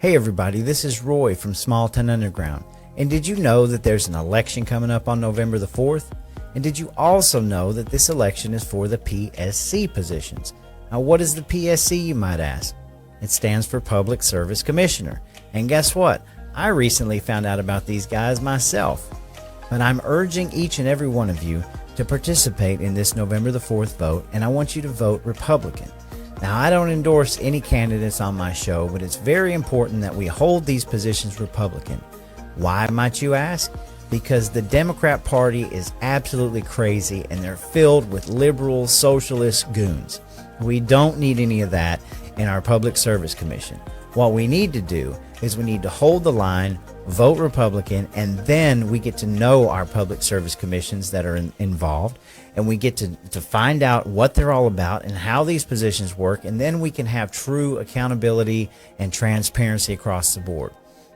Hey everybody, this is Roy from Small Town Underground. And did you know that there's an election coming up on November the 4th? And did you also know that this election is for the PSC positions? Now what is the PSC, you might ask? It stands for Public Service Commissioner. And guess what? I recently found out about these guys myself. But I'm urging each and every one of you to participate in this November the 4th vote, and I want you to vote Republican. Now, I don't endorse any candidates on my show, but it's very important that we hold these positions Republican. Why, might you ask? Because the Democrat Party is absolutely crazy and they're filled with liberal, socialist goons. We don't need any of that in our Public Service Commission. What we need to do is we need to hold the line, vote Republican, and then we get to know our public service commissions that are involved, and we get to find out what they're all about and how these positions work, and then we can have true accountability and transparency across the board.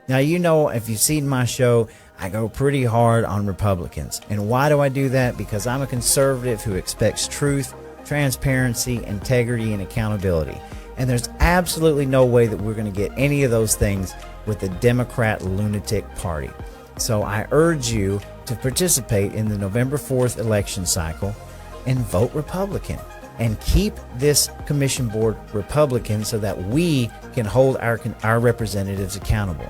Now, you know, if you've seen my show, I go pretty hard on Republicans. And why do I do that? Because I'm a conservative who expects truth, transparency, integrity, and accountability. And there's absolutely no way that we're going to get any of those things with the Democrat lunatic party. So I urge you to participate in the November 4th election cycle and vote Republican. And keep this commission board Republican so that we can hold our representatives accountable.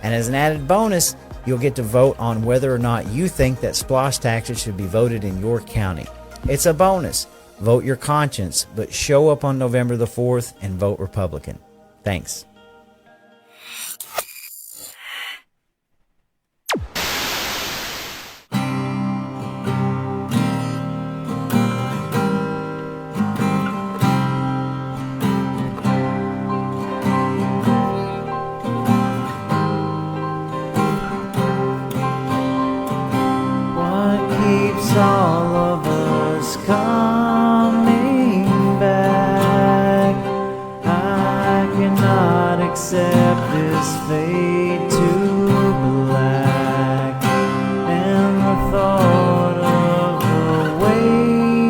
And as an added bonus, you'll get to vote on whether or not you think that splosh taxes should be voted in your county. It's a bonus. Vote your conscience, but show up on November the 4th and vote Republican. Thanks. What keeps all of us coming back? I cannot accept this fade to black, and the thought of the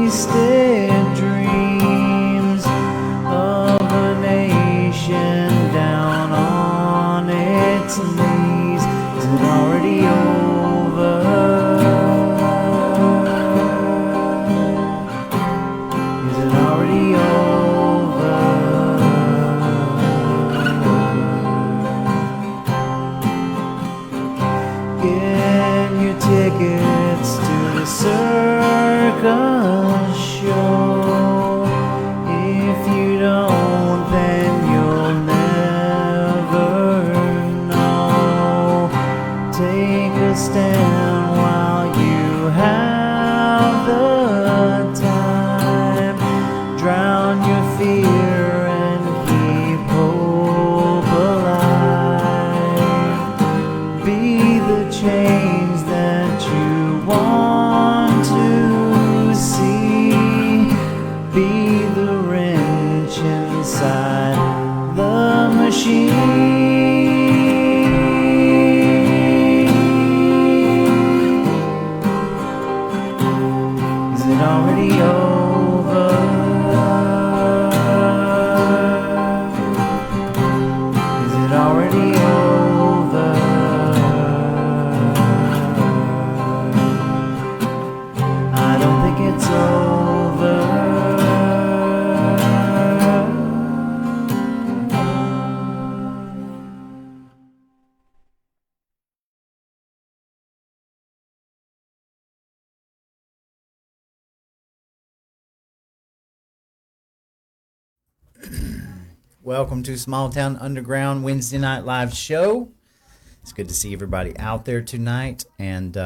wasted dreams of a nation down on its knees. Is it already over? Is it already over? Get your tickets to the circus show. If you don't, then you'll never know. Take a stand while you have the time. Drown your fear and keep hope alive. Be the change that you want to see. Be the wrench inside the machine. Is it already over? Is it already over? I don't think it's over. Welcome to Small Town Underground Wednesday Night Live show. It's good to see everybody out there tonight. And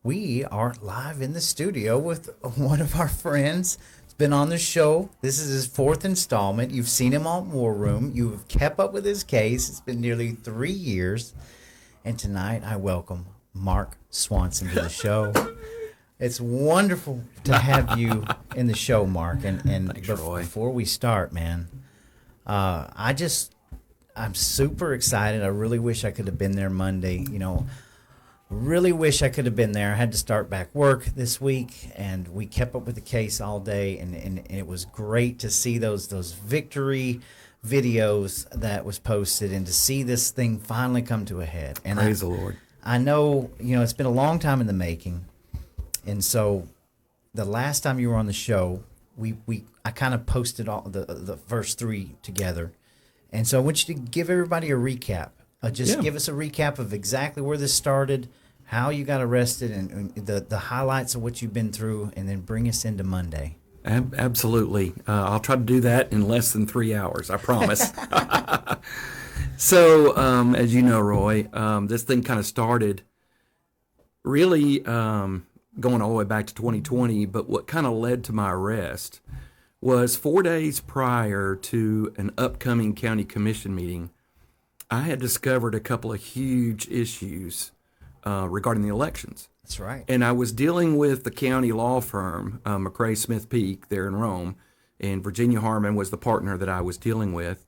we are live in the studio with one of our friends. He's been on the show. This is his fourth installment. You've seen him on War Room. You've kept up with his case. It's been nearly 3 years. And tonight I welcome Mark Swanson to the show. It's wonderful to have you in the show, Mark. And Thanks, Roy. before we start, man, I'm super excited. I really wish I could have been there Monday. You know, really wish I could have been there. I had to start back work this week, and we kept up with the case all day, and it was great to see those victory videos that was posted, and to see this thing finally come to a head. And Praise the Lord. I know, it's been a long time in the making. And so the last time you were on the show, I kind of posted all the first three together. And so I want you to give everybody a recap. Give us a recap of exactly where this started, how you got arrested, and the highlights of what you've been through, and then bring us into Monday. Absolutely. I'll try to do that in less than 3 hours, I promise. So, as you know, Roy, this thing kind of started really going all the way back to 2020, but what kind of led to my arrest was 4 days prior to an upcoming county commission meeting, I had discovered a couple of huge issues regarding the elections. That's right. And I was dealing with the county law firm, McRae Smith Peak, there in Rome, and Virginia Harmon was the partner that I was dealing with.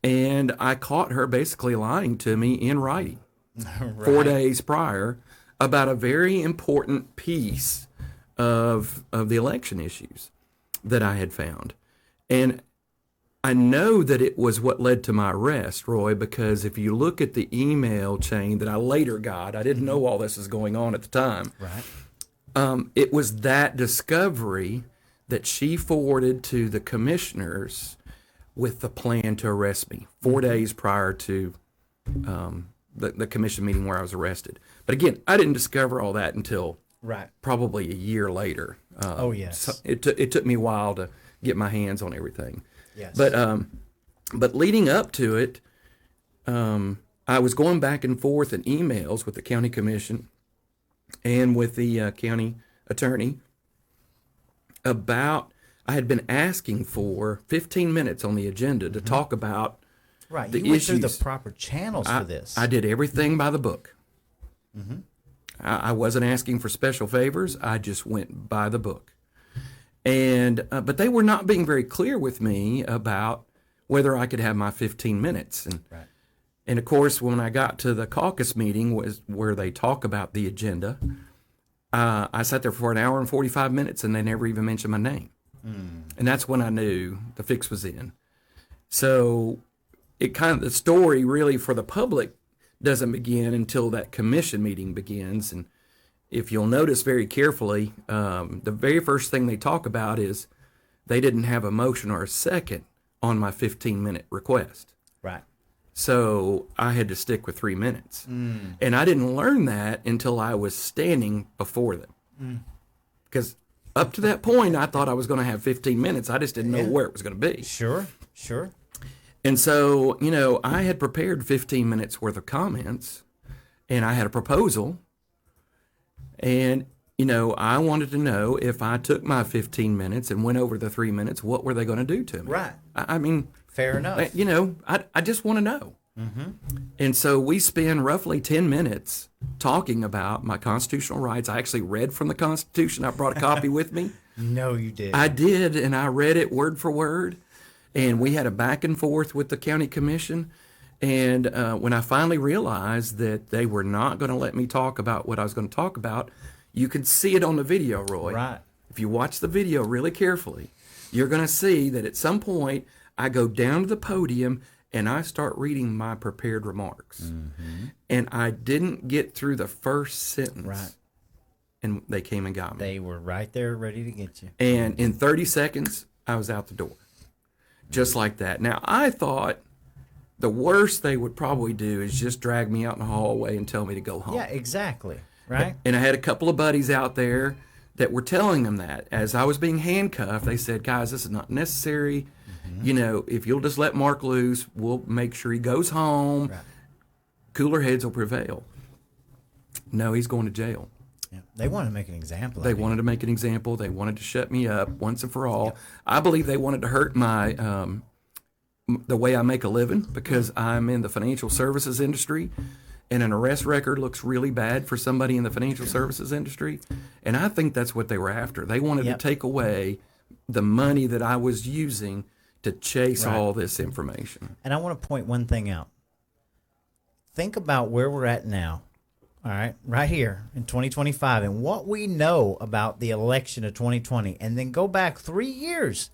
And I caught her basically lying to me in writing Right. 4 days prior about a very important piece of the election issues that I had found. And I know that it was what led to my arrest, Roy, because if you look at the email chain that I later got, I didn't know all this was going on at the time. Right. It was that discovery that she forwarded to the commissioners with the plan to arrest me 4 days prior to the commission meeting where I was arrested. But again, I didn't discover all that until probably a year later. Oh, yes. So it took me a while to get my hands on everything. Yes. But leading up to it, I was going back and forth in emails with the county commission and with the county attorney about, I had been asking for 15 minutes on the agenda to talk about Right. the You went issues. through the proper channels for this. I did everything by the book. I wasn't asking for special favors. I just went by the book. And but they were not being very clear with me about whether I could have my 15 minutes. And of course, when I got to the caucus meeting was where they talk about the agenda, I sat there for an hour and 45 minutes, and they never even mentioned my name. And that's when I knew the fix was in. So the story really for the public doesn't begin until that commission meeting begins. And if you'll notice very carefully, the very first thing they talk about is they didn't have a motion or a second on my 15-minute request. Right. So I had to stick with 3 minutes. And I didn't learn that until I was standing before them. Because up to that point, I thought I was going to have 15 minutes. I just didn't know where it was going to be. Sure. And so, I had prepared 15 minutes worth of comments, and I had a proposal. And, I wanted to know if I took my 15 minutes and went over the 3 minutes, what were they going to do to me? Right. I mean, Fair enough. I just want to know. And so we spend roughly 10 minutes talking about my constitutional rights. I actually read from the Constitution. I brought a copy with me. No, you did. I did, and I read it word for word. And we had a back and forth with the county commission. And when I finally realized that they were not going to let me talk about what I was going to talk about, you could see it on the video, Roy. Right. If you watch the video really carefully, you're going to see that at some point I go down to the podium and I start reading my prepared remarks. And I didn't get through the first sentence. Right. And they came and got me. They were right there ready to get you. And in 30 seconds, I was out the door. Just like that. Now, I thought the worst they would probably do is just drag me out in the hallway and tell me to go home. Yeah, exactly. Right? And I had a couple of buddies out there that were telling them that. As I was being handcuffed, they said, guys, this is not necessary. If you'll just let Mark loose, we'll make sure he goes home. Right. Cooler heads will prevail. No, he's going to jail. Yeah. They wanted to make an example. They wanted to make an example. They wanted to shut me up once and for all. Yep. I believe they wanted to hurt my the way I make a living, because I'm in the financial services industry, and an arrest record looks really bad for somebody in the financial services industry. And I think that's what they were after. They wanted to take away the money that I was using to chase all this information. And I want to point one thing out. Think about where we're at now. All right, right here in 2025, and what we know about the election of 2020, and then go back 3 years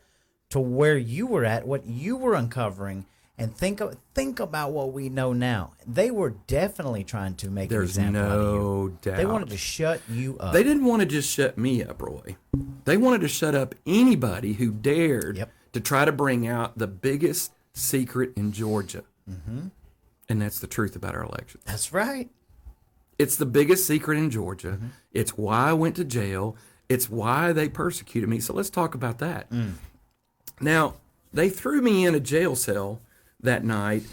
to where you were at, what you were uncovering, and think about what we know now. They were definitely trying to make an There's example out of you. no doubt. They wanted to shut you up. They didn't want to just shut me up, Roy. They wanted to shut up anybody who dared Yep. to try to bring out the biggest secret in Georgia. And that's the truth about our elections. That's right. It's the biggest secret in Georgia. It's why I went to jail. It's why they persecuted me. So let's talk about that. Now, they threw me in a jail cell that night,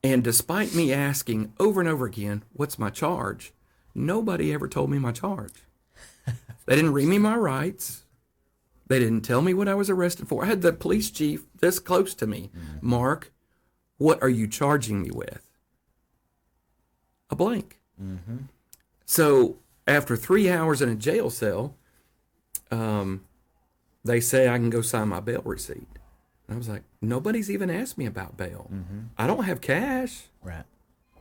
and despite me asking over and over again, what's my charge? Nobody ever told me my charge. They didn't read me my rights. They didn't tell me what I was arrested for. I had the police chief this close to me. Mark, what are you charging me with? A blank. So after 3 hours in a jail cell, they say I can go sign my bail receipt. And I was like, nobody's even asked me about bail. I don't have cash. Right.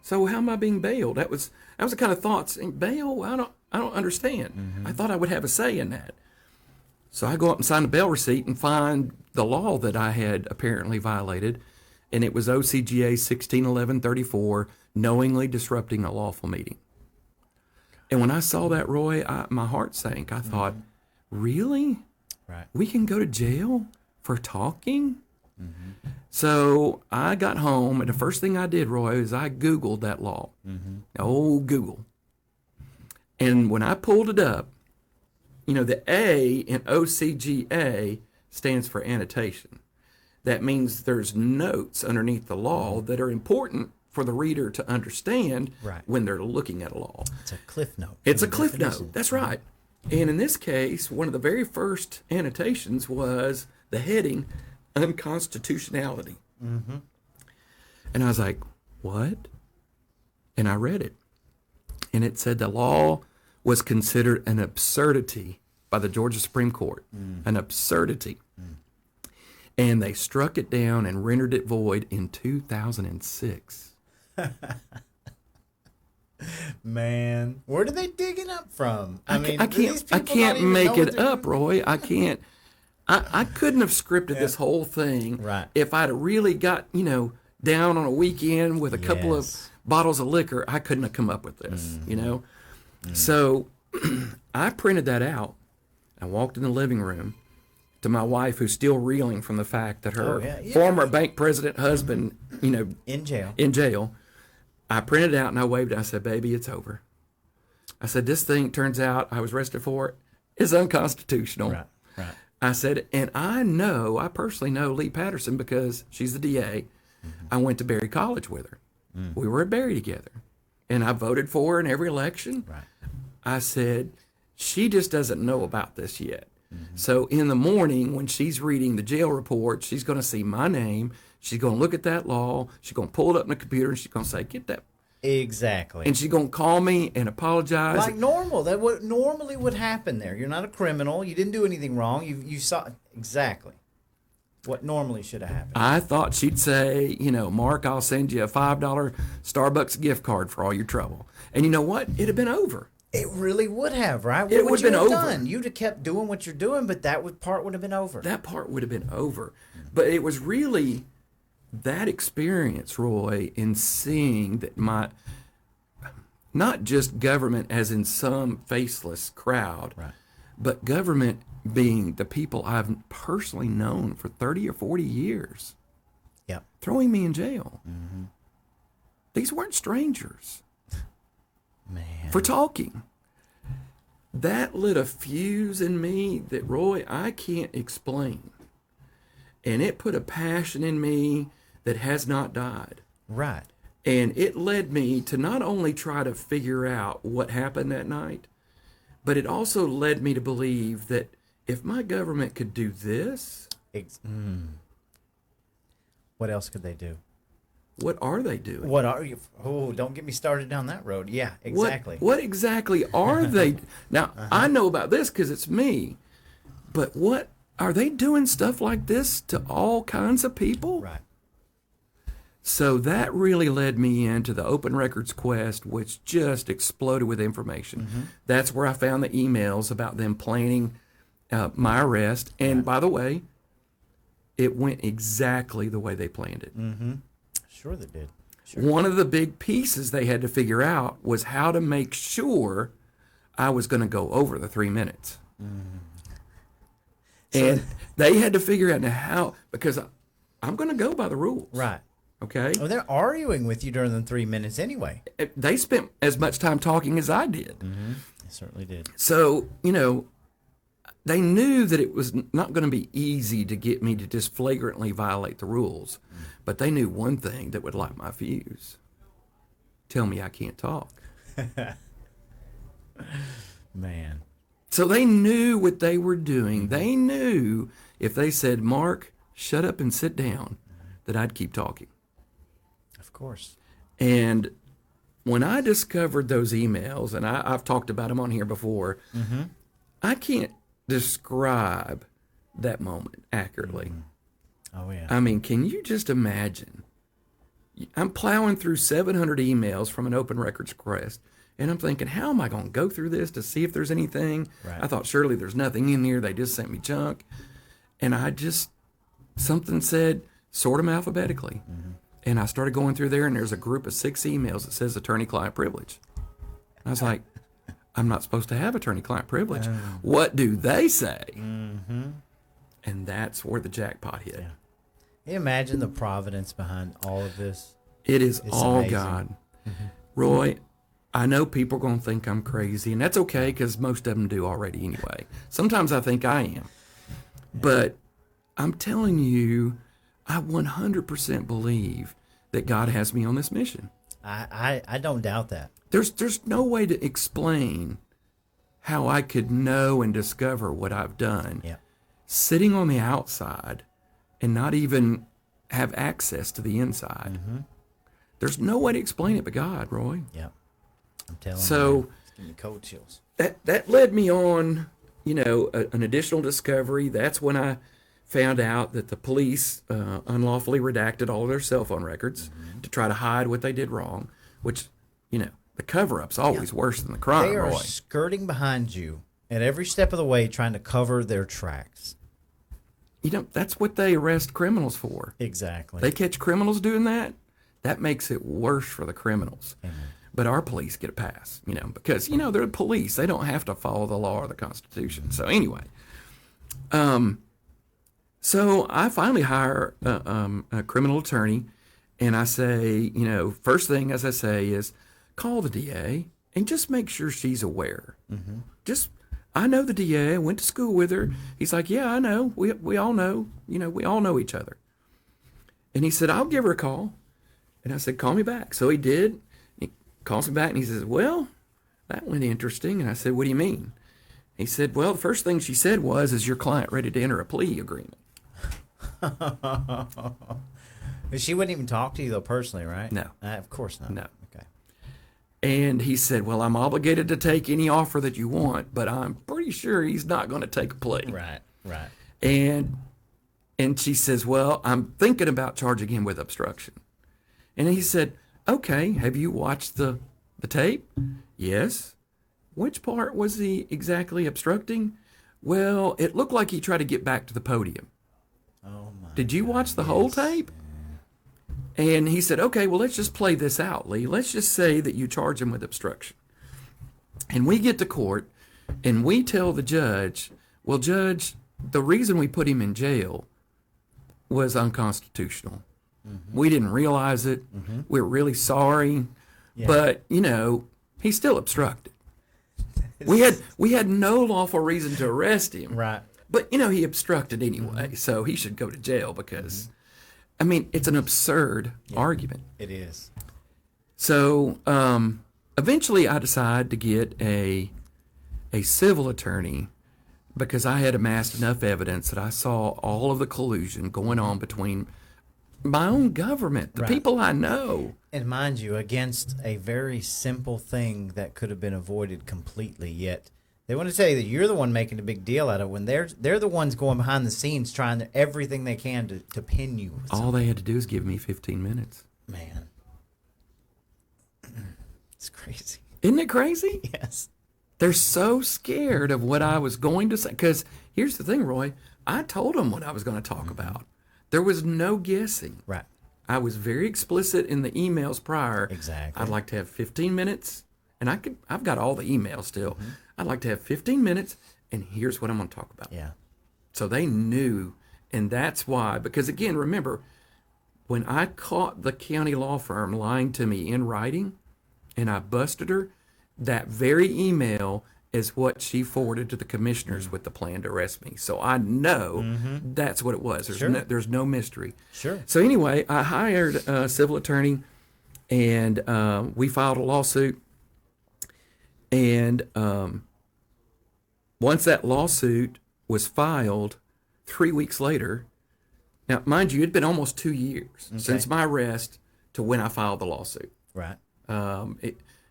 So how am I being bailed? That was the kind of thoughts. Bail? I don't understand. I thought I would have a say in that. So I go up and sign the bail receipt and find the law that I had apparently violated, and it was OCGA 161134, knowingly disrupting a lawful meeting. And when I saw that, Roy, my heart sank. I thought, really? Right. We can go to jail for talking? So I got home, and the first thing I did, Roy, is I Googled that law. Oh, Google. And when I pulled it up, you know, the A in OCGA stands for annotation. That means there's notes underneath the law that are important for the reader to understand when they're looking at a law. It's a cliff note. It's a cliff note. That's right. And in this case, one of the very first annotations was the heading, unconstitutionality. And I was like, what? And I read it. And it said the law was considered an absurdity by the Georgia Supreme Court. An absurdity. And they struck it down and rendered it void in 2006. Man, where did they dig it up from? I can't make it up, Roy. I can't. I couldn't have scripted this whole thing if I'd really got, down on a weekend with a couple of bottles of liquor. I couldn't have come up with this, So I printed that out. I walked in the living room to my wife, who's still reeling from the fact that her former bank president husband, in jail. I printed it out and I waved it. I said, baby, it's over. I said, this thing turns out I was arrested for it is unconstitutional. Right. I said, and I personally know Lee Patterson because she's the DA. I went to Berry College with her. We were at Berry together. And I voted for her in every election. Right. I said, she just doesn't know about this yet. So in the morning when she's reading the jail report, she's going to see my name. She's going to look at that law. She's going to pull it up in the computer and she's going to say, get that. Exactly. And she's going to call me and apologize. Like normal. That what normally would happen there. You're not a criminal. You didn't do anything wrong. You saw exactly what normally should have happened. I thought she'd say, Mark, I'll send you a $5 Starbucks gift card for all your trouble. And you know what? It'd have been over. It really would have, right? It would have been over. Done? You'd have kept doing what you're doing, but part would have been over. That part would have been over. But it was really that experience, Roy, in seeing that not just government as in some faceless crowd, but government being the people I've personally known for 30 or 40 years, throwing me in jail. These weren't strangers. Man. For talking. That lit a fuse in me that, Roy, I can't explain. And it put a passion in me that has not died. Right. And it led me to not only try to figure out what happened that night, but it also led me to believe that if my government could do this, what else could they do? What are they doing? What are you? Oh, don't get me started down that road. Yeah, exactly. What exactly are they? Now, I know about this because it's me, but what are they doing stuff like this to all kinds of people? Right. So that really led me into the Open Records quest, which just exploded with information. That's where I found the emails about them planning my arrest. And by the way, it went exactly the way they planned it. Sure they did. Sure. One of the big pieces they had to figure out was how to make sure I was going to go over the 3 minutes. And they had to figure out now how, because I'm going to go by the rules. Right. Okay? Well, they're arguing with you during the 3 minutes anyway. They spent as much time talking as I did. They certainly did. So, they knew that it was not going to be easy to get me to just flagrantly violate the rules. But they knew one thing that would light my fuse. Tell me I can't talk. Man. So they knew what they were doing. They knew if they said, Mark, shut up and sit down, that I'd keep talking. Of course. And when I discovered those emails, and I've talked about them on here before, I can't describe that moment accurately. Oh, yeah. I mean, can you just imagine? I'm plowing through 700 emails from an open records request, and I'm thinking, how am I going to go through this to see if there's anything? Right. I thought, surely there's nothing in here. They just sent me junk. And something said, sort them alphabetically. And I started going through there, and there's a group of 6 emails that says attorney-client privilege. I was like, I'm not supposed to have attorney-client privilege. What do they say? And that's where the jackpot hit. Yeah. Can you imagine the providence behind all of this? It's all amazing. God. Roy, I know people are going to think I'm crazy, and that's okay because most of them do already anyway. Sometimes I think I am. But I'm telling you, I 100% believe that God has me on this mission. I don't doubt that. There's no way to explain how I could know and discover what I've done Yeah. sitting on the outside and not even have access to the inside. There's no way to explain it but God, Roy. Yeah. I'm telling you. So Man, it's giving me cold chills. that led me on, an additional discovery. That's when I found out that the police unlawfully redacted all of their cell phone records to try to hide what they did wrong, which, the cover-up's always worse than the crime, They are Roy. skirting behind you at every step of the way trying to cover their tracks. That's what they arrest criminals for. Exactly. They catch criminals doing that. That makes it worse for the criminals. But our police get a pass, because, they're the police. They don't have to follow the law or the Constitution. So anyway, so I finally hire a criminal attorney, and I say, first thing as I say is call the DA and just make sure she's aware. I know the DA. I went to school with her. He's like, yeah, I know. We all know. We all know each other. And he said, I'll give her a call. And I said, call me back. So he did. He calls me back and he says, well, that went interesting. And I said, what do you mean? He said, well, the first thing she said was, is your client ready to enter a plea agreement? But she wouldn't even talk to you, though, personally, right? No. Of course not. No. Okay. And he said, well, I'm obligated to take any offer that you want, but I'm pretty sure he's not going to take a plea. Right. And she says, well, I'm thinking about charging him with obstruction. And he said, okay, have you watched the tape? Yes. Which part was he exactly obstructing? Well, it looked like he tried to get back to the podium. Oh, my Did you watch the whole tape? And he said, okay, well, let's just play this out, Lee. Let's just say that you charge him with obstruction. And we get to court, and we tell the judge, well, Judge, the reason we put him in jail was unconstitutional. We didn't realize it. We're really sorry. Yeah. But, he still obstructed. We had no lawful reason to arrest him. Right. But, he obstructed anyway, so he should go to jail because, it's an absurd argument. It is. So eventually I decided to get a civil attorney because I had amassed enough evidence that I saw all of the collusion going on between my own government, the people I know. And mind you, against a very simple thing that could have been avoided completely, yet they want to tell you that you're the one making a big deal out of it when they're the ones going behind the scenes trying everything they can to pin you. All they had to do is give me 15 minutes. Man. It's crazy. Isn't it crazy? Yes. They're so scared of what I was going to say. Because here's the thing, Roy. I told them what I was going to talk about. There was no guessing. Right. I was very explicit in the emails prior. Exactly. I'd like to have 15 minutes, and I've got all the emails still. I'd like to have 15 minutes, and here's what I'm going to talk about. Yeah. So they knew, and that's why, because again, remember, when I caught the county law firm lying to me in writing, and I busted her, that very email is what she forwarded to the commissioners with the plan to arrest me. So I know that's what it was. There's no mystery. Sure. So anyway, I hired a civil attorney, and we filed a lawsuit. And once that lawsuit was filed, 3 weeks later, now mind you, it'd been almost 2 years since my arrest to when I filed the lawsuit. Right.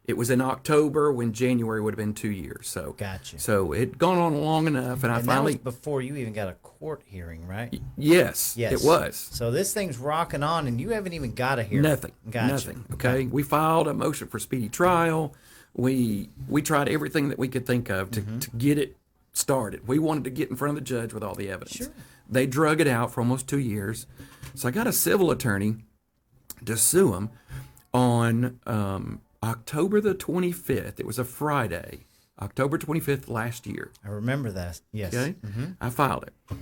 It was in October when January would have been 2 years. So Gotcha. So it'd gone on long enough, and I finally. That was before you even got a court hearing, right? Yes, it was. So this thing's rocking on, and you haven't even got a hearing. Nothing. Gotcha. Nothing. Okay. We filed a motion for speedy trial. We tried everything that we could think of to get it started. We wanted to get in front of the judge with all the evidence. Sure. They drug it out for almost 2 years. So I got a civil attorney to sue him on October the 25th. It was a Friday, October 25th last year. I remember that. Yes. Okay. I filed it.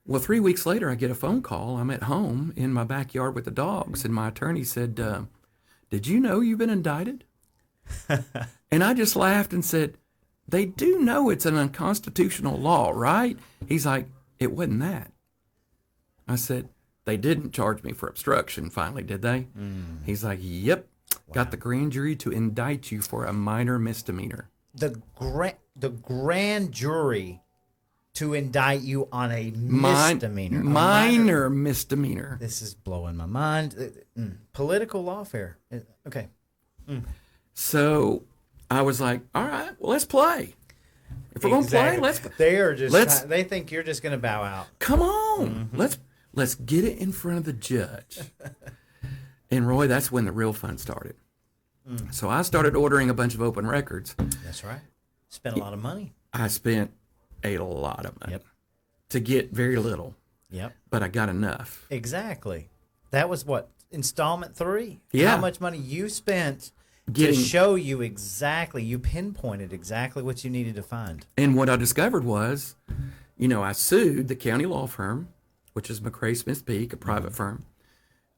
Well, 3 weeks later, I get a phone call. I'm at home in my backyard with the dogs, and my attorney said, "Did you know you've been indicted?" And I just laughed and said, "They do know it's an unconstitutional law, right?" He's like, "It wasn't that." I said, "They didn't charge me for obstruction finally, did they?" He's like, "Yep. Got the grand jury to indict you for a minor misdemeanor." The grand jury to indict you on a misdemeanor. Minor misdemeanor. This is blowing my mind. Political lawfare. Okay. So I was like, all right, well, let's play. If we're going to play, let's. They are just. They think you're just going to bow out. Come on. Let's get it in front of the judge. And Roy, that's when the real fun started. So I started ordering a bunch of open records. That's right. Spent a lot of money. I spent a lot of money to get very little. Yep. But I got enough. Exactly. That was what? Installment 3? Yeah. How much money you spent to show you exactly, you pinpointed exactly what you needed to find. And what I discovered was, I sued the county law firm, which is McRae Smith Peak, a private firm.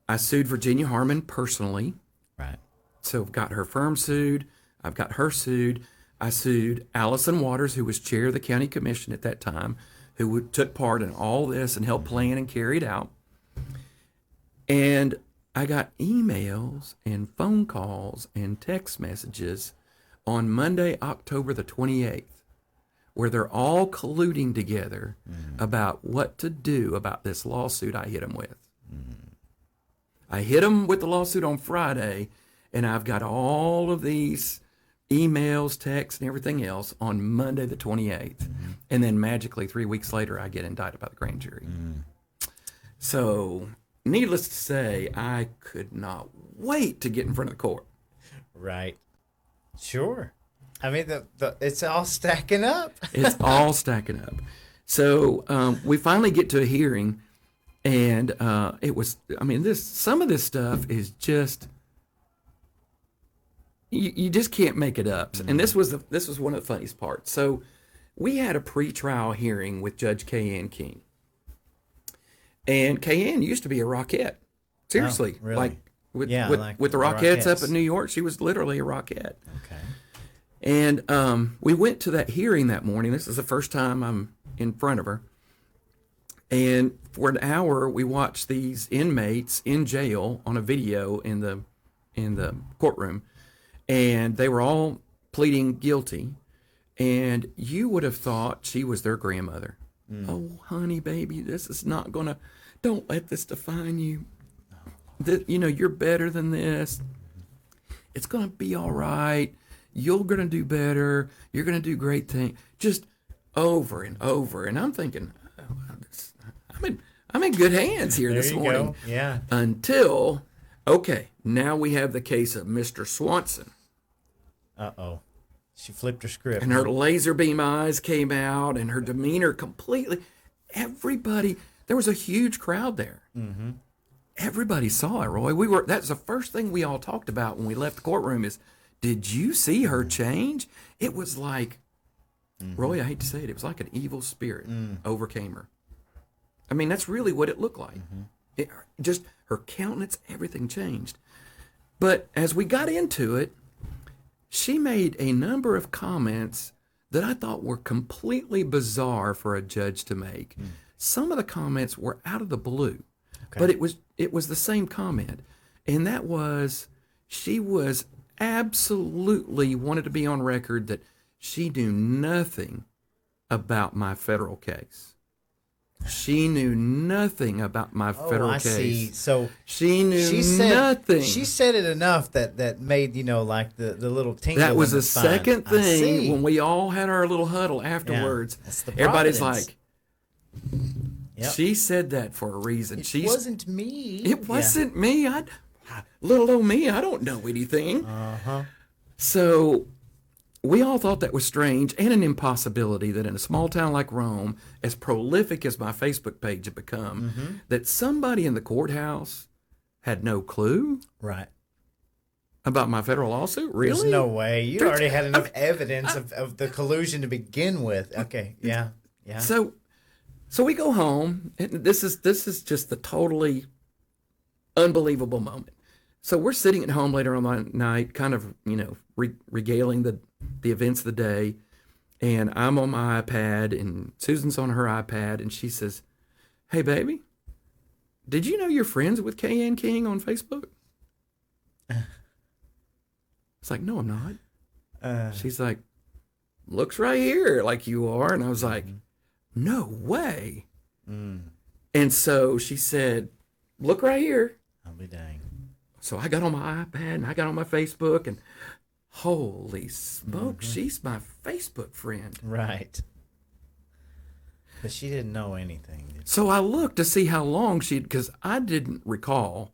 I sued Virginia Harmon personally. Right. So I've got her firm sued. I've got her sued. I sued Allison Waters, who was chair of the county commission at that time, who took part in all this and helped plan and carry it out. And I got emails and phone calls and text messages on Monday, October the 28th, where they're all colluding together about what to do about this lawsuit I hit them with. I hit them with the lawsuit on Friday, and I've got all of these emails, texts, and everything else on Monday the 28th. And then magically 3 weeks later, I get indicted by the grand jury. So needless to say, I could not wait to get in front of the court. Right. Sure. I mean, it's all stacking up. It's all stacking up. So we finally get to a hearing, and it was. I mean, some of this stuff is just you just can't make it up. And this was one of the funniest parts. So we had a pretrial hearing with Judge K.N. King. And K.N. used to be a Rockette. Seriously. Oh, really? Like with the the Rockettes up Rockettes. in New York, she was literally a Rockette. Okay. And we went to that hearing that morning. This is the first time I'm in front of her. And for an hour, we watched these inmates in jail on a video in the courtroom. And they were all pleading guilty. And you would have thought she was their grandmother. Oh, honey, baby, this is not going to, don't let this define you. You're better than this. It's going to be all right. You're going to do better. You're going to do great things. Just over and over. And I'm thinking, I'm in good hands here this morning. Go. Yeah. Until, okay, now we have the case of Mr. Swanson. Uh-oh. She flipped her script. And her laser beam eyes came out, and her demeanor completely. Everybody, There was a huge crowd there. Mm-hmm. Everybody saw it, Roy. That's the first thing we all talked about when we left the courtroom is, did you see her change? It was like, Roy, I hate to say it, it was like an evil spirit overcame her. I mean, that's really what it looked like. Just her countenance, everything changed. But as we got into it, she made a number of comments that I thought were completely bizarre for a judge to make. Some of the comments were out of the blue, but it was the same comment. And that was, she was absolutely wanted to be on record that she knew nothing about my federal case. She knew nothing about my federal case. See. So she knew nothing. She said it enough that made, like the little tingle. That was the spine. second thing when we all had our little huddle afterwards. Yeah, that's the everybody's providence. like, she said that for a reason. It wasn't me. It wasn't me. Little old me, I don't know anything. So we all thought that was strange and an impossibility that in a small town like Rome, as prolific as my Facebook page had become, that somebody in the courthouse had no clue about my federal lawsuit. Really? There's no way. You already had enough evidence of the collusion to begin with. Okay, yeah. So we go home, and this is just the totally unbelievable moment. So we're sitting at home later on that night, kind of, regaling the events of the day, and I'm on my iPad, and Susan's on her iPad, and she says, "Hey, baby, did you know you're friends with K.N. King on Facebook?" It's like, "No, I'm not." She's like, "Looks right here like you are," and I was like, "No way." And so she said, "Look right here." I'll be dang. So I got on my iPad and I got on my Facebook, and holy smoke, she's my Facebook friend. Right. But she didn't know anything. So I looked to see how long because I didn't recall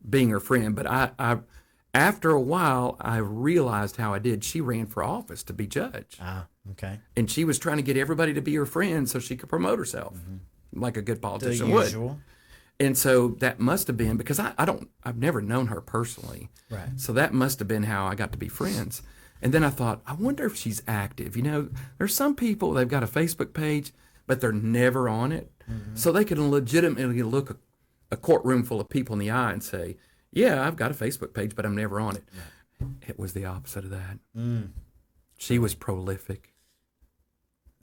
being her friend, but I after a while, I realized how I did. She ran for office to be judge. Okay. And she was trying to get everybody to be her friend so she could promote herself, like a good politician would. And so that must have been, because I've never known her personally. Right. So that must have been how I got to be friends. And then I thought, I wonder if she's active. There's some people, they've got a Facebook page, but they're never on it. So they can legitimately look a courtroom full of people in the eye and say, yeah, I've got a Facebook page, but I'm never on it. Right. It was the opposite of that. She was prolific.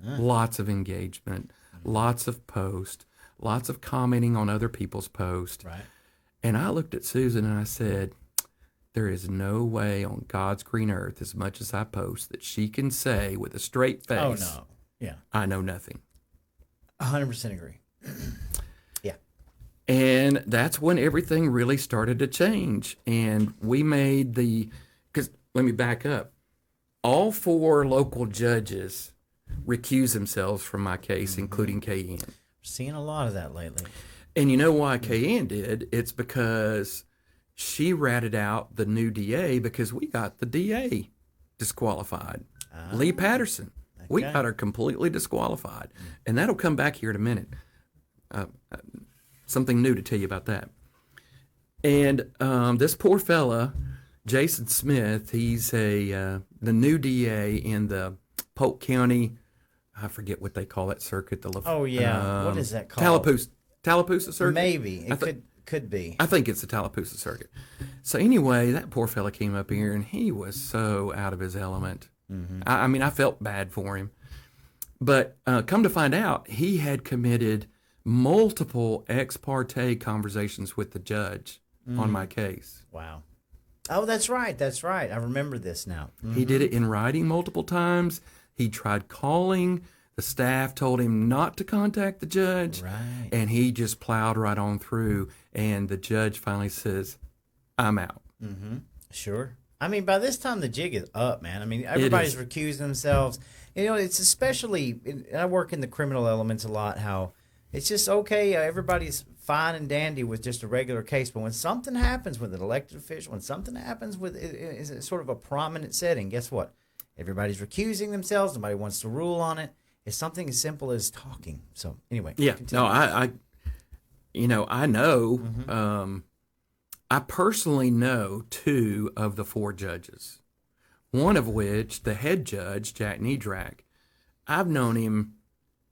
Lots of engagement, lots of posts, lots of commenting on other people's posts. Right. And I looked at Susan and I said, there is no way on God's green earth, as much as I post, that she can say with a straight face, I know nothing. 100% agree. Yeah. And that's when everything really started to change. And we made because let me back up. All 4 local judges recused themselves from my case, including K.N. Seeing a lot of that lately. And you know why K.N. did? It's because she ratted out the new DA because we got the DA disqualified. Lee Patterson. Okay. We got her completely disqualified. And that'll come back here in a minute. Something new to tell you about that. And this poor fella, Jason Smith, he's the new DA in the Polk County, I forget what they call that circuit. What is that called? Tallapoosa circuit? Maybe. It could be. I think it's the Tallapoosa circuit. So anyway, that poor fella came up here, and he was so out of his element. I mean, I felt bad for him. But come to find out, he had committed multiple ex parte conversations with the judge on my case. Wow. Oh, that's right. I remember this now. He did it in writing multiple times. He tried calling. The staff told him not to contact the judge. Right. And he just plowed right on through. And the judge finally says, I'm out. Sure. I mean, by this time, the jig is up, man. I mean, everybody's recused themselves. It's especially, I work in the criminal elements a lot, how it's just okay. Everybody's fine and dandy with just a regular case. But when something happens with an elected official, when something happens with is sort of a prominent setting, guess what? Everybody's recusing themselves. Nobody wants to rule on it. It's something as simple as talking. So anyway, Yeah. continue. No, I know. Mm-hmm. I personally know 2 of the 4 judges. One of which, the head judge, Jack Nedrak, I've known him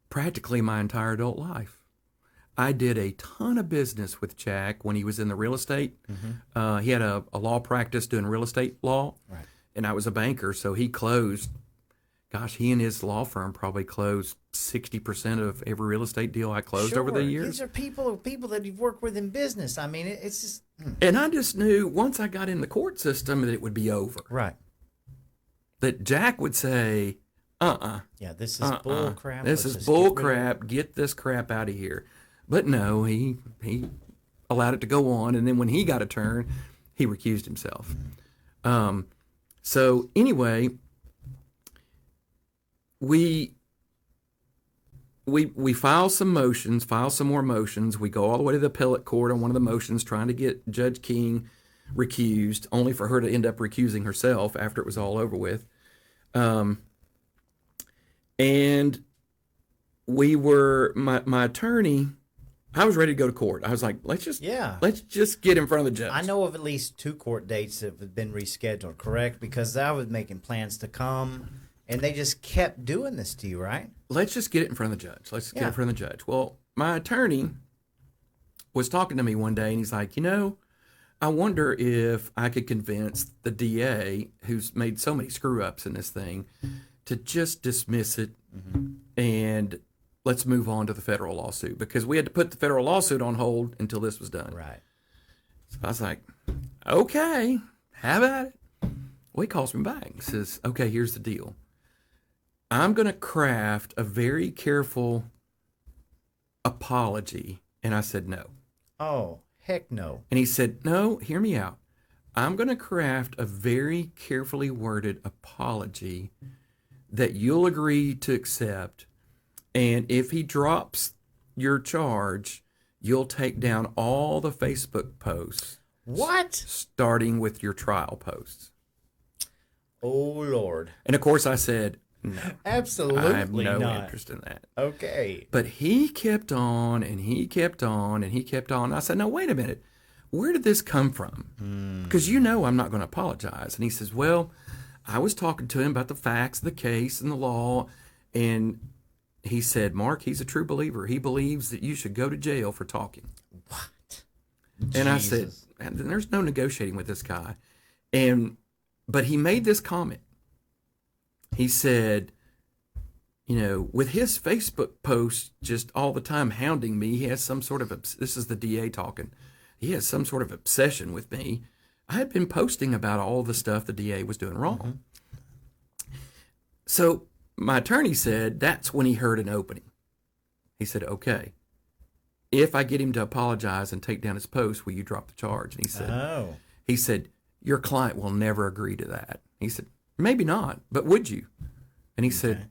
practically my entire adult life. I did a ton of business with Jack when he was in the real estate. He had a law practice doing real estate law, Right. and I was a banker, so he closed. Gosh, he and his law firm probably closed 60% of every real estate deal I closed over the Sure. years. These are people that you've worked with in business. I mean, it's just And I just knew once I got in the court system that it would be over. right. That Jack would say, Yeah, this is bull crap. This Let's is just bull get rid of it." crap. Get this crap out of here. But no, he allowed it to go on, and then when he got a turn, he recused himself. So anyway, we file some more motions. We go all the way to the appellate court on one of the motions, trying to get Judge King recused, only for her to end up recusing herself after it was all over with. And we were my attorney. I was ready to go to court. I was like, let's just get in front of the judge. I know of at least 2 court dates that have been rescheduled, correct? Because I was making plans to come, and they just kept doing this to you, right? Let's just get it in front of the judge. Let's just get it in front of the judge. Well, my attorney was talking to me one day, and he's like, I wonder if I could convince the DA, who's made so many screw ups in this thing, to just dismiss it and let's move on to the federal lawsuit, because we had to put the federal lawsuit on hold until this was done. Right. So I was like, okay, have at it. Well, he calls me back and says, okay, here's the deal. I'm going to craft a very careful apology. And I said, no. Oh, heck no. And he said, no, hear me out. I'm going to craft a very carefully worded apology that you'll agree to accept. And if he drops your charge, you'll take down all the Facebook posts. What? Starting with your trial posts. Oh, Lord. And of course I said, no. Absolutely I have no not. interest in that. Okay. But he kept on and he kept on and he kept on. I said, no, wait a minute. Where did this come from? Because I'm not going to apologize. And he says, well, I was talking to him about the facts of the case and the law. And he said, Mark, he's a true believer. He believes that you should go to jail for talking. What? And I said, and there's no negotiating with this guy. But he made this comment. He said, with his Facebook posts just all the time hounding me, he has some sort of, this is the DA talking, he has some sort of obsession with me. I had been posting about all the stuff the DA was doing wrong. So my attorney said that's when he heard an opening. He said, okay, if I get him to apologize and take down his post, will you drop the charge? And he said, your client will never agree to that. He said, maybe not, but would you? And he said,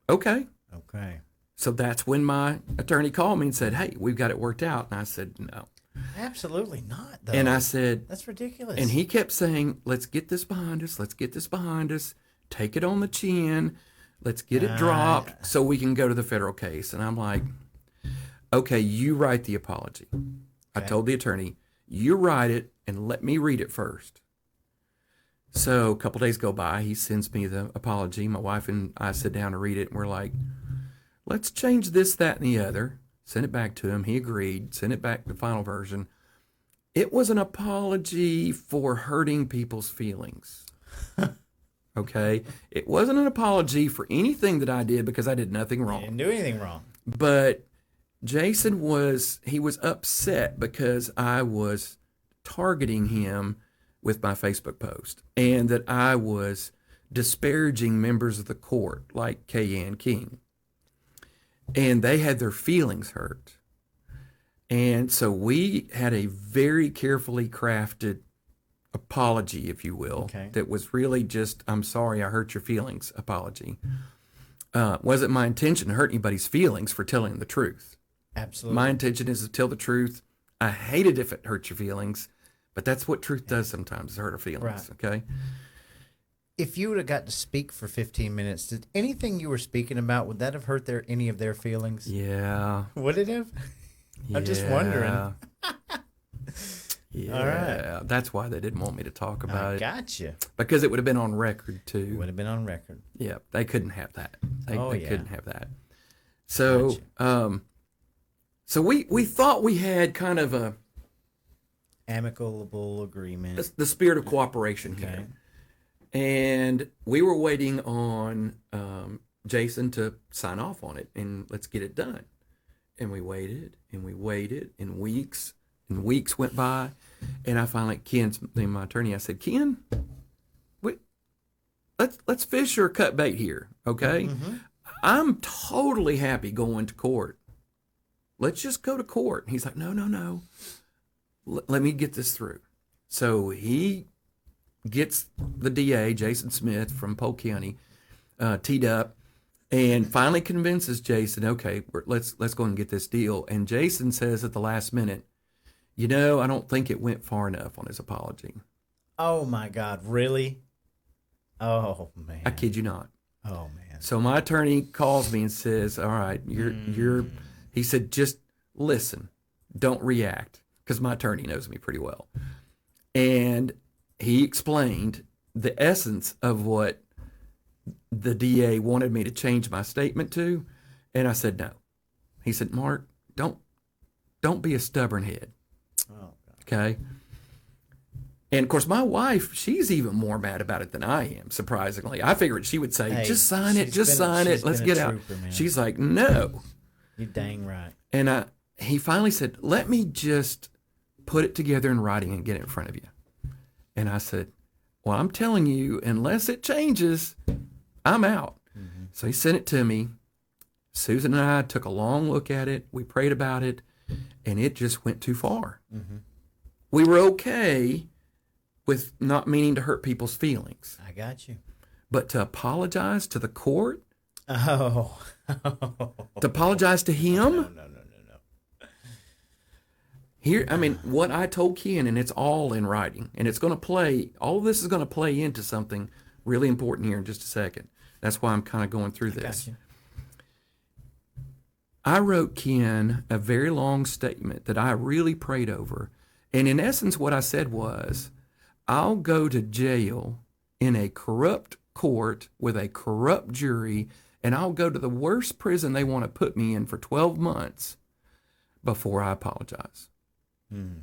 okay. Okay. So that's when my attorney called me and said, hey, we've got it worked out. And I said, no. Absolutely not, though. And I said, that's ridiculous. And he kept saying, let's get this behind us. Let's get this behind us. Take it on the chin. Let's get it dropped so we can go to the federal case. And I'm like, okay, you write the apology. Okay. I told the attorney, you write it and let me read it first. So a couple days go by. He sends me the apology. My wife and I sit down to read it. And we're like, let's change this, that, and the other. Send it back to him. He agreed. Send it back to the final version. It was an apology for hurting people's feelings. Okay? It wasn't an apology for anything that I did because I did nothing wrong. You didn't do anything wrong. But Jason was upset because I was targeting him with my Facebook post and that I was disparaging members of the court like Kay-Ann King. And they had their feelings hurt. And so we had a very carefully crafted apology, if you will, that was really just, I'm sorry I hurt your feelings apology. Wasn't my intention to hurt anybody's feelings for telling the truth. Absolutely. My intention is to tell the truth. I hate it if it hurts your feelings, but that's what truth does sometimes, is hurt our feelings, okay? if you would have got to speak for 15 minutes, did anything you were speaking about, would that have hurt any of their feelings? Yeah. Would it have? I'm just wondering. Yeah. All right. That's why they didn't want me to talk about it. Gotcha. Because it would have been on record too. Would have been on record. Yeah, they couldn't have that. They yeah. couldn't have that. So, Gotcha. so we thought we had kind of a amicable agreement. the spirit of cooperation here, and we were waiting on Jason to sign off on it, and let's get it done. And we waited, and weeks and weeks went by, and I finally, Ken's my attorney, I said, Ken, let's fish or cut bait here, okay? Mm-hmm. I'm totally happy going to court. Let's just go to court. And he's like, no. Let me get this through. So he gets the DA, Jason Smith from Polk County, teed up, and finally convinces Jason, okay, let's go and get this deal. And Jason says at the last minute, I don't think it went far enough on his apology. Oh my God, really? Oh man. I kid you not. Oh man. So my attorney calls me and says, all right, he said, just listen, don't react, because my attorney knows me pretty well. And he explained the essence of what the DA wanted me to change my statement to, and I said no. He said, Mark, don't be a stubborn head. Oh, God. Okay? And of course, my wife, she's even more mad about it than I am, surprisingly. I figured she would say, just sign it, let's get out. Man. She's like, no. You're dang right. And he finally said, let me just put it together in writing and get it in front of you. And I said, well, I'm telling you, unless it changes, I'm out. Mm-hmm. So he sent it to me. Susan and I took a long look at it. We prayed about it, and it just went too far. Mm-hmm. We were okay with not meaning to hurt people's feelings. I got you. But to apologize to the court? Oh. To apologize to him? No. Here, what I told Ken, and it's all in writing, and it's going to play, all of this is going to play into something really important here in just a second. That's why I'm kind of going through this. Gotcha. I wrote Ken a very long statement that I really prayed over. And in essence, what I said was, I'll go to jail in a corrupt court with a corrupt jury, and I'll go to the worst prison they want to put me in for 12 months before I apologize. Hmm.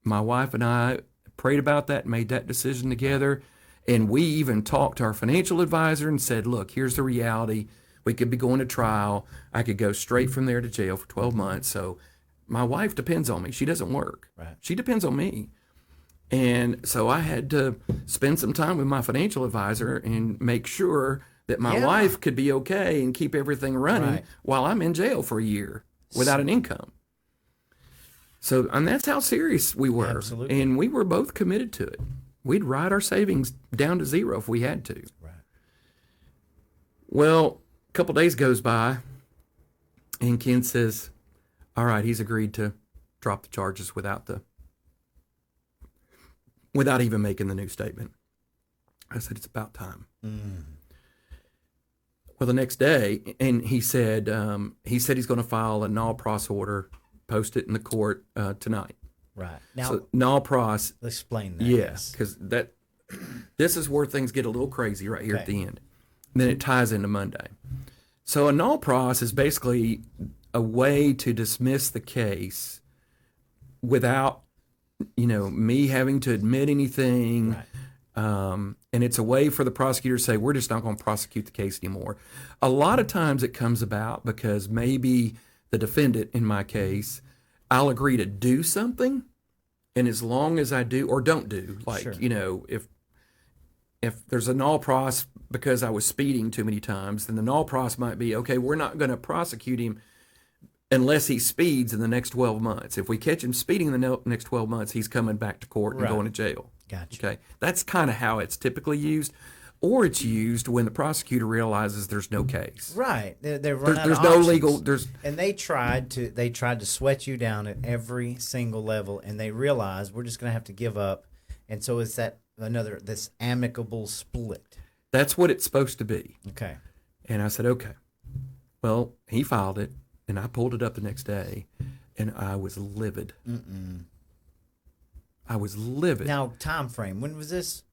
My wife and I prayed about that, made that decision together, and we even talked to our financial advisor and said, look, here's the reality. We could be going to trial. I could go straight from there to jail for 12 months. So my wife depends on me. She doesn't work. Right. She depends on me. And so I had to spend some time with my financial advisor and make sure that my wife could be okay and keep everything running while I'm in jail for a year without an income. So, and that's how serious we were. Absolutely. And we were both committed to it. We'd write our savings down to zero if we had to. Right. Well, a couple days goes by, and Ken says, all right, he's agreed to drop the charges without even making the new statement. I said, it's about time. Mm. Well, the next day, and he said he's going to file a null pros order, post it in the court tonight. Right. Now, so null pros. Explain that. Yes, because this is where things get a little crazy right here at the end. And then it ties into Monday. So a null pros is basically a way to dismiss the case without, me having to admit anything. Right. And it's a way for the prosecutor to say, we're just not going to prosecute the case anymore. A lot of times it comes about because maybe the defendant, in my case, I'll agree to do something, and as long as I do or don't do, like, if there's a null pros because I was speeding too many times, then the null pros might be, okay, we're not going to prosecute him unless he speeds in the next 12 months. If we catch him speeding in the next 12 months, he's coming back to court and going to jail. Gotcha. Okay, that's kind of how it's typically used. Or it's used when the prosecutor realizes there's no case. Right. They're running out there's of no options. legal. And they tried to sweat you down at every single level, and they realized we're just going to have to give up And so is that this amicable split? That's what it's supposed to be. Okay. And I said, okay. Well, he filed it, and I pulled it up the next day, and I was livid. I was livid. Now, time frame. When was this?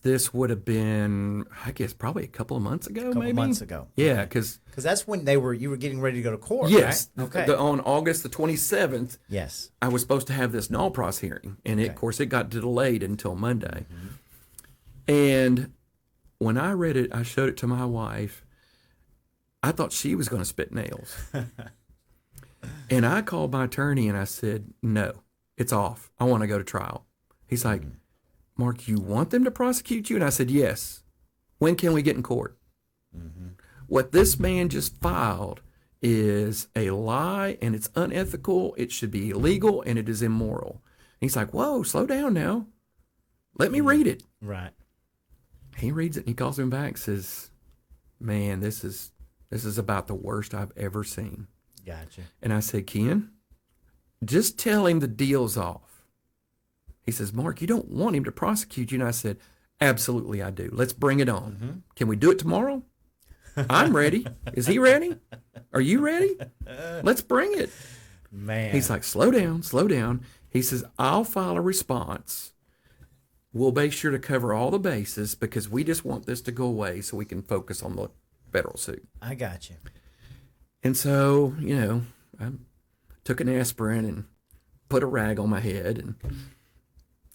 This would have been, I guess, probably a couple of months ago, maybe? Months ago. Yeah, because... Because that's when you were getting ready to go to court, yes. right? Okay. On August the 27th, yes. I was supposed to have this null pros hearing, and of course, it got delayed until Monday. And when I read it, I showed it to my wife. I thought she was going to spit nails. And I called my attorney and I said, no, it's off. I want to go to trial. He's like, Mark, you want them to prosecute you? And I said, yes. When can we get in court? What this man just filed is a lie, and it's unethical. It should be illegal, and it is immoral. And he's like, whoa, slow down now. Let me read it. Right. He reads it and he calls him back and says, man, this is about the worst I've ever seen. Gotcha. And I said, Ken, just tell him the deal's off. He says, Mark, you don't want him to prosecute you. And I said, absolutely I do. Let's bring it on. Can we do it tomorrow? I'm ready. Is he ready? Are you ready? Let's bring it. Man. He's like, slow down, slow down. He says, I'll file a response. We'll make sure to cover all the bases because we just want this to go away so we can focus on the federal suit. I got you. And so, I took an aspirin and put a rag on my head and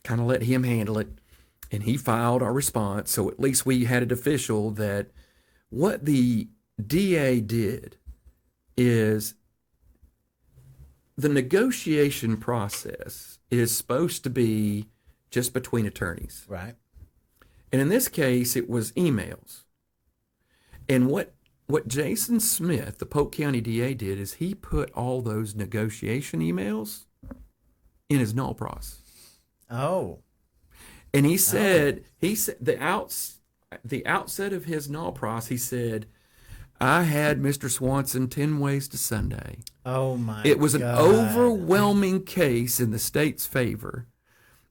kind of let him handle it. And he filed our response. So at least we had it official that what the DA did is the negotiation process is supposed to be just between attorneys. Right. And in this case, it was emails. And what Jason Smith, the Polk County DA, did is he put all those negotiation emails in his null pros. Oh. And he said the outset of his null pros, he said, I had Mr. Swanson 10 ways to Sunday. Oh my! It was an God. overwhelming case in the state's favor.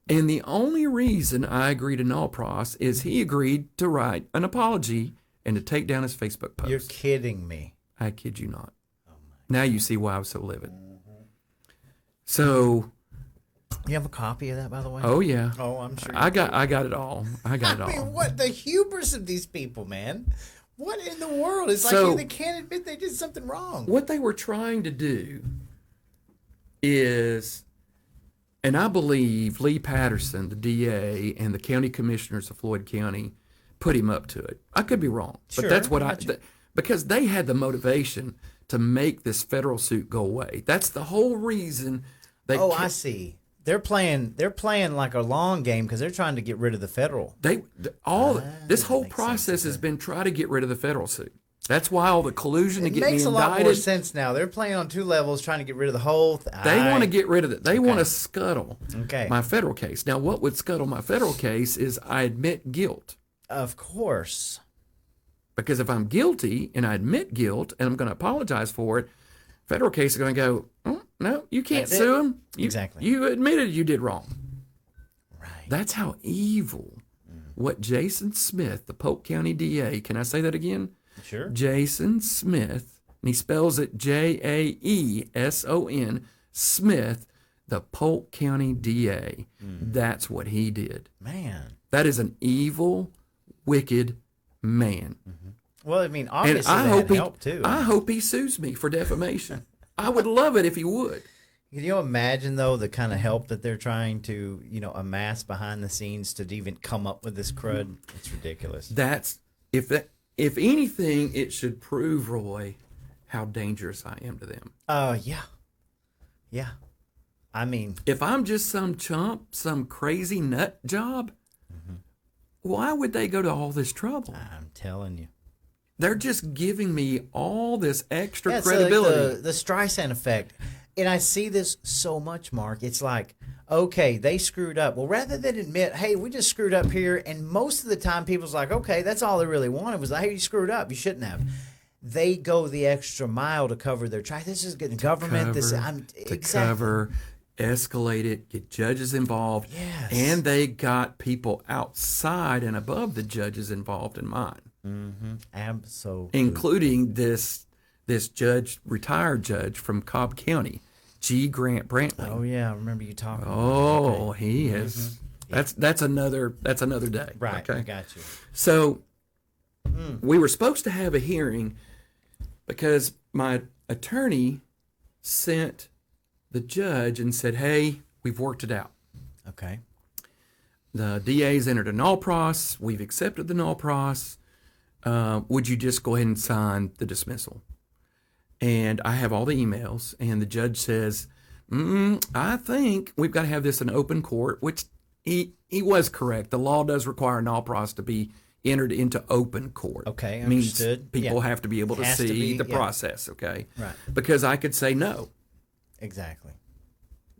And the only reason I agreed to null pros is he agreed to write an apology and to take down his Facebook post. You're kidding me. I kid you not. Oh now you see why I was so livid. So, you have a copy of that, by the way? oh yeah. Oh, I'm sure. I got it all. I got it all. I mean, what the hubris of these people, man? What in the world? It's So- like they can't admit they did something wrong. What they were trying to do is, and I believe Lee Patterson, the DA, and the county commissioners of Floyd County put him up to it. I could be wrong, but Sure, that's what I got you. because they had the motivation to make this federal suit go away. That's the whole reason they. Oh, I see. They're playing like a long game because they're trying to get rid of the federal. This that whole makes process sense, has been try to get rid of the federal suit. That's why all the collusion to It get me makes a lot more indicted. sense now. They're playing on two levels, trying to get rid of the whole. They want to get rid of it. They want to scuttle Okay. my federal case. Now, what would scuttle my federal case is I admit guilt. Of course. Because if I'm guilty and I admit guilt and I'm going to apologize for it, federal case is going to go, oh, no, you can't That's it. sue him. Exactly. You admitted you did wrong. Right. That's how evil what Jason Smith, the Polk County DA, can I say that again? Sure. Jason Smith, and he spells it Jaeson, Smith, the Polk County DA. That's what he did. Man. That is an evil, wicked man. Well, I mean, And obviously I they hope had he, help too. I hope he sues me for defamation. I would love it if he would. Can you imagine though the kind of help that they're trying to, amass behind the scenes to even come up with this crud? It's ridiculous. That's if anything, it should prove, Roy, how dangerous I am to them. Yeah. Yeah. I mean, If I'm just some chump, some crazy nut job, why would they go to all this trouble? I'm telling you. They're just giving me all this extra Yeah, it's credibility. like the Streisand effect. And I see this so much, Mark. It's like, okay, they screwed up. Well, rather than admit, hey, we just screwed up here, and most of the time people's like, okay, that's all they really wanted was, hey, you screwed up. You shouldn't have. They go the extra mile to cover their track. This is good government. cover, This to exactly. cover. escalate it, get judges involved. Yes. And they got people outside and above the judges involved in mine, Absolutely. including this judge, retired judge from Cobb County, G. Grant Brantley. Oh yeah, I remember you talking. Oh, about he is. That's another day. Right. Okay. I got you. So we were supposed to have a hearing because my attorney sent the judge and said, "Hey, we've worked it out. Okay. The DA's entered a null pros. We've accepted the null pros. Would you just go ahead and sign the dismissal?" And I have all the emails, and the judge says, "I think we've got to have this in open court," which he was correct. The law does require null pros to be entered into open court. Okay, Means understood. people have to be able to Has to see be, the yeah. process. Okay, Right. Because I could say no. Exactly.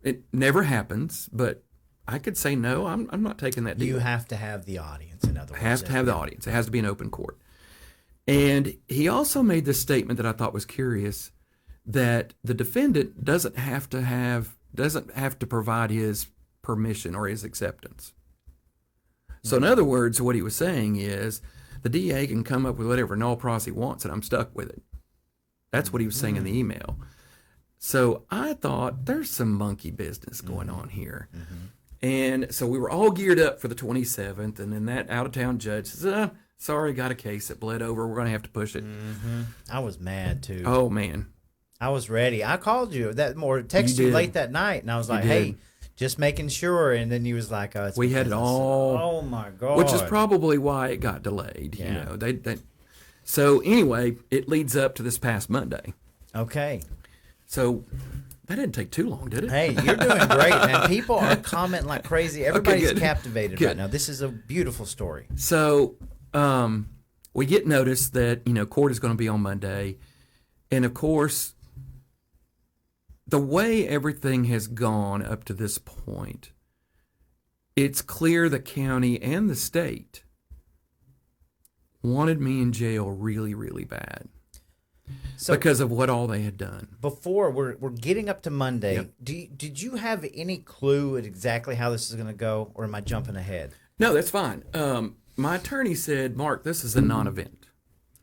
It never happens, but I could say no. I'm not taking that deal. You have to have the audience. In other words, Has to have the audience. It has to be an open court. And he also made this statement that I thought was curious, that the defendant doesn't have to provide his permission or his acceptance. So in other words, what he was saying is the DA can come up with whatever null pros he wants, and I'm stuck with it. That's what he was saying in the email. So I thought there's some monkey business going on here. And so we were all geared up for the 27th, and then that out-of-town judge says, "Sorry, got a case that bled over. We're going to have to push it." I was mad too. Oh, man. I was ready. I called you texted you did. late that night, and I was like, did. "Hey, just making sure." And then you was like, "Oh, it's We had it because I said-" all. Oh my god! Which is probably why it got delayed. Yeah. You know, So anyway, it leads up to this past Monday. Okay. So that didn't take too long, did it? Hey, you're doing great, man. People are commenting like crazy. Everybody's good. captivated Good. right now. This is a beautiful story. So we get notice that, court is going to be on Monday. And of course, the way everything has gone up to this point, it's clear the county and the state wanted me in jail really, really bad So because of what all they had done. before we're getting up to Monday, Yep. did you have any clue at exactly how this is going to go, or am I jumping ahead? No, that's fine. My attorney said, "Mark, this is a non-event."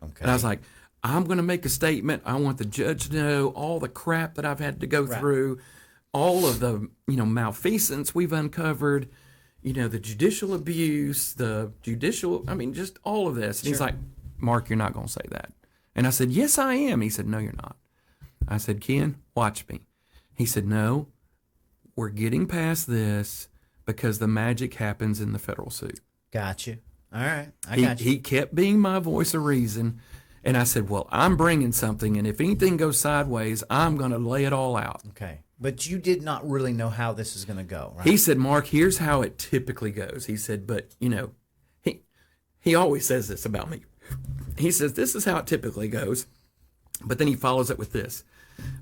Okay. And I was like, "I'm going to make a statement. I want the judge to know all the crap that I've had to go through, all of the, malfeasance we've uncovered, the judicial abuse, just all of this." And he's like, "Mark, you're not going to say that." And I said, "Yes, I am." He said, "No, you're not." I said, "Ken, watch me." He said, "No, we're getting past this because the magic happens in the federal suit." Got you. All right. I got you. He kept being my voice of reason. And I said, "Well, I'm bringing something, and if anything goes sideways, I'm going to lay it all out." Okay. But you did not really know how this is going to go, right? He said, "Mark, here's how it typically goes." He said, "But, he always says this about me. He says, this is how it typically goes." But then he follows it with this.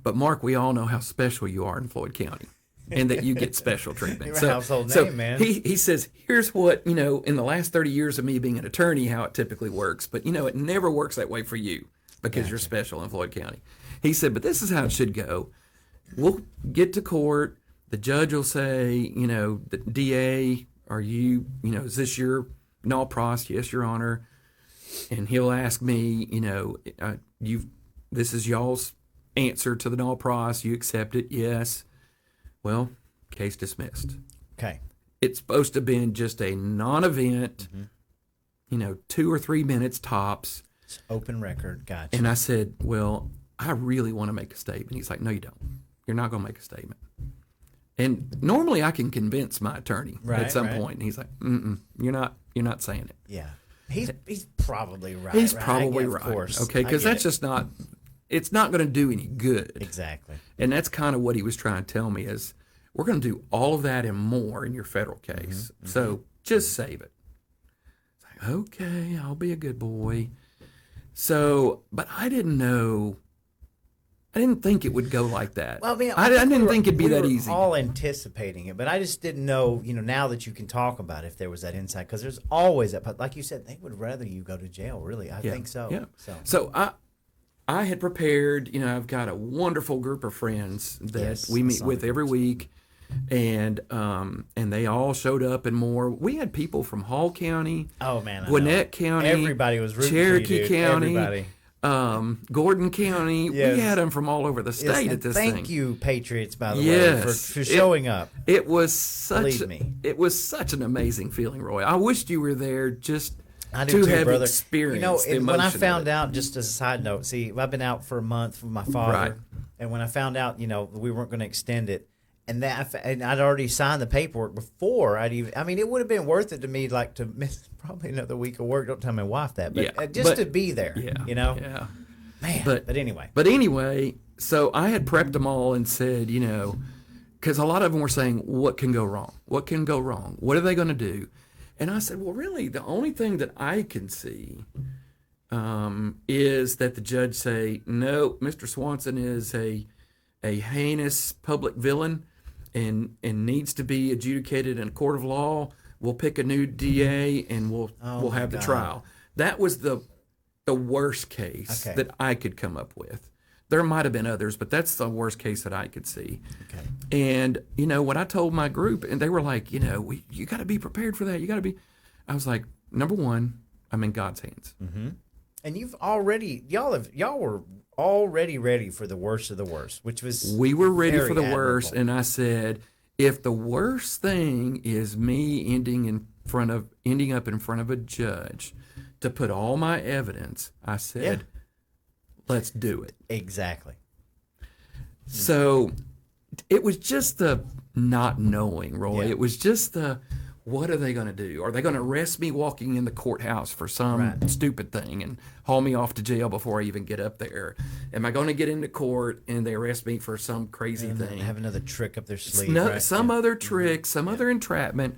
"But, Mark, we all know how special you are in Floyd County and that you get special treatment." You're a household name, man. He says, "Here's what, in the last 30 years of me being an attorney, how it typically works. But, it never works that way for you because you're special in Floyd County." He said, "But this is how it should go. We'll get to court. The judge will say, the DA, are you, is this your null pros?" "Yes, Your Honor." And he'll ask me, this is y'all's answer to the null pros. You accept it? "Yes." Well, case dismissed. Okay. It's supposed to have been just a non-event, 2 or 3 minutes tops. It's open record. Gotcha. And I said, "Well, I really want to make a statement." He's like, "No, you don't. You're not going to make a statement." And normally I can convince my attorney at some point. And he's like, "You're not saying it." Yeah. He's probably right. He's right? probably Of right. course. Okay, I because get that's it. just not. It's not going to do any good. Exactly. And that's kind of what he was trying to tell me is, we're going to do all of that and more in your federal case. So just save it. It's like, okay, I'll be a good boy. So, but I didn't know. I didn't think it would go like that. Well, I mean, I didn't think it'd be that easy. We were all anticipating it, but I just didn't know, now that you can talk about it, if there was that insight, because there's always that. But like you said, they would rather you go to jail. Really, I think so. Yeah. So I had prepared. I've got a wonderful group of friends that Yes, we I meet saw with the every groups. week. and they all showed up and more. We had people from Hall County, Oh man, I Gwinnett know. County, Everybody was rooting Cherokee for you, dude. County, Everybody. Gordon County. Yes. We had them from all over the state Yes, at and this thank thing. you, Patriots, by the way, Yes. for showing up. It was such Believe me. it was such an amazing feeling, Roy. I wished you were there just I do to too, have brother. experienced the and when I emotion of found it. out, just as a side note, see, I've been out for a month with my father, Right. and when I found out, we weren't going to extend it, and I'd already signed the paperwork before I'd even. I mean, it would have been worth it to me, like to miss probably another week of work. Don't tell my wife that, but Yeah, just but- to be there, Yeah. Yeah. Man, But- but anyway, But anyway, so I had prepped them all and said, because a lot of them were saying, what can go wrong? What can go wrong? What are they going to do? And I said, well, really, the only thing that I can see is that the judge say, no, Mr. Swanson is a heinous public villain and needs to be adjudicated in a court of law. We'll pick a new DA and we'll my have the God. trial. That was the worst case Okay. that I could come up with. There might have been others, but that's the worst case that I could see. okay, And when I told my group, and they were like, you got to be prepared for that. You got to be. I was like, number one, I'm in God's hands. and y'all were already ready for the worst of the worst, which was We were ready very for the worst, admirable. and I said, if the worst thing is me ending up in front of a judge to put all my evidence, I said, let's do it. Exactly. So it was just the not knowing, Roy. Yeah. It was just the, what are they going to do? Are they going to arrest me walking in the courthouse for some Right. stupid thing and haul me off to jail before I even get up there? Am I going to get into court and they arrest me for some crazy And thing? have another trick up their sleeve. No, right? some Yeah. other trick, some other entrapment.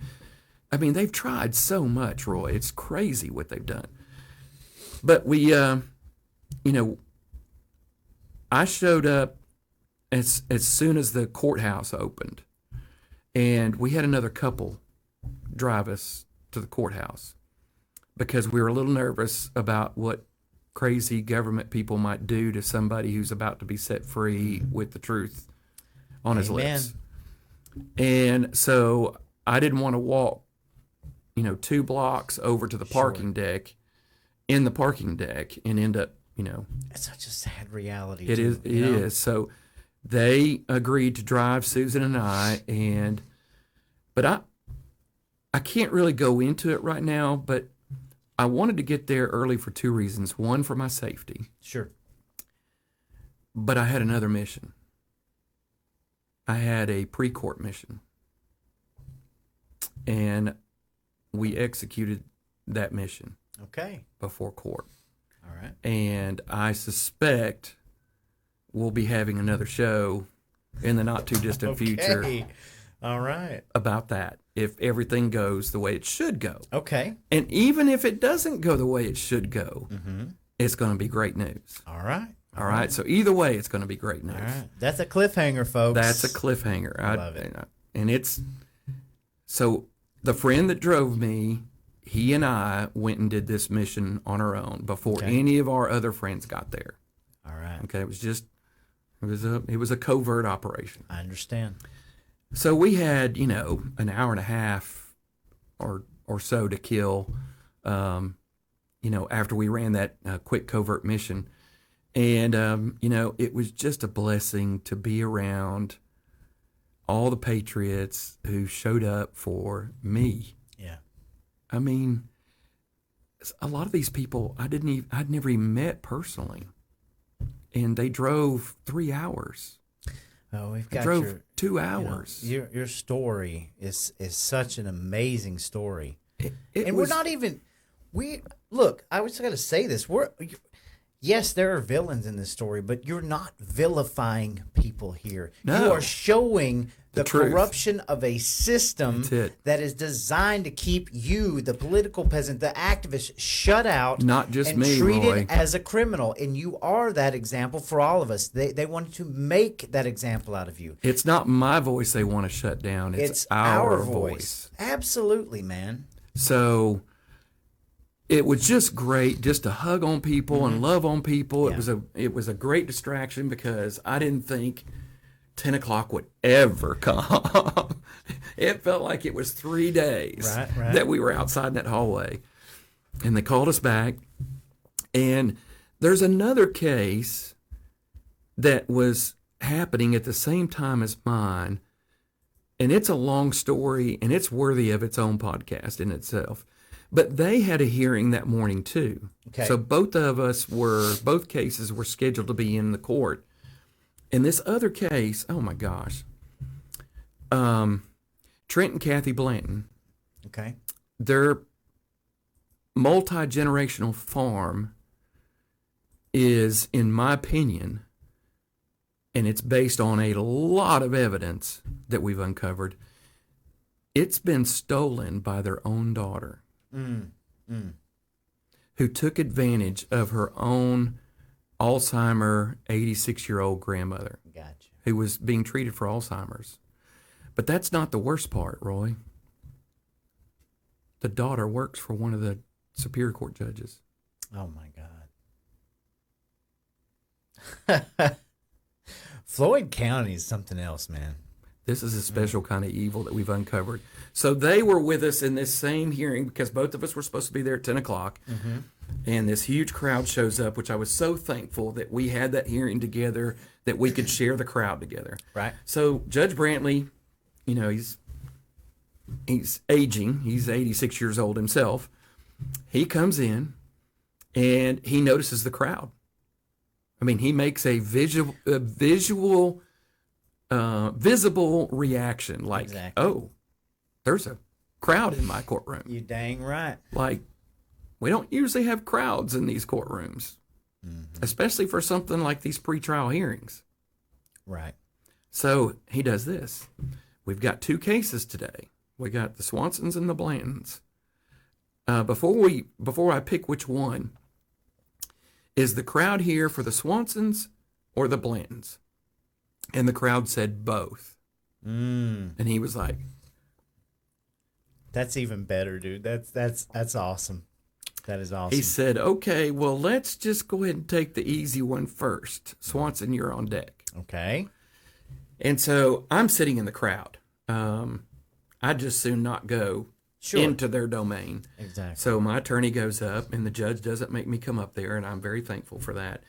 I mean, they've tried so much, Roy. It's crazy what they've done. But we, I showed up as soon as the courthouse opened, and we had another couple drive us to the courthouse because we were a little nervous about what crazy government people might do to somebody who's about to be set free with the truth on his Amen. lips. And so I didn't want to walk, 2 blocks over to the parking deck, in the parking deck, and end up, It's such a sad reality. it too, is. It you know? is. So they agreed to drive Susan and I, but I can't really go into it right now. But I wanted to get there early for 2 reasons. One, for my safety, Sure. but I had another mission. I had a pre-court mission, and we executed that mission Okay. before court. All right. And I suspect we'll be having another show in the not too distant future Okay. All right. about that, if everything goes the way it should go. Okay. And even if it doesn't go the way it should go, it's going to be great news. All right. All right. So either way, it's going to be great news. All right. That's a cliffhanger, folks. That's a cliffhanger. I love it. And it's so the friend that drove me, he and I went and did this mission on our own before Okay. any of our other friends got there. All right. Okay, it was a covert operation. I understand. So we had an hour and a half or so to kill, after we ran that quick covert mission, and it was just a blessing to be around all the patriots who showed up for me. Yeah. I mean, a lot of these people I'd never even met personally, and they drove 3 hours. Oh, we've They got drove your 2 hours. your story is such an amazing story. It And was- we're not even look, I was got to say this. Yes, there are villains in this story, but you're not vilifying people here. No. You are showing the truth. corruption of a system That's it. that is designed to keep you, the political peasant, the activist, shut out, Not just and me, treated Roy. as a criminal. And you are that example for all of us. They wanted to make that example out of you. It's not my voice they want to shut down. It's our voice. Absolutely, man. So it was just great just to hug on people and love on people. Yeah. It was a great distraction because I didn't think 10 o'clock would ever come. It felt like it was 3 days Right. that we were outside in that hallway. And they called us back. And there's another case that was happening at the same time as mine. And it's a long story, and it's worthy of its own podcast in itself. But they had a hearing that morning too. Okay. So both cases were scheduled to be in the court. And this other case, oh my gosh, Trent and Kathy Blanton, Okay. their multi-generational farm is, in my opinion, and it's based on a lot of evidence that we've uncovered, it's been stolen by their own daughter, who took advantage of her own Alzheimer 86-year-old grandmother, Gotcha. who was being treated for Alzheimer's. But that's not the worst part, Roy. The daughter works for one of the Superior Court judges. Oh my God. Floyd County is something else, man. This is a special kind of evil that we've uncovered. So they were with us in this same hearing because both of us were supposed to be there at 10 o'clock. And this huge crowd shows up, which I was so thankful that we had that hearing together, that we could share the crowd together. Right. So Judge Brantley, you know, he's aging. He's 86 years old himself. He comes in and he notices the crowd. I mean, he makes a visible reaction, like, Exactly. oh, there's a crowd in my courtroom. You dang right. Like, we don't usually have crowds in these courtrooms, especially for something like these pretrial hearings. Right. So he does this. We've got 2 cases today. We got the Swansons and the Blantons. Before I pick which one, is the crowd here for the Swansons or the Blantons? And the crowd said both. And he was like, That's even better, dude. That's awesome. That is awesome. he said, okay, well, let's just go ahead and take the easy one first. Swanson, you're on deck. Okay. And so I'm sitting in the crowd. I'd just soon not go into their domain. Exactly. So my attorney goes up, and the judge doesn't make me come up there, and I'm very thankful for that.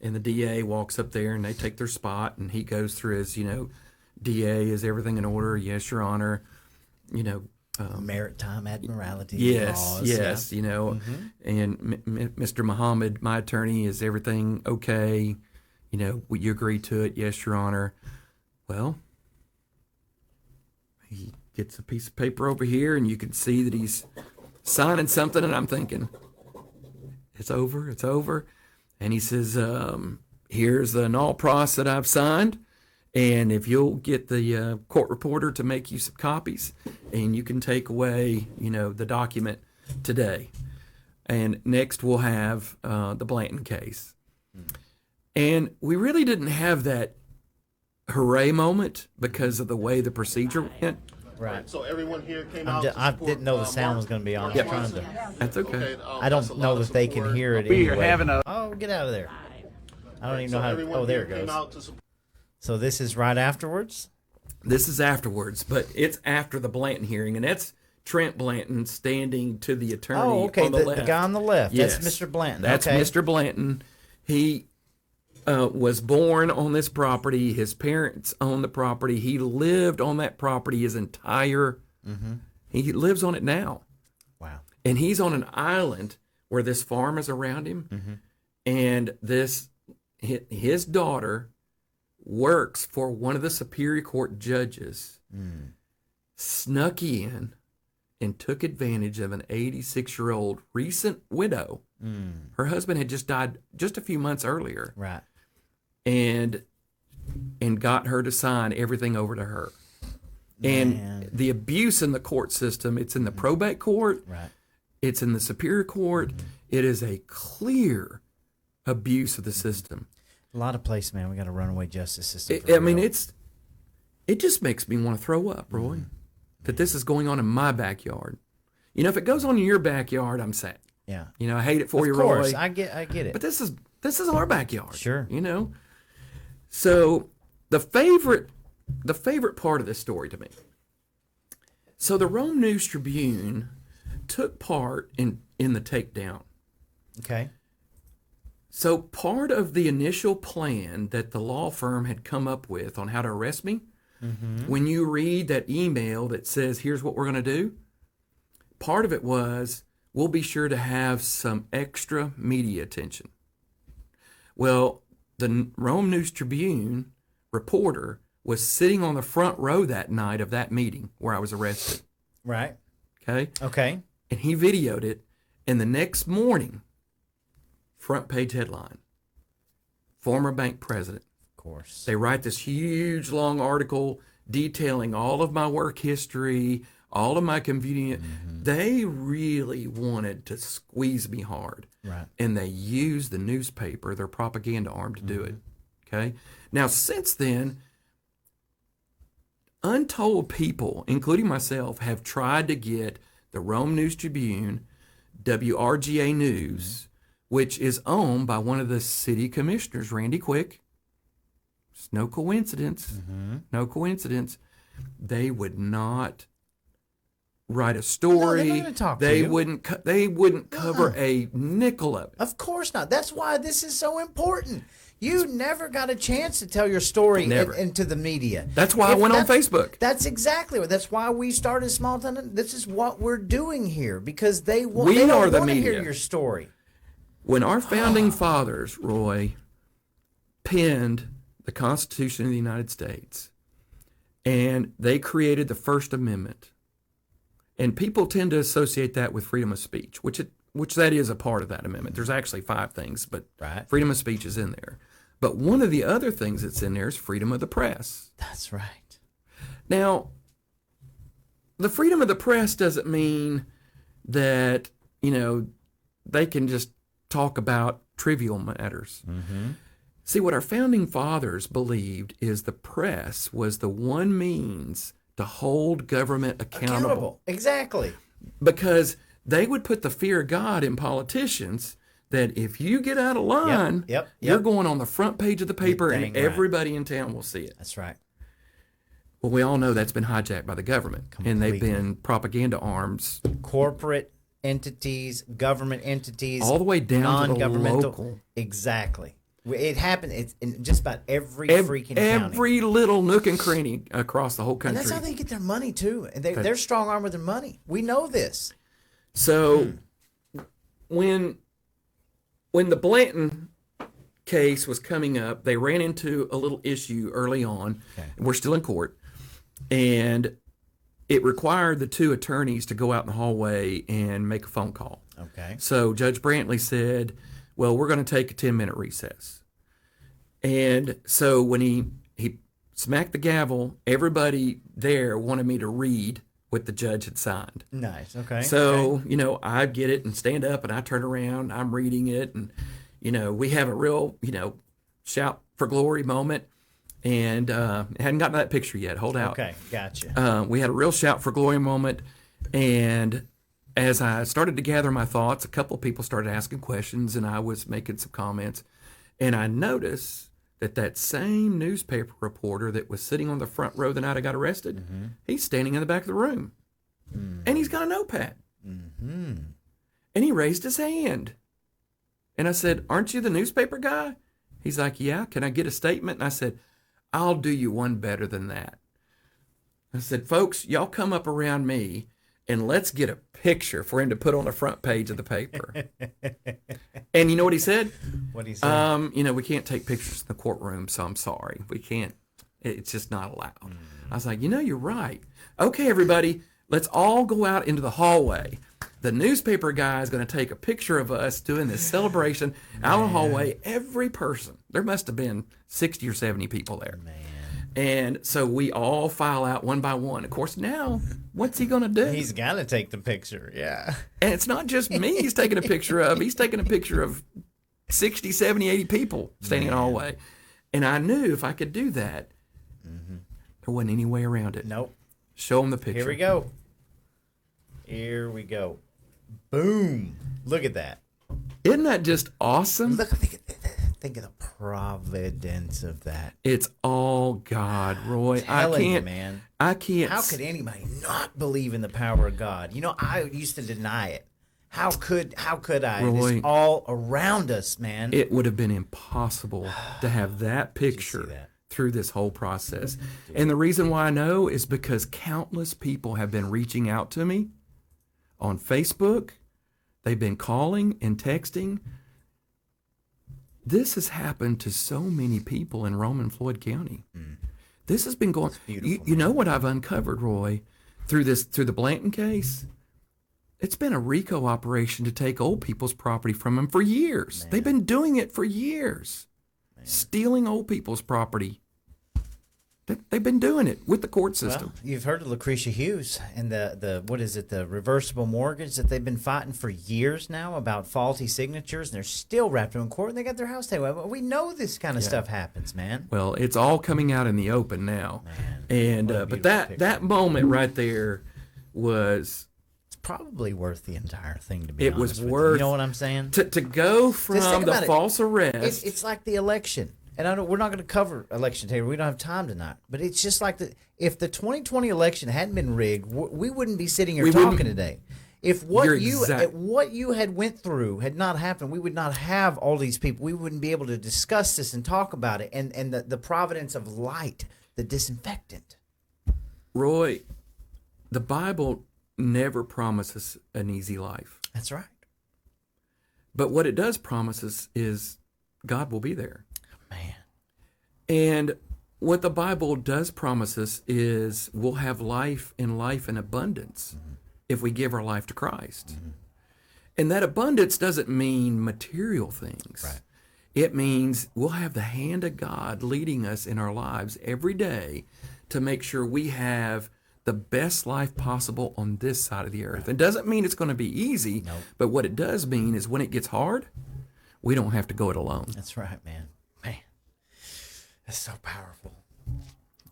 And the DA walks up there, and they take their spot, and he goes through his, DA, is everything in order? Yes, Your Honor. Maritime admiralty. Yes, laws, yes, yeah. and Mr. Muhammad, my attorney, is everything okay? Will you agree to it? Yes, Your Honor. Well, he gets a piece of paper over here, and you can see that he's signing something, and I'm thinking, it's over. And he says, here's the null pros that I've signed, and if you'll get the court reporter to make you some copies, and you can take away, the document today. And next we'll have the Blanton case. And we really didn't have that hooray moment because of the way the procedure went. Right. So everyone here came out. I didn't know the sound was going to be on. I was trying to. That's okay. I don't know that they can hear it anyway. Oh, get out of there. I don't even know how. Oh, there it goes. So this is right afterwards? This is afterwards, but it's after the Blanton hearing, and that's Trent Blanton standing to the attorney on the left. The guy on the left. Yes. That's Mr. Blanton. That's okay. Mr. Blanton. He was born on this property. His parents own the property. He lived on that property his entire. He lives on it now. Wow. And he's on an island where this farm is around him, and his daughter works for one of the Superior Court judges. Snuck in and took advantage of an 86-year-old recent widow. Her husband had just died just a few months earlier. Right. And got her to sign everything over to her. And the abuse in the court system, it's in the probate court. Right. It's in the Superior Court. It is a clear abuse of the system. A lot of places, man. We got a runaway justice system. It just makes me want to throw up, Roy, that this is going on in my backyard. If it goes on in your backyard, I'm sad. Yeah. I hate it for you, Of course, Roy. I get it. But this is our backyard. Sure. So the favorite part of this story to me So the Rome News Tribune took part in the takedown. Okay. So part of the initial plan that the law firm had come up with on how to arrest me, when you read that email that says, here's what we're going to do, part of it was, we'll be sure to have some extra media attention. Well, the Rome News Tribune reporter was sitting on the front row that night of that meeting where I was arrested. Right. Okay? Okay. And he videoed it, and the next morning, front page headline, former bank president. Of course. They write this huge long article detailing all of my work history, all of my convenient. They really wanted to squeeze me hard. Right. And they used the newspaper, their propaganda arm, to do it. Okay. Now, since then, untold people, including myself, have tried to get the Rome News Tribune, WRGA News, which is owned by one of the city commissioners, Randy Quick. It's no coincidence. No coincidence. They would not write a story. No, they're not gonna talk to you. They wouldn't cover a nickel of it. Of course not. That's why this is so important. You never got a chance to tell your story into the media. That's why I went on Facebook. That's exactly what. That's why we started Small Town. This is what we're doing here because they want. We they are don't the want to media. hear your story. When our founding fathers, Roy, penned the Constitution of the United States, and they created the First Amendment, and people tend to associate that with freedom of speech, which that is a part of that amendment. There's actually 5 things, but freedom of speech is in there. But one of the other things that's in there is freedom of the press. That's right. Now, the freedom of the press doesn't mean that, they can just talk about trivial matters. See, what our founding fathers believed is the press was the one means to hold government accountable. Exactly. Because they would put the fear of God in politicians that if you get out of line, you're going on the front page of the paper and everybody in town will see it. That's right. Well, we all know that's been hijacked by the government. Completely. And they've been propaganda arms. Corporate entities, government entities. All the way down to the non-governmental. local. Exactly. It happened. It's in just about every freaking county. Every little nook and cranny across the whole country. And that's how they get their money, too. And they're strong arm with their money. We know this. So when the Blanton case was coming up, they ran into a little issue early on. Okay. We're still in court. And it required the 2 attorneys to go out in the hallway and make a phone call. Okay. So Judge Brantley said, well, we're going to take a 10-minute recess. And so when he smacked the gavel, everybody there wanted me to read what the judge had signed. Nice. Okay. So, I get it and stand up and I turn around, I'm reading it, and, we have a real, shout for glory moment. And hadn't gotten that picture yet. Hold out. Okay, gotcha. We had a real shout for glory moment. And as I started to gather my thoughts, a couple of people started asking questions, and I was making some comments. And I noticed that same newspaper reporter that was sitting on the front row the night I got arrested, he's standing in the back of the room. And he's got a notepad. And he raised his hand. And I said, aren't you the newspaper guy? He's like, yeah, can I get a statement? And I said, I'll do you one better than that. I said, folks, y'all come up around me and let's get a picture for him to put on the front page of the paper. And you know what he said? What he said? We can't take pictures in the courtroom, so I'm sorry. We can't. It's just not allowed. I was like, you're right. Okay, everybody, let's all go out into the hallway. The newspaper guy is going to take a picture of us doing this celebration out in the hallway. Every person, there must have been 60 or 70 people there. Man. And so we all file out one by one. Of course, now, what's he going to do? He's got to take the picture, yeah. And it's not just me he's taking a picture of. He's taking a picture of 60, 70, 80 people standing in the hallway. And I knew if I could do that, there wasn't any way around it. Nope. Show him the picture. Here we go. Here we go. Boom. Look at that. Isn't that just awesome? Look, Think of the providence of that. It's all God, Roy. Telling you, man. I can't. How could anybody not believe in the power of God? You know, I used to deny it. How could I? Roy, It's all around us, man. It would have been impossible to have that picture that? through this whole process. And the reason why I know is because countless people have been reaching out to me on Facebook. They've been calling and texting. This has happened to so many people in Rome and Floyd County. This has been going. You know what I've uncovered, Roy, through the Blanton case? It's been a RICO operation to take old people's property from them for years. Man. They've been doing it for years, stealing old people's property. They've been doing it with the court system. Well, you've heard of Lucretia Hughes and the reversible mortgage that they've been fighting for years now about faulty signatures, and they're still wrapped in court, and they got their house taken away. We know this kind of stuff happens, man. Well, it's all coming out in the open now, and but that moment right there was probably worth the entire thing, to be honest. It was with worth. You know what I'm saying? To go from the false arrest. It's like the election. And we're not going to cover election today. We don't have time tonight. But it's just like if the 2020 election hadn't been rigged, we wouldn't be sitting here talking today. If what you had went through had not happened, we would not have all these people. We wouldn't be able to discuss this and talk about it. And the providence of light, the disinfectant. Roy, the Bible never promises an easy life. That's right. But what it does promise us is God will be there. Man. And what the Bible does promise us is we'll have life in abundance if we give our life to Christ. And that abundance doesn't mean material things. Right. It means we'll have the hand of God leading us in our lives every day to make sure we have the best life possible on this side of the earth. It doesn't mean it's going to be easy, but what it does mean is when it gets hard, we don't have to go it alone. That's right, man. That's so powerful.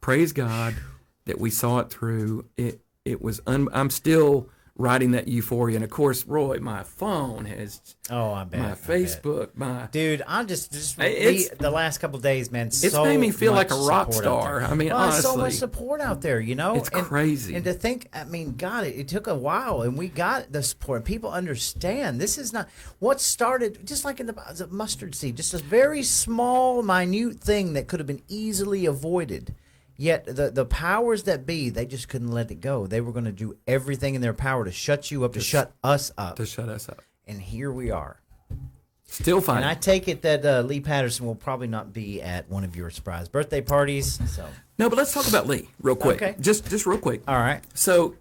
Praise God that we saw it through. It was. I'm still riding that euphoria, and of course, Roy, my phone has. Oh, I bet. My Facebook, my dude. I'm just the last couple of days, man. It's made me feel like a rock star. I mean, honestly, so much support out there. You know, it's crazy. And to think, I mean, God, it took a while, and we got the support. People understand this is not what started. Just like in the mustard seed, just a very small, minute thing that could have been easily avoided. Yet the powers that be, they just couldn't let it go. They were going to do everything in their power to shut you up, to shut us up. To shut us up. And here we are. Still fine. And I take it that Lee Patterson will probably not be at one of your surprise birthday parties. So no, but let's talk about Lee real quick. Okay. Just real quick. All right. So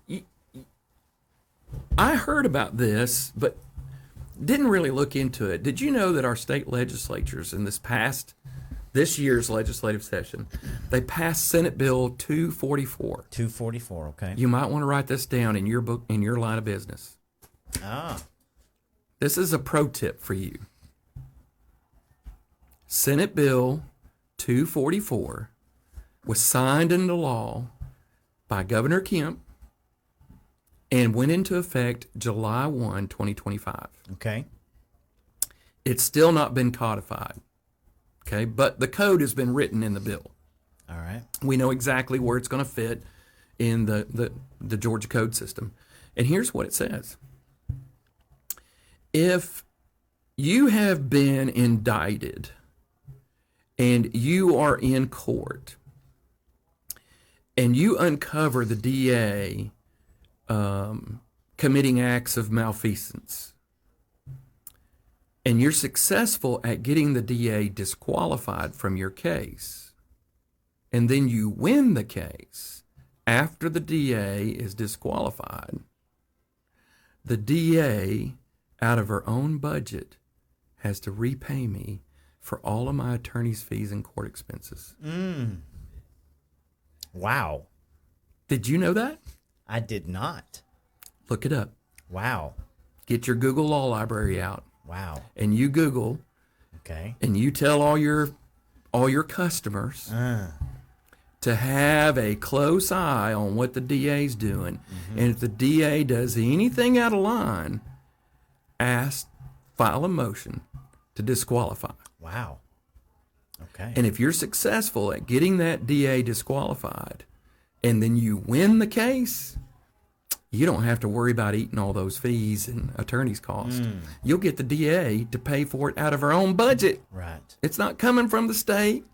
I heard about this, but didn't really look into it. Did you know that our state legislatures in this year's legislative session, they passed Senate Bill 244. 244, okay. You might want to write this down in your book, in your line of business. This is a pro tip for you. Senate Bill 244 was signed into law by Governor Kemp and went into effect July 1, 2025. Okay. It's still not been codified. Okay, but the code has been written in the bill. All right. We know exactly where it's going to fit in the Georgia code system. And here's what it says. If you have been indicted and you are in court and you uncover the DA committing acts of malfeasance, and you're successful at getting the DA disqualified from your case, and then you win the case after the DA is disqualified, the DA, out of her own budget, has to repay me for all of my attorney's fees and court expenses. Wow. Did you know that? I did not. Look it up. Wow. Get your Google Law Library out. Wow. And you Google. Okay. And you tell all your customers to have a close eye on what the DA's doing. Mm-hmm. And if the DA does anything out of line, file a motion to disqualify. Wow. Okay. And if you're successful at getting that DA disqualified and then you win the case, you don't have to worry about eating all those fees and attorney's costs. You'll get the DA to pay for it out of her own budget. Right. It's not coming from the state.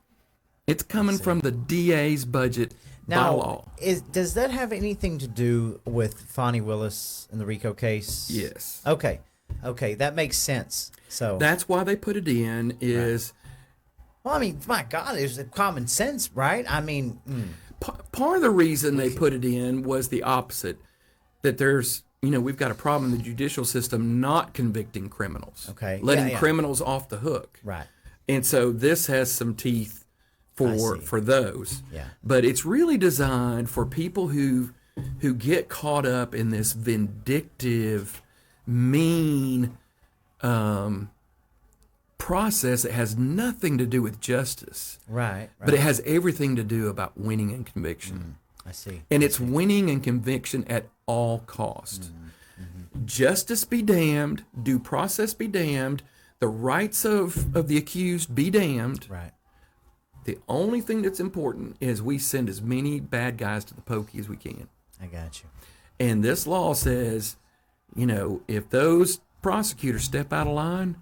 It's coming from the DA's budget by law. Does that have anything to do with Fonnie Willis and the RICO case? Yes. Okay. Okay, that makes sense. So That's why they put it in is well, I mean, my God, it's common sense, right? I mean, part of the reason they put it in was the opposite, that there's, we've got a problem in the judicial system not convicting criminals. Okay. Letting Yeah. criminals off the hook. right. And so this has some teeth for those. Yeah. But it's really designed for people who get caught up in this vindictive, mean process that has nothing to do with justice. Right. But it has everything to do about winning and conviction. I see. And it's winning and conviction at all cost. Justice be damned, due process be damned, the rights of the accused be damned. Right. The only thing that's important is we send as many bad guys to the pokey as we can. I got you. And this law says, if those prosecutors step out of line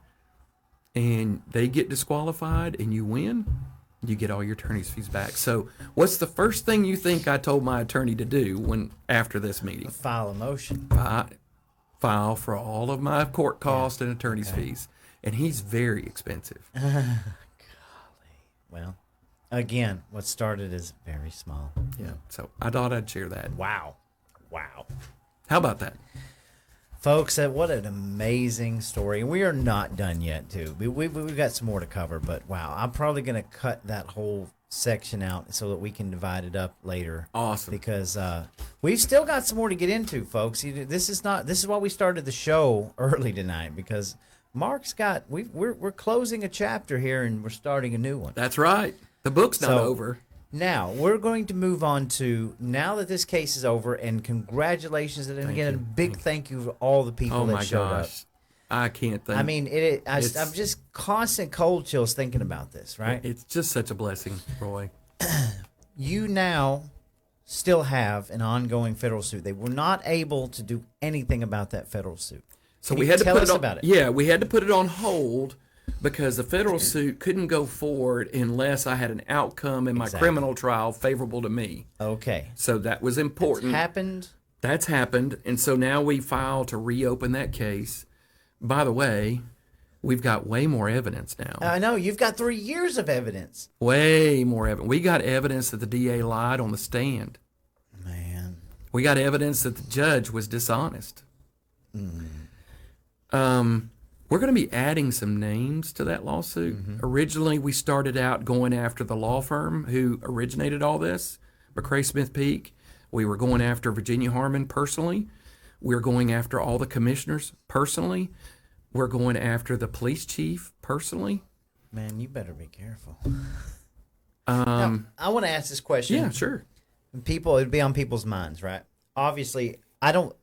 and they get disqualified and you win, you get all your attorney's fees back. So what's the first thing you think I told my attorney to do after this meeting? File a motion. File for all of my court costs and attorney's fees. And he's very expensive. Well, again, what started as very small. Yeah. So I thought I'd share that. Wow. Wow. How about that? Folks, what an amazing story. We are not done yet, too. We've got some more to cover, but wow, I'm probably going to cut that whole section out so that we can divide it up later. Awesome. Because we've still got some more to get into, folks. This is why we started the show early tonight, because Mark's got we're closing a chapter here and we're starting a new one. That's right. The book's not over. Now, we're going to move on to, now that this case is over, and congratulations, and again, a big thank you to all the people that showed up. I can't think. I mean, I'm just constant cold chills thinking about this, right? It's just such a blessing, Roy. You now still have an ongoing federal suit. They were not able to do anything about that federal suit. So Can we you had to tell put us it on, about it. Yeah, we had to put it on hold because the federal suit couldn't go forward unless I had an outcome in my criminal trial favorable to me. Okay. So that was important. That's happened. And so now we filed to reopen that case. By the way, we've got way more evidence now. I know. You've got 3 years of evidence. Way more evidence. We got evidence that the DA lied on the stand. Man. We got evidence that the judge was dishonest. We're going to be adding some names to that lawsuit. Originally, we started out going after the law firm who originated all this, McCrae Smith Peak. We were going after Virginia Harmon personally. We're going after all the commissioners personally. We're going after the police chief personally. Man, you better be careful. Now, I want to ask this question. Yeah, sure. It'd be on people's minds, right? Obviously, I don't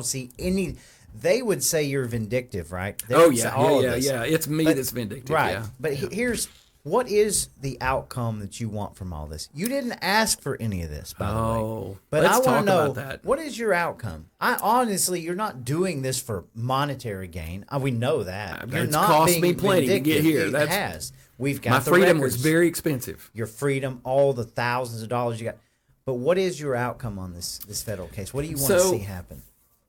see any. They would say you're vindictive, right? They would say all of this. It's me that's vindictive. Right. Yeah. But here's what is the outcome that you want from all this? You didn't ask for any of this, by the way. But let's I want talk to know, about that. what is your outcome? Honestly, you're not doing this for monetary gain. We know that. You're It's not cost being me plenty to get vindictive. here. It has. We've got My the freedom records. was very expensive. Your freedom, all the thousands of dollars you got. But what is your outcome on this federal case? What do you want to see happen?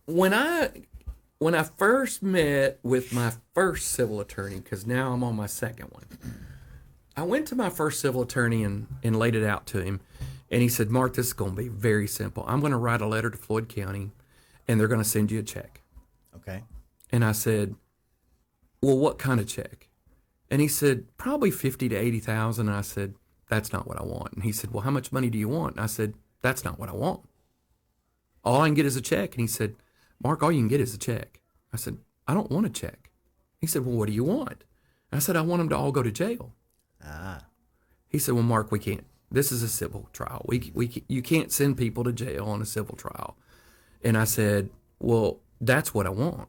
When I first met with my first civil attorney, because now I'm on my second one, I went to my first civil attorney and laid it out to him. And he said, Mark, this is going to be very simple. I'm going to write a letter to Floyd County, and they're going to send you a check. Okay. And I said, well, what kind of check? And he said, probably 50 to 80,000. And I said, that's not what I want. And he said, well, how much money do you want? And I said, that's not what I want. All I can get is a check. And he said, Mark, all you can get is a check. I said, I don't want a check. He said, well, what do you want? I said, I want them to all go to jail. He said, well, Mark, we can't. This is a civil trial. You can't send people to jail on a civil trial. And I said, well, that's what I want.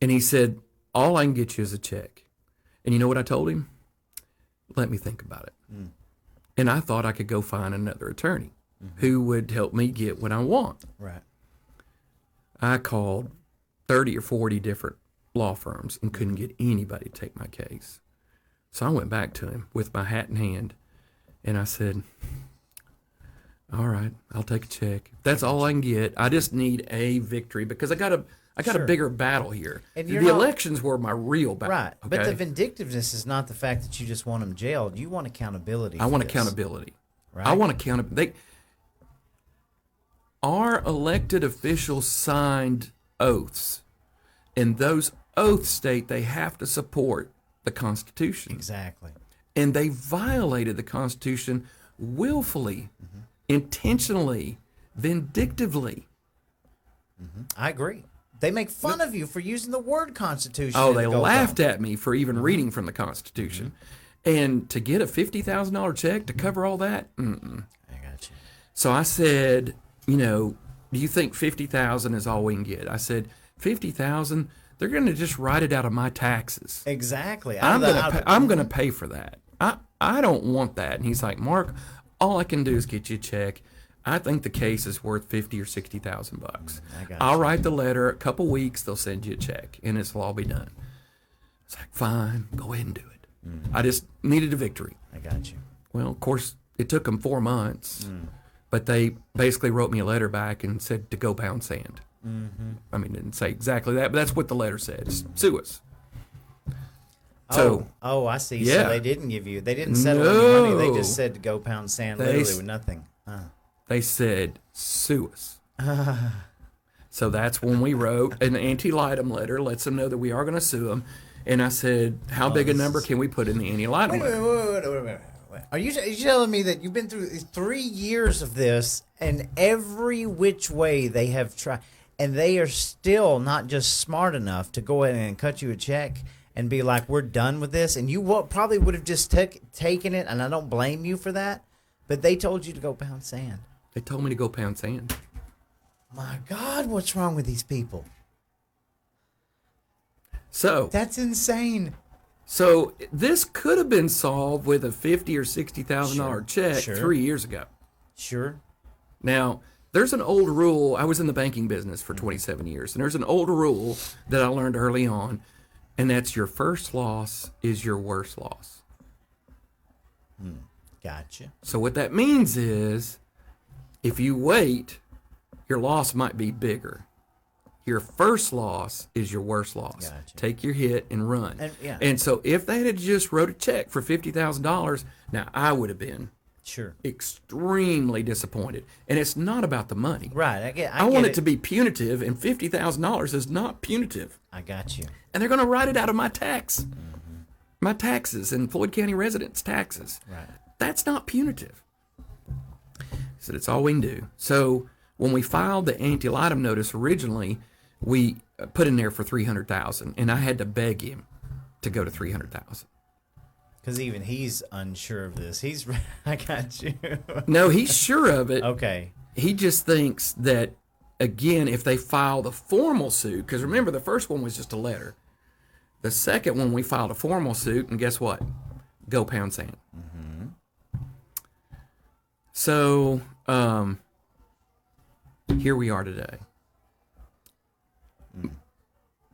And he said, all I can get you is a check. And you know what I told him? Let me think about it. And I thought I could go find another attorney who would help me get what I want. Right. I called 30 or 40 different law firms and couldn't get anybody to take my case. So I went back to him with my hat in hand, and I said, all right, I'll take a check. If that's all I can get. I just need a victory because I got a bigger battle here. And the elections were my real battle. Right. Okay? But the vindictiveness is not the fact that you just want them jailed. You want accountability. I want this. accountability. Right. I want accountability. Our elected officials signed oaths, and those oaths state they have to support the Constitution. Exactly. And they violated the Constitution willfully, intentionally, vindictively. I agree. They make fun of you for using the word Constitution. Oh, in they the Go laughed Down. at me for even reading from the Constitution. And to get a $50,000 check to cover all that? I got you. So I said, do you think 50,000 is all we can get? I said, 50,000, they're going to just write it out of my taxes. Exactly. I'm going to pay for that. I don't want that. And he's like, Mark, all I can do is get you a check. I think the case is worth $50,000 or $60,000. I'll write the letter. A couple weeks, they'll send you a check, and it'll all be done. It's like, fine, go ahead and do it. I just needed a victory. I got you. Well, of course, it took them 4 months, but they basically wrote me a letter back and said to go pound sand. I mean, didn't say exactly that, but that's what the letter said. Sue us. So, I see. Yeah. So they didn't settle any money. They No. just said to go pound sand They literally s- with nothing. they said, sue us. So that's when we wrote an anti-litem letter, lets them know that we are going to sue them. And I said, how big a number can we put in the anti-litem letter? Wait. Are you telling me that you've been through 3 years of this, and every which way they have tried, and they are still not just smart enough to go ahead and cut you a check and be like, we're done with this? And you probably would have just taken it, and I don't blame you for that, but they told you to go pound sand. They told me to go pound sand. My God, what's wrong with these people? So That's insane. So this could have been solved with a $50,000 or $60,000 check Sure. 3 years ago. Sure. Now, there's an old rule. I was in the banking business for 27 years, and there's an old rule that I learned early on, and that's your first loss is your worst loss. Gotcha. So what that means is if you wait, your loss might be bigger. Your first loss is your worst loss. Gotcha. Take your hit and run. And- And so if they had just wrote a check for $50,000, now I would have been Sure. extremely disappointed. And it's not about the money. Right. I I want get it to be punitive, and $50,000 is not punitive. I got you. And they're going to write it out of my my taxes and Floyd County residents' taxes. Right. That's not punitive. He said, it's all we can do. So when we filed the anti-litem notice originally, we put in there for $300,000, and I had to beg him to go to $300,000. Because even he's unsure of this. I got you. No, he's sure of it. Okay. He just thinks that, again, if they file the formal suit, because remember, the first one was just a letter. The second one, we filed a formal suit, and guess what? Go pound sand. So, here we are today.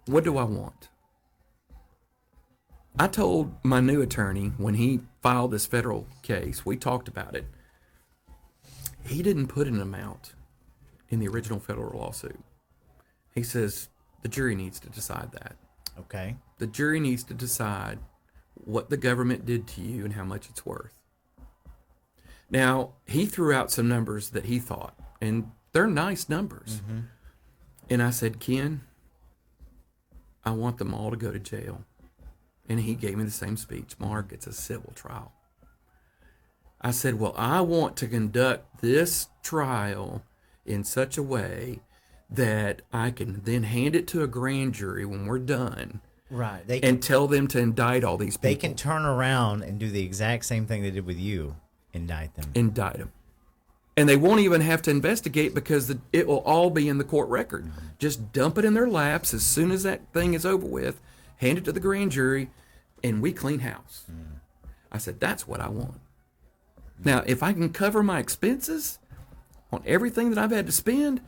What do I want? I told my new attorney when he filed this federal case, we talked about it. He didn't put an amount in the original federal lawsuit. He says the jury needs to decide that. Okay. The jury needs to decide what the government did to you and how much it's worth. Now, he threw out some numbers that he thought, and they're nice numbers. And I said, Ken, I want them all to go to jail. And he gave me the same speech. Mark, it's a civil trial. I said, well, I want to conduct this trial in such a way that I can then hand it to a grand jury when we're done. Right. And tell them to indict all these people. They can turn around and do the exact same thing they did with you. Indict them. Indict them. And they won't even have to investigate because it will all be in the court record. Just dump it in their laps as soon as that thing is over with, hand it to the grand jury. and we clean house. I said, that's what I want. Now, if I can cover my expenses on everything that I've had to spend,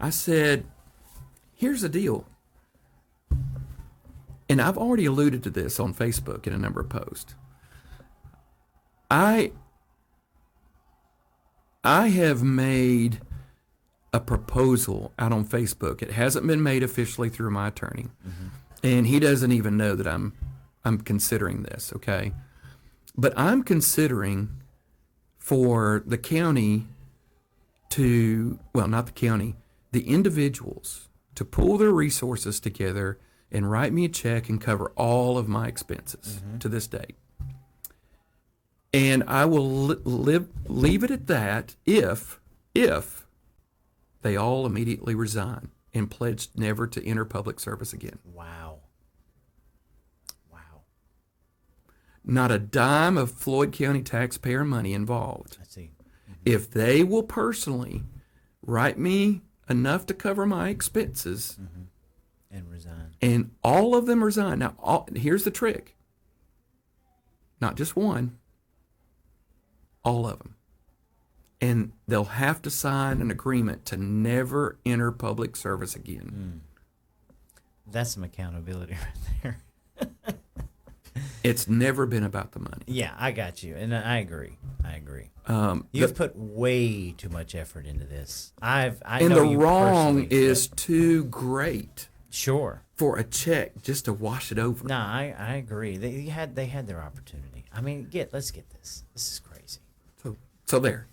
I said, here's the deal. And I've already alluded to this on Facebook in a number of posts. I have made a proposal out on Facebook. It hasn't been made officially through my attorney. And he doesn't even know that I'm considering this, okay? But I'm considering for the county to, well, not the county, the individuals to pool their resources together and write me a check and cover all of my expenses to this date. And I will leave it at that if they all immediately resign and pledge never to enter public service again. Wow. Not a dime of Floyd County taxpayer money involved. I see. If they will personally write me enough to cover my expenses, And resign. and all of them resign. Now, here's the trick. Not just one, all of them. And they'll have to sign an agreement to never enter public service again. That's some accountability right there. It's never been about the money. Yeah, I got you, and I agree. You've put way too much effort into this. I And know the you wrong personally, is too great sure. for a check just to wash it over. No, I agree. They had their opportunity. I mean, let's get this. This is crazy. So there.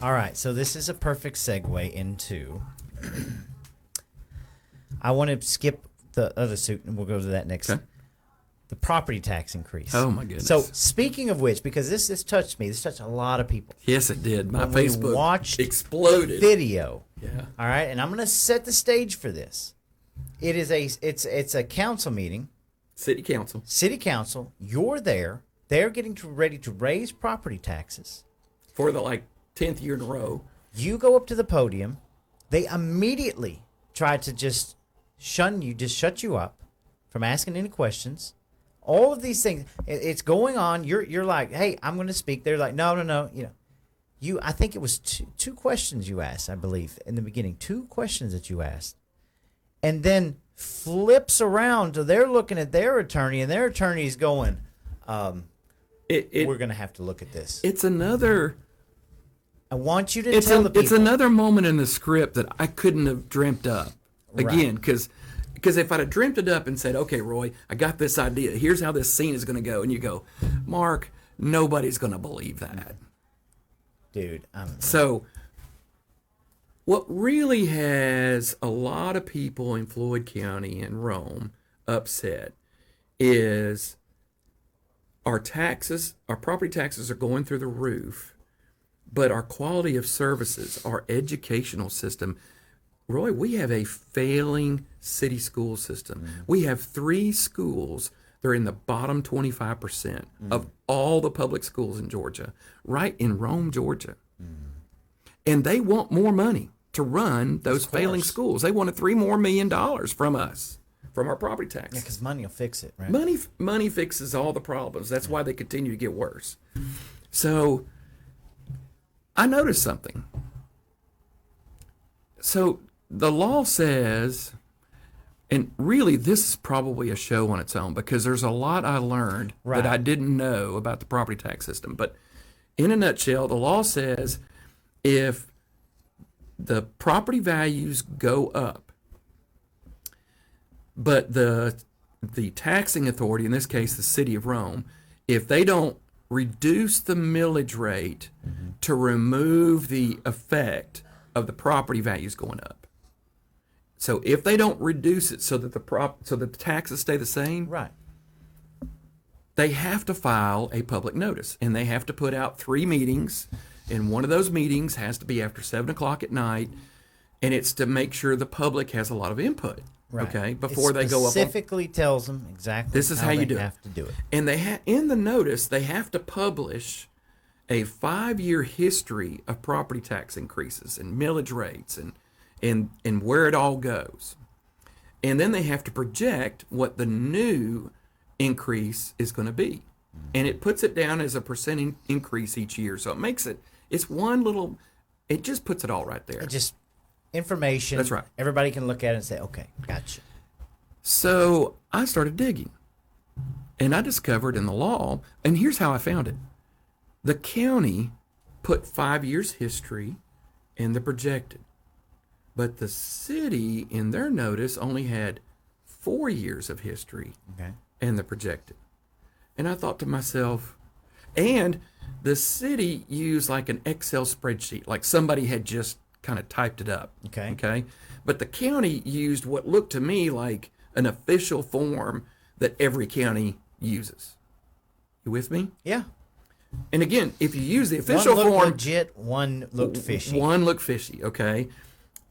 All right, so this is a perfect segue into. I want to skip the other suit, and we'll go to that next. Okay. The property tax increase. Oh, my goodness. So speaking of which, because this touched me, this touched a lot of people. Yes, it did. My When we Facebook watched exploded. Video. Yeah. All right, and I'm going to set the stage for this. It's a council meeting, City Council. city council. You're there. They're getting ready to raise property taxes. For the 10th year in a row. You go up to the podium. They immediately try to just shun you, just shut you up from asking any questions. All of these things, it's going on. You're like, hey, I'm going to speak. They're like, no. I think it was two questions you asked, I believe, in the beginning. 2 questions that you asked. And then flips around to they're looking at their attorney, and their attorney is going, we're going to have to look at this. It's another. I want you to tell the people. It's another moment in the script that I couldn't have dreamt up. Again, because if I'd have dreamt it up and said, okay, Roy, I got this idea. Here's how this scene is going to go. And you go, Mark, nobody's going to believe that. Dude, So what really has a lot of people in Floyd County and Rome upset is our property taxes are going through the roof, but our quality of services, our educational system, Roy, we have a failing city school system. We have 3 schools that are in the bottom 25% of all the public schools in Georgia, right in Rome, Georgia. And they want more money to run those failing schools. They wanted $3 more million from us, from our property tax. yeah, because money will fix it, right? Money fixes all the problems. That's why they continue to get worse. So I noticed something. So the law says, and really this is probably a show on its own because there's a lot I learned that I didn't know about the property tax system. But in a nutshell, the law says if the property values go up, but the taxing authority, in this case the city of Rome, if they don't reduce the millage rate to remove the effect of the property values going up. So if they don't reduce it so that the taxes stay the same, Right. they have to file a public notice, and they have to put out 3 meetings, and one of those meetings has to be after 7 o'clock at night, and it's to make sure the public has a lot of input. Right. Okay, before they go up. Specifically tells them exactly This is how you they do it. have to do it. And in the notice, they have to publish a 5-year history of property tax increases and millage rates and where it all goes. And then they have to project what the new increase is going to be. And it puts it down as a percent increase each year. So it makes it, it's one little, it just puts it all right there. It just information. That's right. Everybody can look at it and say, okay, gotcha. So I started digging. And I discovered in the law, and here's how I found it. The county put 5 years history in the projected. But the city, in their notice, only had 4 years of history in the projected. And I thought to myself, and the city used like an Excel spreadsheet, like somebody had just kind of typed it up. Okay. But the county used what looked to me like an official form that every county uses. You with me? Yeah. And again, if you use the official one looked form, legit, one looked fishy. One looked fishy, okay?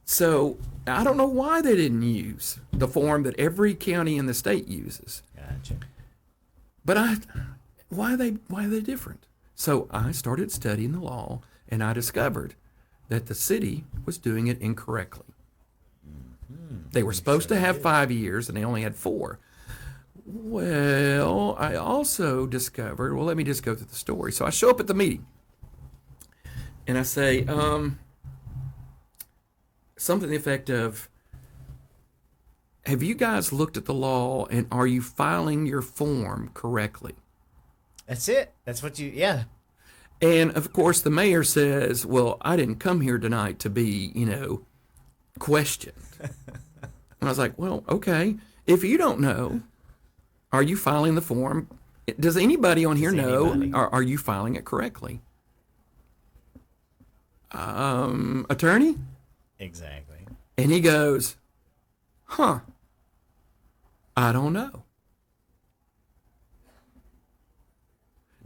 So I don't know why they didn't use the form that every county in the state uses. Gotcha. But why are they different? So I started studying the law, and I discovered that the city was doing it incorrectly. They were supposed to have 5 years, and they only had 4. Well, I also discovered, well, let me just go through the story. So I show up at the meeting, and I say, something to the effect of, have you guys looked at the law, and are you filing your form correctly? That's it. That's what you, yeah. And, of course, the mayor says, well, I didn't come here tonight to be, questioned. And I was like, well, okay. If you don't know, are you filing the form? Does anybody on here know, are you filing it correctly? Attorney? Exactly. And he goes, I don't know.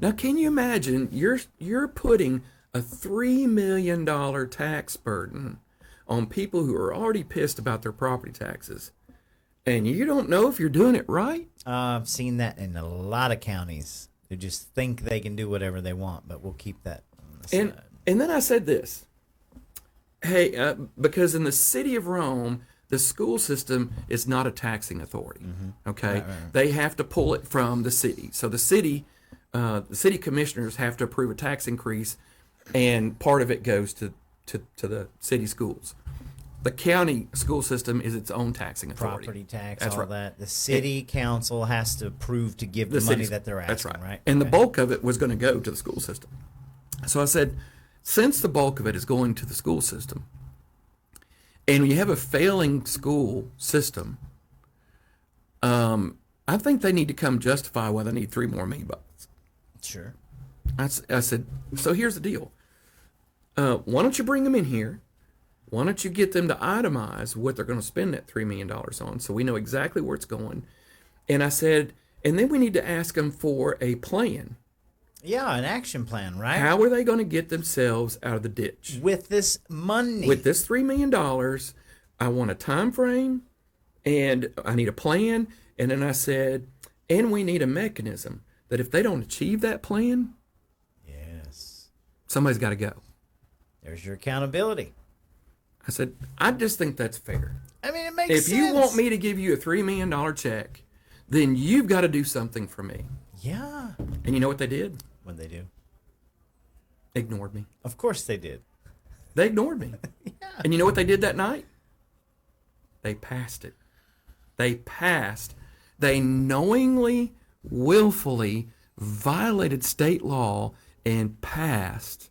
Now, can you imagine you're putting a $3 million tax burden on people who are already pissed about their property taxes, and you don't know if you're doing it right? I've seen that in a lot of counties who just think they can do whatever they want, but we'll keep that on the side. And then I said this, hey, because in the city of Rome, the school system is not a taxing authority, okay? Right. They have to pull it from the city. So the city commissioners have to approve a tax increase, and part of it goes to the city schools. The county school system is its own taxing authority. Property tax, that's all right. that. The city council has to approve to give the money that they're asking, that's right? Okay. And the bulk of it was going to go to the school system. So I said, since the bulk of it is going to the school system, and when you have a failing school system, I think they need to come justify why they need $3 more million. Sure. I said, so here's the deal. Why don't you bring them in here? Why don't you get them to itemize what they're going to spend that $3 million on, so we know exactly where it's going? And I said, and then we need to ask them for a plan. Yeah, an action plan, right? How are they going to get themselves out of the ditch? With this money. With this $3 million, I want a time frame, and I need a plan. And then I said, and we need a mechanism that if they don't achieve that plan, yes, somebody's got to go. There's your accountability. I said, I just think that's fair. I mean, it makes sense. If you want me to give you a $3 million check, then you've got to do something for me. Yeah. And you know what they did? What'd they do? Ignored me. Of course they did. They ignored me. Yeah. And you know what they did that night? They passed it. They passed. They knowingly, willfully violated state law and passed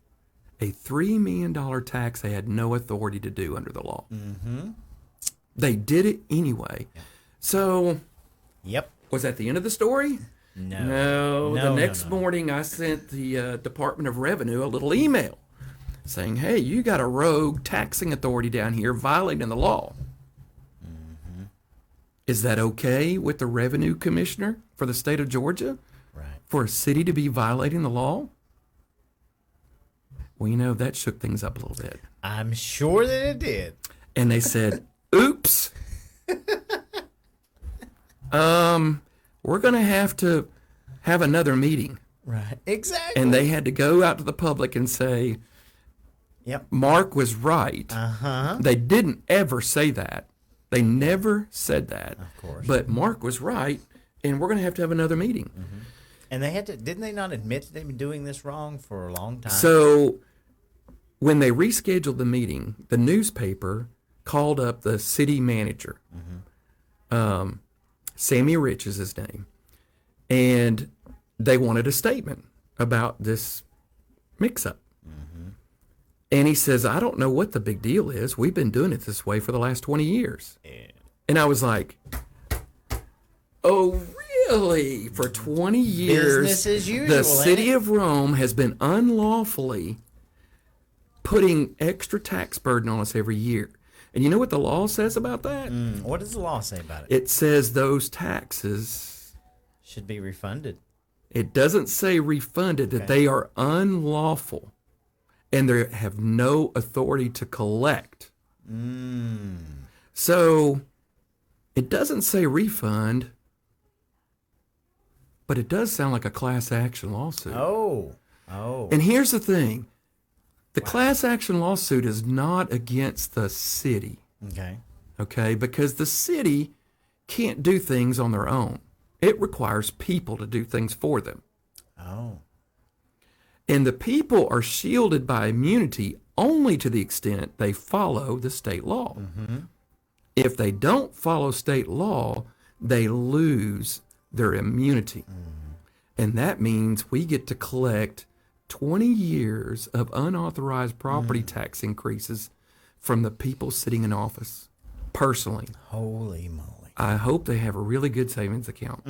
a $3 million tax they had no authority to do under the law. Mm-hmm. They did it anyway. Yeah. So, yep. Was that the end of the story? No. The next morning, I sent the Department of Revenue a little email saying, hey, you got a rogue taxing authority down here violating the law. Mm-hmm. Is that okay with the revenue commissioner for the state of Georgia? Right. For a city to be violating the law? Well, that shook things up a little bit. I'm sure that it did. And they said, oops. We're going to have another meeting. Right. Exactly. And they had to go out to the public and say, yep, Mark was right. Uh-huh. They didn't ever say that. They never said that. Of course. But Mark was right, and we're going to have another meeting. And they had to, didn't they not admit that they've been doing this wrong for a long time? So when they rescheduled the meeting, the newspaper called up the city manager. Sammy Rich is his name. And they wanted a statement about this mix-up. And he says, I don't know what the big deal is. We've been doing it this way for the last 20 years. And I was like, oh, really? For 20 years, Business as usual, the city of Rome has been unlawfully putting extra tax burden on us every year. And you know what the law says about that? What does the law say about it? It says those taxes Should be refunded. It doesn't say refunded, that they are unlawful and they have no authority to collect. So it doesn't say refund, but it does sound like a class action lawsuit. Oh. And here's the thing. The class action lawsuit is not against the city. Okay? Because the city can't do things on their own. It requires people to do things for them. And the people are shielded by immunity only to the extent they follow the state law. If they don't follow state law, they lose their immunity. And that means we get to collect 20 years of unauthorized property tax increases from the people sitting in office personally. Holy moly. I hope they have a really good savings account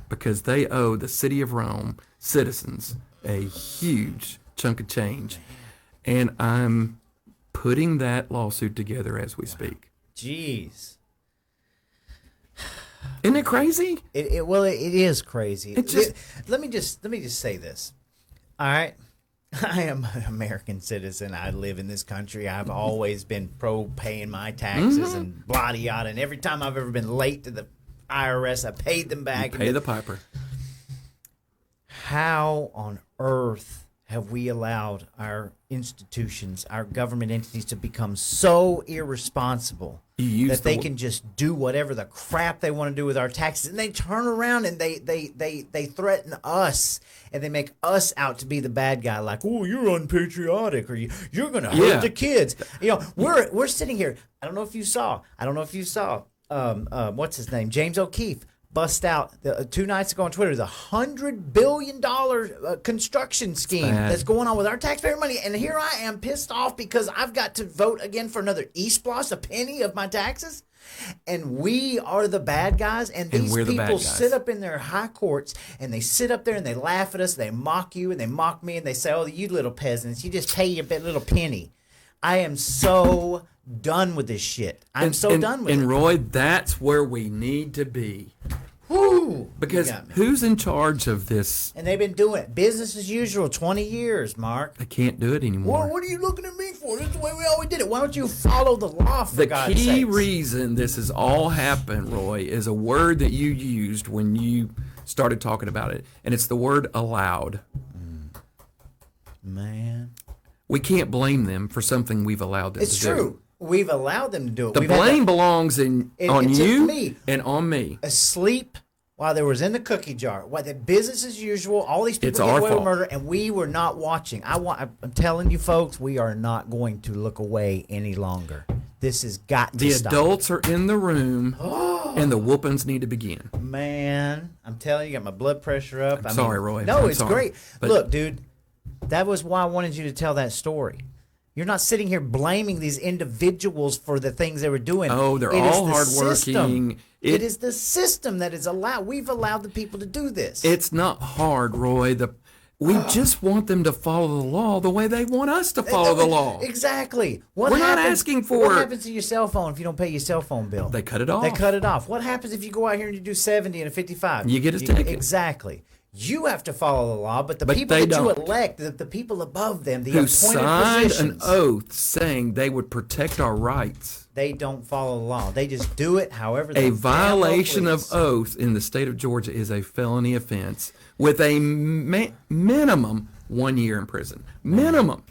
because they owe the city of Rome citizens a huge chunk of change. And I'm putting that lawsuit together as we speak. Jeez. Isn't it crazy? Well, it is crazy. It just- let me just say this. All right. I am an American citizen. I live in this country. I've always been pro paying my taxes and blah yada. And every time I've ever been late to the IRS, I paid them back. Pay the piper. How on earth have we allowed our institutions, our government entities, to become so irresponsible that they can just do whatever the crap they want to do with our taxes, and they turn around and they threaten us, and they make us out to be the bad guy, like, oh, you're unpatriotic, or you're going to hurt the kids. You know, we're sitting here. I don't know if you saw. What's his name? James O'Keefe bust out 2 nights ago on Twitter the $100 billion construction scheme that's going on with our taxpayer money. And here I am pissed off because I've got to vote again for another E-Splosh, a penny of my taxes. And we are the bad guys. And these people sit up in their high courts and they sit up there and they laugh at us. They mock you and they mock me and they say, oh, you little peasants, you just pay your little penny. I am so done with this shit. I'm so done with it. And Roy, that's where we need to be. Woo! Because who's in charge of this? And they've been doing it. Business as usual, 20 years, Mark. They can't do it anymore. Well, what are you looking at me for? This is the way we always did it. Why don't you follow the law, for God's sakes? The key reason this has all happened, Roy, is a word that you used when you started talking about it, and it's the word allowed. Man. We can't blame them for something we've allowed them to do. It's true. We've allowed them to do it. The blame belongs on you me. And on me. Asleep while they was in the cookie jar. While the business as usual, all these people get away with murder, and we were not watching. I'm telling you, folks, we are not going to look away any longer. This has got to stop. The adults are in the room, and the whoopings need to begin. Man, I'm telling you, got my blood pressure up. I'm sorry, Roy. No, it's great. But look, dude, that was why I wanted you to tell that story. You're not sitting here blaming these individuals for the things they were doing. Oh, they're all hardworking. It is the system that is allowed. We've allowed the people to do this. It's not hard, Roy. We just want them to follow the law the way they want us to follow the law. Exactly. We're not asking for... What happens to your cell phone if you don't pay your cell phone bill? They cut it off. They cut it off. What happens if you go out here and you do 70 and a 55? You get a ticket. Exactly. You have to follow the law, but people that you elect, the people above them, the appointed positions, who signed an oath saying they would protect our rights. They don't follow the law. They just do it however they A violation of oath in the state of Georgia is a felony offense with a minimum 1 year in prison. Minimum.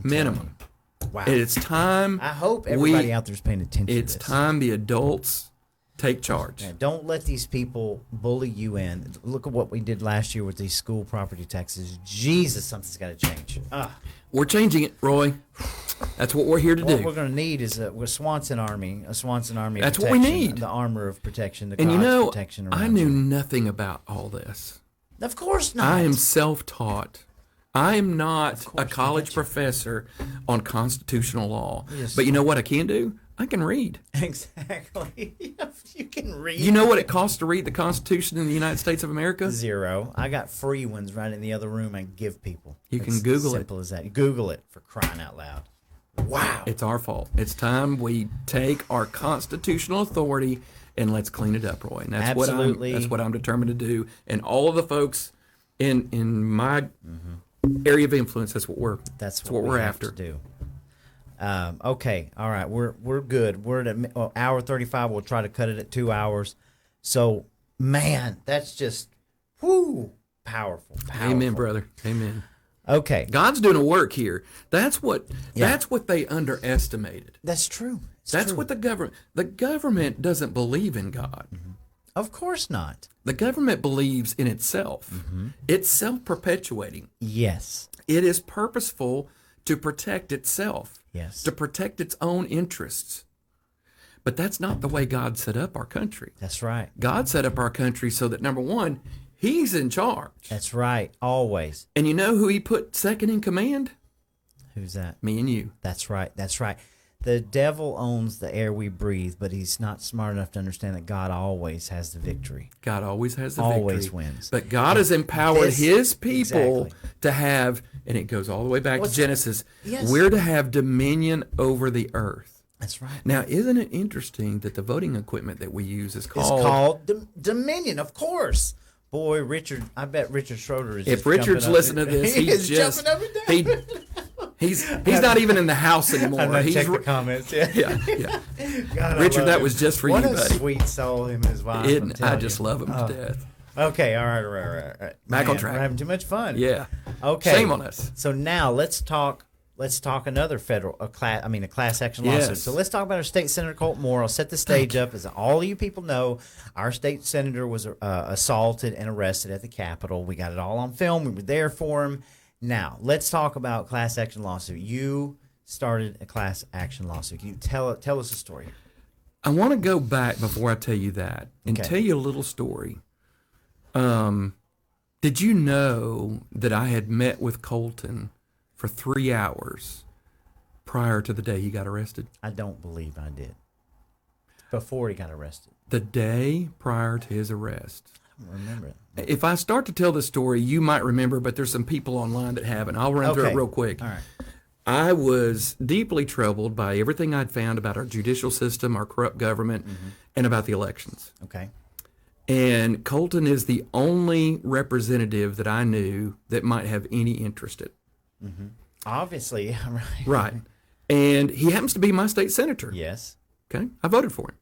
Wow. It's time. I hope everybody out there is paying attention to this. It's time the adults take charge. Yeah, don't let these people bully you in. Look at what we did last year with these school property taxes. Jesus, something's got to change. We're changing it, Roy. That's what we're here to What do. we're going to need is a Swanson army. Of That's what we protection, need. The armor of protection, the And God's protection around I knew you. nothing about all this. Of course not. I am self-taught. I am not a course, college professor on constitutional law. Yes. But you know what I can do? I can read. Exactly. You can read. You know what it costs to read the Constitution in the United States of America? 0. I got free ones right in the other room I give people. You can It's Google it. Simple as that. Google it, for crying out loud. Wow. It's our fault. It's time we take our constitutional authority and let's clean it up, Roy. And that's Absolutely. that's what I'm determined to do. And all of the folks in my area of influence, that's what That's what we we're have after. to do. Okay. All right. We're good. We're at hour 35. We'll try to cut it at 2 hours. So, man, that's just powerful. Amen, brother. Amen. Okay. God's doing a work here. That's what they underestimated. That's true. That's what the government doesn't believe in God. Of course not. The government believes in itself. It's self-perpetuating. Yes. It is purposeful to protect itself, Yes. to protect its own interests. But that's not the way God set up our country. That's right. God set up our country so that, number one, He's in charge. That's right. Always. And you know who He put second in command? Who's that? Me and you. That's right. That's right. The devil owns the air we breathe, but he's not smart enough to understand that God always has the victory. God always has the Always victory. wins. But God has empowered His people Exactly. to have, and it goes all the way back to Genesis, Yes. we're to have dominion over the earth. That's right. Now, isn't it interesting that the voting equipment that we use is It's called... called Dominion, of course. Boy, Richard, I bet Richard Schroeder is If just Richard's jumping up listening to this, he he's is just... jumping up and down. He's not even in the house anymore. I'm gonna He's check the re- comments. Yeah. yeah. God, I Richard, love that him. was just for what you, a buddy. sweet soul, him and his wife. I'm I telling just you. love him to death. Okay, all right. Back on Man, track. We're having too much fun. Yeah. Okay. Shame on us. So now let's talk another a class action lawsuit. Yes. So let's talk about our state senator Colton Moore. I'll set the stage up. As all you people know, our state senator was assaulted and arrested at the Capitol. We got it all on film. We were there for him. Now let's talk about class action lawsuit. You started a class action lawsuit. Can you tell us a story? I want to go back before I tell you that and Okay. tell you a little story. Did you know that I had met with Colton for 3 hours prior to the day he got arrested? I don't believe I did. Before he got arrested. The day prior to his arrest. I don't remember it. If I start to tell the story, you might remember, but there's some people online that haven't. I'll run through it real quick. All right. I was deeply troubled by everything I'd found about our judicial system, our corrupt government, and about the elections. Okay. And Colton is the only representative that I knew that might have any interest in it. Obviously, right. Right. And he happens to be my state senator. Yes. Okay. I voted for him.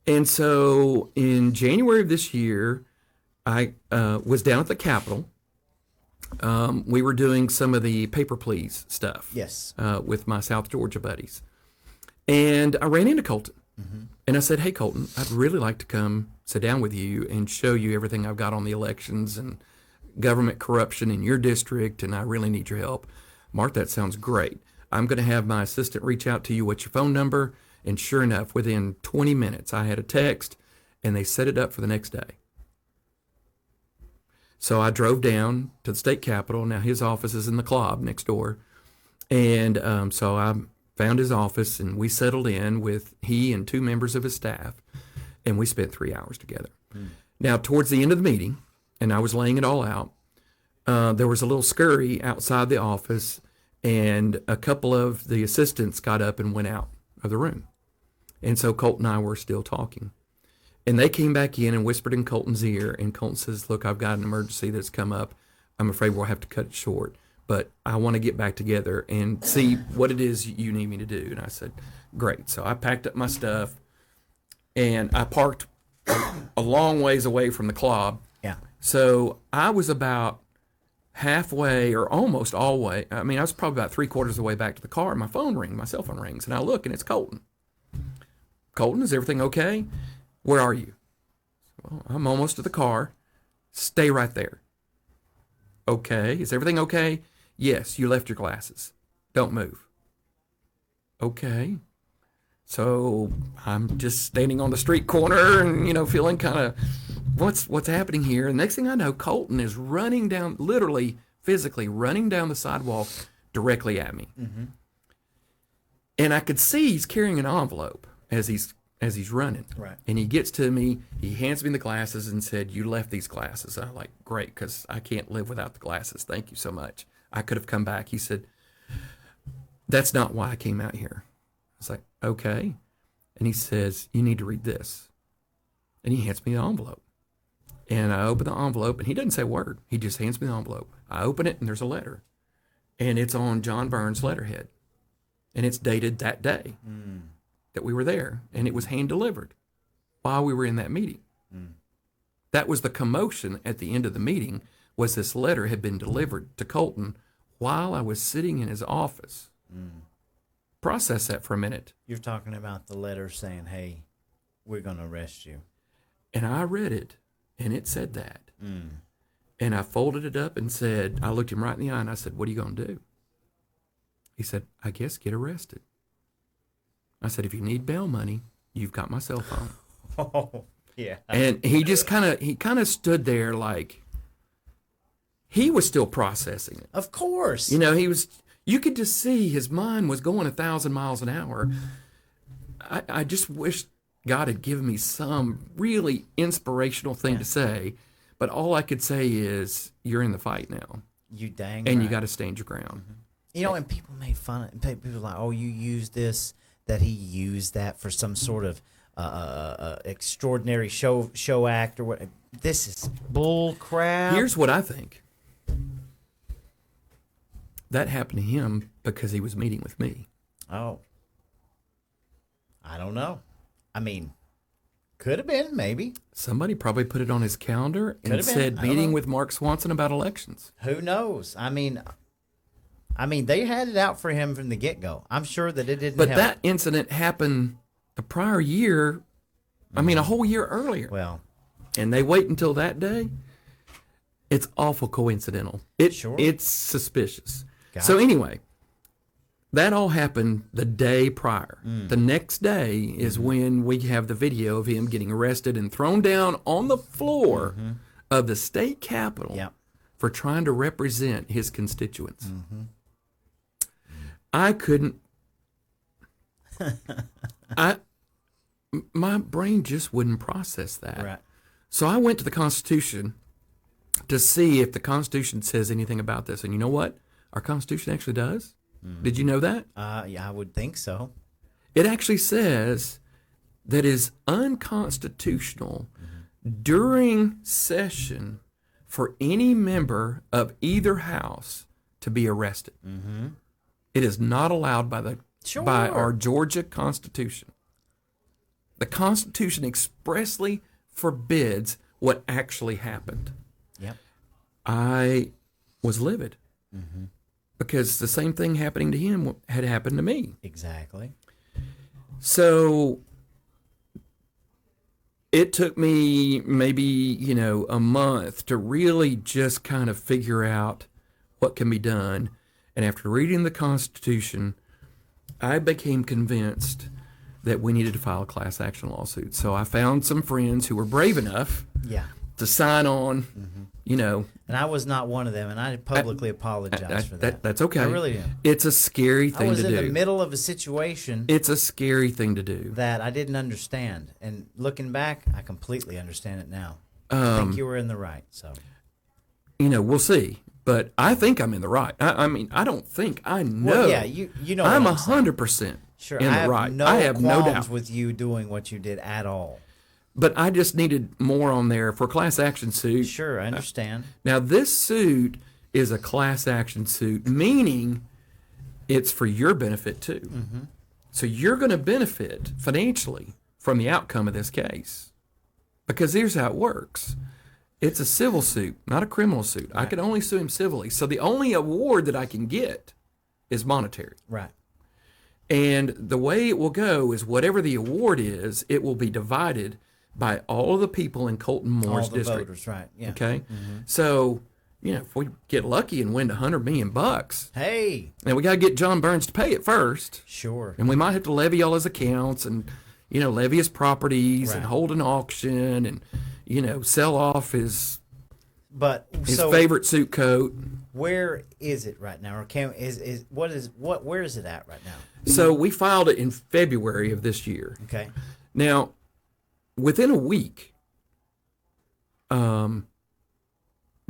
And so in January of this year, I was down at the Capitol. We were doing some of the paper please stuff. Yes. With my South Georgia buddies. And I ran into Colton. And I said, hey, Colton, I'd really like to come sit down with you and show you everything I've got on the elections and government corruption in your district, and I really need your help. Mark, that sounds great. I'm going to have my assistant reach out to you. What's your phone number? And sure enough, within 20 minutes, I had a text, and they set it up for the next day. So I drove down to the state capitol. Now, his office is in the club next door. And so I found his office, and we settled in with he and 2 members of his staff, and we spent 3 hours together. Now, towards the end of the meeting, and I was laying it all out, there was a little scurry outside the office, and a couple of the assistants got up and went out of the room. And so Colton and I were still talking. And they came back in and whispered in Colton's ear, and Colton says, look, I've got an emergency that's come up. I'm afraid we'll have to cut it short, but I want to get back together and see what it is you need me to do. And I said, great. So I packed up my stuff, and I parked a long ways away from the club. Yeah. So I was about halfway or almost all way. I mean, I was probably about 3/4 of the way back to the car, and my cell phone rings, and I look, and it's Colton. Colton, is everything okay? Where are you? Well, I'm almost to the car. Stay right there. Okay. Is everything okay? Yes, you left your glasses. Don't move. Okay. So I'm just standing on the street corner and, feeling kind of, what's happening here? And next thing I know, Colton is running down, literally, physically running down the sidewalk directly at me. Mm-hmm. And I could see he's carrying an envelope as he's running. Right. And he gets to me, he hands me the glasses and said, "You left these glasses." I'm like, "Great, because I can't live without the glasses. Thank you so much. I could have come back." He said, "That's not why I came out here." I was like, "Okay." And he says, "You need to read this." And he hands me the envelope. And I open the envelope, and he doesn't say a word. He just hands me the envelope. I open it, and there's a letter. And it's on John Burns' letterhead. And it's dated that day that we were there. And it was hand-delivered while we were in that meeting. That was the commotion at the end of the meeting, was this letter had been delivered to Colton while I was sitting in his office. Process that for a minute. You're talking about the letter saying, "Hey, we're going to arrest you." And I read it, and it said that. And I folded it up and said, I looked him right in the eye, and I said, "What are you going to do?" He said, "I guess get arrested." I said, "If you need bail money, you've got my cell phone." Oh, yeah. And he just kind of stood there like he was still processing it. Of course. You could just see his mind was going 1,000 miles an hour. I just wish God had given me some really inspirational thing to say, but all I could say is, you're in the fight now. You dang And right. you got to stand your ground. And people made fun of people were like, "Oh, you used this," that he used that for some sort of extraordinary show act or what. This is bull crap. Here's what I think. That happened to him because he was meeting with me. Oh. I don't know. I mean, could have been, maybe. Somebody probably put it on his calendar and Could have been. said, I don't "Meeting know. with Mark Swanson about elections." Who knows? I mean, they had it out for him from the get-go. I'm sure that it didn't But help. that incident happened the prior year, a whole year earlier. Well, And they wait until that day. It's awful coincidental. Sure. It's suspicious. Gotcha. So anyway, that all happened the day prior. The next day is when we have the video of him getting arrested and thrown down on the floor of the state capitol Yep. for trying to represent his constituents. I couldn't. My brain just wouldn't process that. right. So I went to the Constitution to see if the Constitution says anything about this. And you know what? Our Constitution actually does. Did you know that? Yeah, I would think so. It actually says that it is unconstitutional during session for any member of either house to be arrested. It is not allowed by our Georgia Constitution. The Constitution expressly forbids what actually happened. Yep. I was livid because the same thing happening to him had happened to me. Exactly. So it took me maybe, a month to really just kind of figure out what can be done. And after reading the Constitution, I became convinced that we needed to file a class action lawsuit. So I found some friends who were brave enough Yeah. to sign on, And I was not one of them, and I publicly apologize for that. That's okay. I really am. It's a scary I thing was to in do. the middle of a situation It's a scary thing to do. that I didn't understand. And looking back, I completely understand it now. I think you were in the right. So We'll see. But I think I'm in the right. I don't think. I know. Well, yeah, you know what I'm I'm saying. 100% Sure, in I the have right. no I have no qualms doubt. with you doing what you did at all. But I just needed more on there for class action suit. Sure, I understand. Now, this suit is a class action suit, meaning it's for your benefit too. So you're going to benefit financially from the outcome of this case. Because here's how it works. It's a civil suit, not a criminal suit. I can only sue him civilly. So the only award that I can get is monetary. Right. And the way it will go is whatever the award is, it will be divided by all of the people in Colton Moore's All the district. voters, right? Yeah. Okay, so if we get lucky and win $100 million, Hey, and we got to get John Burns to pay it first, sure. and we might have to levy all his accounts and levy his properties and Right. hold an auction and sell off his But so favorite suit coat. where is it right now? Or where is it at right now? So we filed it in February of this year. Okay. Now, within a week,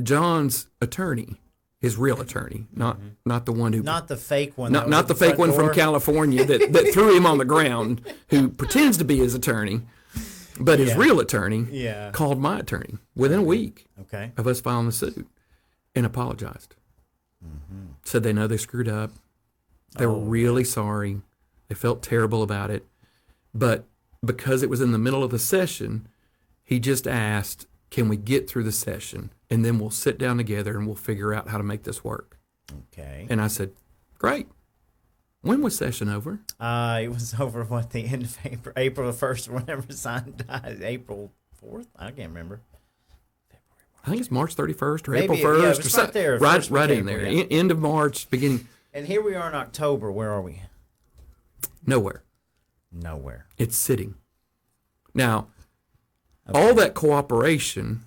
John's attorney, his real attorney, not the one who Not the fake one. not the fake one from California that threw him on the ground, who pretends to be his attorney, but his Yeah. real attorney Yeah. called my attorney within a week Okay. of us filing the suit and apologized. Said they know they screwed up. They were really sorry. They felt terrible about it. But because it was in the middle of the session, he just asked, can we get through the session? And then we'll sit down together and we'll figure out how to make this work. Okay. And I said, great. When was session over? It was over the end of April the 1st, or whenever Son died. April 4th? I can't remember. I think it's March 31st or Maybe, April yeah, 1st. it or was so- right there, Right, first week right of in there. April, yeah. End of March, beginning, And here we are in October. Where are we? nowhere. Nowhere. It's sitting. Now, all that cooperation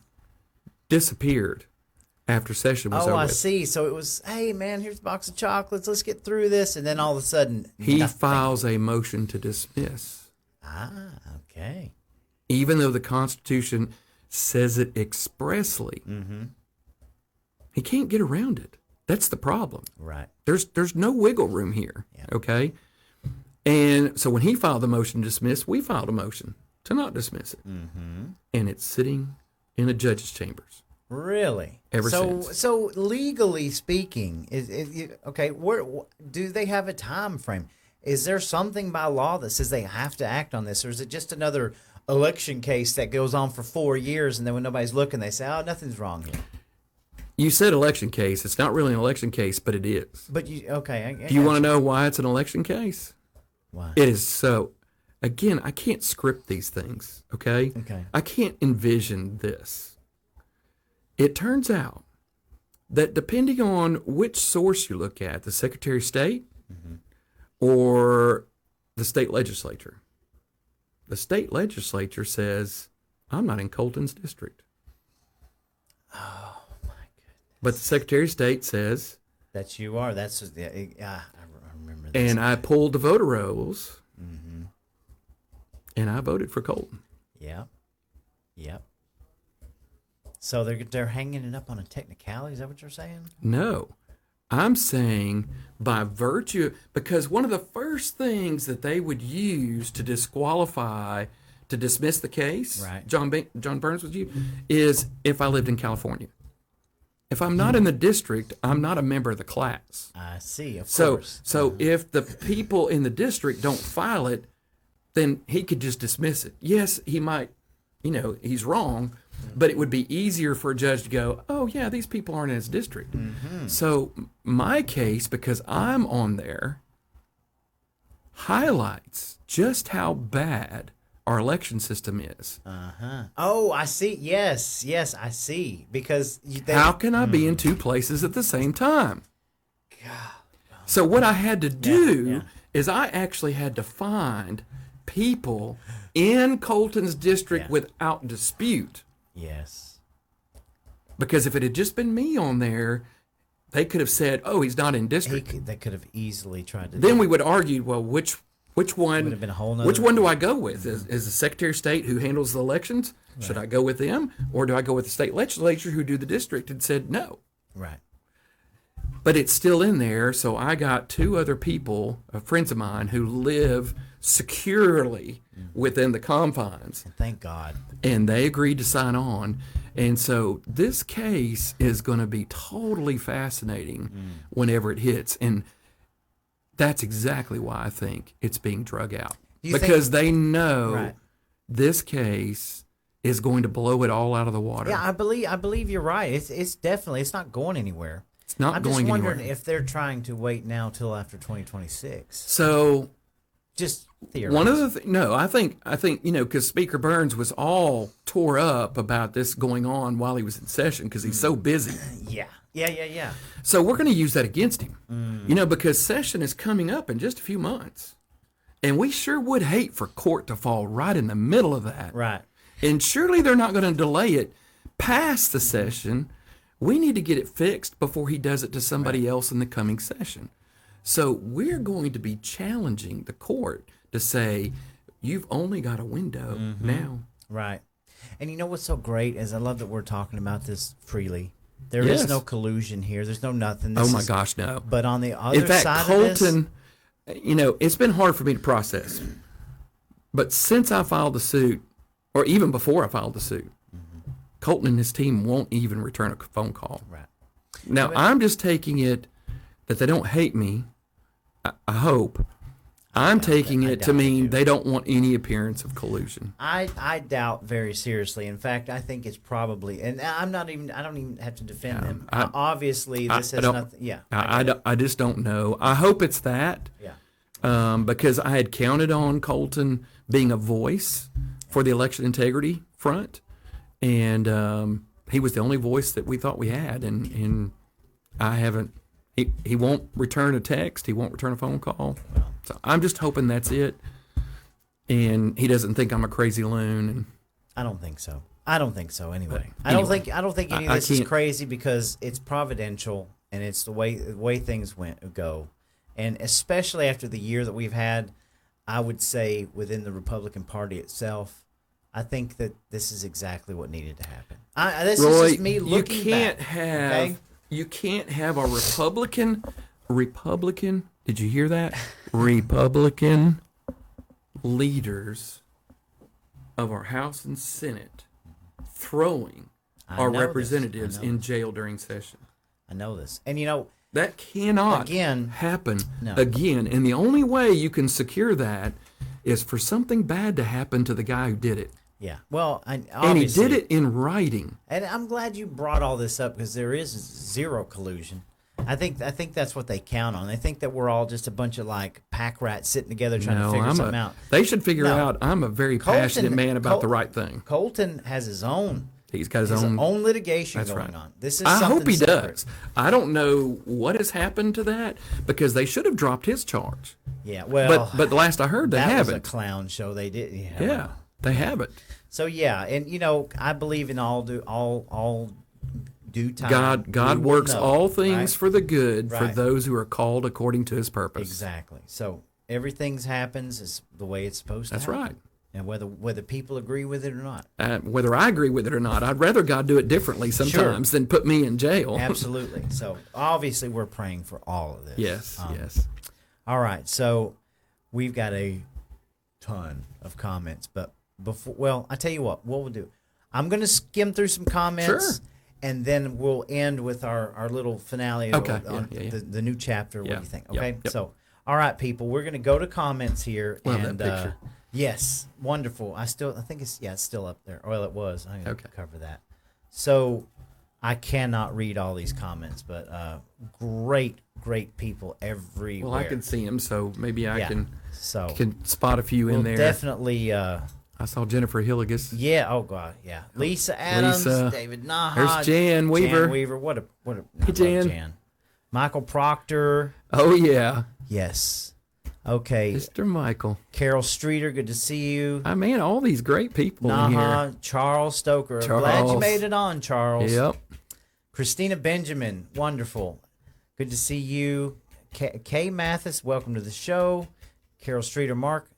disappeared after session was Oh, over. I with. see. So it was, hey, man, here's a box of chocolates. Let's get through this. And then all of a sudden, He nothing. files a motion to dismiss, Ah, okay. even though the Constitution says it expressly. He can't get around it. That's the problem. Right. There's no wiggle room here. Yeah. Okay. And so when he filed the motion to dismiss, we filed a motion to not dismiss it, and it's sitting in the judge's chambers. Really? Ever so, since. So legally speaking, okay? Where do they have a time frame? Is there something by law that says they have to act on this, or is it just another election case that goes on for 4 years, and then when nobody's looking, they say, "Oh, nothing's wrong here." You said election case. It's not really an election case, but it is. But okay. Do you want to know why it's an election case? Why? It is so. Again, I can't script these things, okay? Okay. I can't envision this. It turns out that depending on which source you look at, the Secretary of State or the state legislature, the state legislature says, I'm not in Colton's district. Oh my goodness. But the Secretary of State says, That you are. That's I remember this. and I pulled the voter rolls, and I voted for Colton. Yep. Yep. So they're hanging it up on a technicality. Is that what you're saying? No, I'm saying by virtue, because one of the first things that they would use to disqualify, to dismiss the case, Right. John Burns was you, is if I lived in California. If I'm not in the district, I'm not a member of the class. I see. Of So, course. so if the people in the district don't file it, then he could just dismiss it. Yes, he might, he's wrong, but it would be easier for a judge to go, oh, yeah, these people aren't in his district. So my case, because I'm on there, highlights just how bad our election system is. Oh, I see. Yes, I see. Because How can I be in two places at the same time? So what I had to do is I actually had to find people in Colton's district Yeah. without dispute. Yes. Because if it had just been me on there, they could have said, "Oh, he's not in district." They could have easily tried to. Then we would argue, well, which one? Would have been a whole nother- Which one do I go with? Is the Secretary of State who handles the elections? Should I go with them, or do I go with the state legislature who do the district? And said no. Right. But it's still in there, so I got two other people, friends of mine, who live securely within the confines, Thank God. and they agreed to sign on. And so this case is going to be totally fascinating whenever it hits, and that's exactly why I think it's being drug out, You think- because they know Right. this case is going to blow it all out of the water. Yeah, I believe you're right. It's definitely it's not going anywhere. It's not I'm going just wondering anywhere. if they're trying to wait now till after 2026. So Just theorize. One of the no, I think because Speaker Burns was all tore up about this going on while he was in session because he's so busy. Yeah. So we're going to use that against him, because session is coming up in just a few months, and we sure would hate for court to fall right in the middle of that. Right. And surely they're not going to delay it past the session. We need to get it fixed before he does it to somebody else in the coming session. So we're going to be challenging the court to say, you've only got a window now. Right. And you know what's so great is I love that we're talking about this freely. There is Yes. no collusion here. There's no nothing. Oh my gosh, no. But on the other In fact, side Colton, of this, it's been hard for me to process. But since I filed the suit, or even before I filed the suit, Colton and his team won't even return a phone call. right. Now, I'm just taking it that they don't hate me, I hope. I'm taking it to doubt they mean do. they don't want any appearance of collusion. I doubt very seriously. In fact, I think it's probably, and I don't even have to defend them. Obviously, this has don't- nothing. Yeah. I just don't know. I hope it's that. Yeah. Because I had counted on Colton being a voice for the election integrity front, and he was the only voice that we thought we had, and I haven't. He won't return a text. He won't return a phone call. So I'm just hoping that's it, and he doesn't think I'm a crazy loon. And I don't think so. Anyway. But I don't anyway, think any of I this is can't- crazy because it's providential and it's the way things go. And especially after the year that we've had, I would say within the Republican Party itself, I think that this is exactly what needed to happen. This Roy, is just me looking you can't back, have okay? you can't have a Republican. Did you hear that? Republican leaders of our House and Senate throwing I our know this. representatives I know in jail during session. I know this. And That cannot Again, happen no. again. And the only way you can secure that is for something bad to happen to the guy who did it. yeah. Well, And he obviously, did it in writing. And I'm glad you brought all this up because there is zero collusion. I think that's what they count on. They think that we're all just a bunch of like pack rats sitting together trying to figure something out. They should figure No. out I'm a very Colton- passionate man about Col- the right thing. Colton has his own He's got his his own. own litigation That's going right. on. This is I something hope he separate. does. I don't know what has happened to that because they should have dropped his charge. Yeah, well, But the last I heard, they that was a haven't. clown show. They did. Yeah. Yeah, they haven't. So yeah, and I believe in all due time. God we will works know, all things right? for the good for Right. those who are called according to His purpose. Exactly. So everything's happens is the way it's supposed That's to happen. right. And whether people agree with it or not. Whether I agree with it or not, I'd rather God do it differently sometimes than put me in jail. Absolutely. So obviously we're praying for all of this. Yes, yes. All right. So we've got a ton of comments, but I tell you what we'll do. I'm going to skim through some comments. Sure. And then we'll end with our little finale Okay, on yeah. the new chapter. What Yeah, do you think? yep, Okay. yep. So, all right, people, we're going to go to comments here. Love and, that picture. Yes, wonderful. I think it's still up there. Well, it was. I'm going to Okay. cover that. So, I cannot read all these comments, but great people everywhere. Well, I can see him, so maybe I Yeah. So can spot a few we'll in there. definitely. I saw Jennifer Hilligus. Yeah. Oh God. Yeah. Lisa Adams, Lisa. David Naha, There's Jan Weaver. Jan Weaver. What a. I love Jan. Jan. Michael Proctor. Oh yeah, Yes. Okay. Mr. Michael. Carol Streeter. Good to see you. I mean, all these great people in here. Naha. Charles Stoker. Glad you Charles. made it on, Charles. Yep. Christina Benjamin. Wonderful. Good to see you. Kay Mathis. Welcome to the show. Carol Streeter. Mark.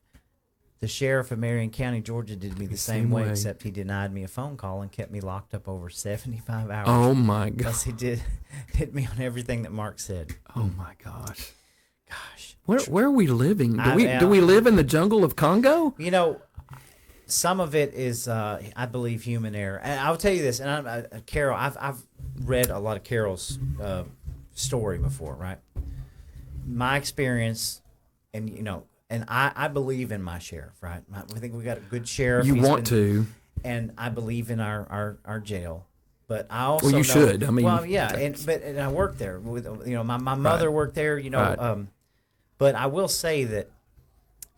The sheriff of Marion County, Georgia, did me the same way, except he denied me a phone call and kept me locked up over 75 hours. Oh my God. Plus, he did hit me on everything that Mark said. Oh my gosh. Gosh, Where are we living? I- Do we live in the jungle of Congo? some of it is, I believe, human error. And I'll tell you this, and Carol, I've read a lot of Carol's story before, right? My experience, and and I believe in my sheriff, right? I think we got a good sheriff. You He's want to? and I believe in our jail. But I also Well, you know, should. I mean, well, yeah, and I worked there with my mother worked there, Right. But I will say that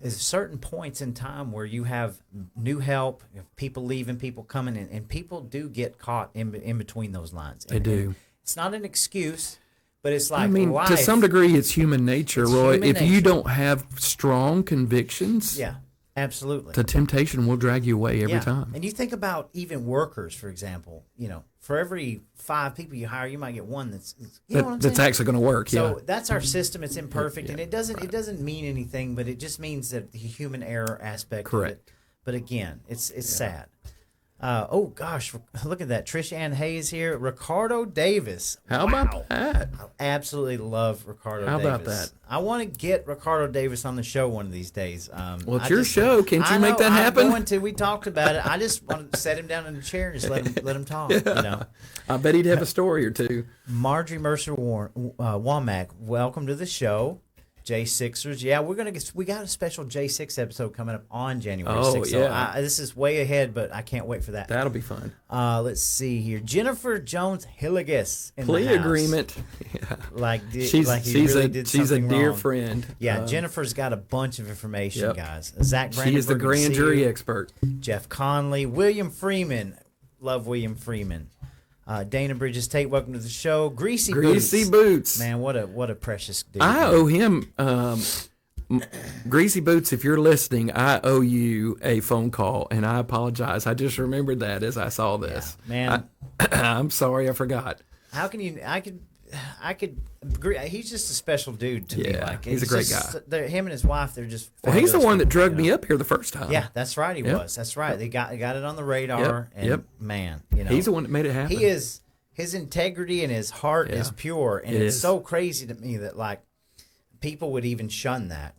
is certain points in time where you have new help, you have people leaving, people coming in, and people do get caught in between those lines. They do. And it's not an excuse, but it's like I mean, life. to some degree, it's human nature, It's Roy. human If you nature. don't have strong convictions, Yeah, absolutely. the temptation will drag you away every time. And you think about even workers, for example. For every 5 people you hire, you might get one that's you know what I'm That's saying? actually going to work. So Yeah. that's our system. It's imperfect, and it doesn't mean anything, but it just means that the human error aspect. Correct. Of it. But again, it's sad. Oh gosh, look at that! Trish Ann Hayes here, Ricardo Davis. How about that? I absolutely love Ricardo How Davis. about that? I want to get Ricardo Davis on the show one of these days. Well, it's your show. Can't you make that happen? I'm going to. We talked about it. I just want to set him down in a chair and just let him talk. I bet he'd have a story or two. Marjorie Mercer Womack, welcome to the show. J6ers, yeah, we got a special J6 episode coming up on January 6th. So yeah. this is way ahead, but I can't wait for that. That'll be fun. Let's see here, Jennifer Jones Hilligus in Plea the house. agreement. She's She's a dear wrong. friend. Yeah, Jennifer's got a bunch of information, guys. Zach Brandenburg, She is the good to grand see jury you. expert. Jeff Conley, William Freeman, love William Freeman. Dana Bridges Tate, welcome to the show. Greasy Boots. Man, what a precious dude. I owe him, Greasy Boots, if you're listening, I owe you a phone call, and I apologize. I just remembered that as I saw this. Yeah, man. I'm sorry, I forgot. How can you? I could agree. He's just a special dude to me. Yeah, Like he's a great guy. Him and his wife, they're just. Well, he's the fabulous one that people, drugged me up here the first time. Yeah, that's right. He Yep. was. That's right. They got it on the radar. Yep, And yep. man, He's the one that made it happen. He is. His integrity and his heart is pure, and it's so crazy to me that like people would even shun that.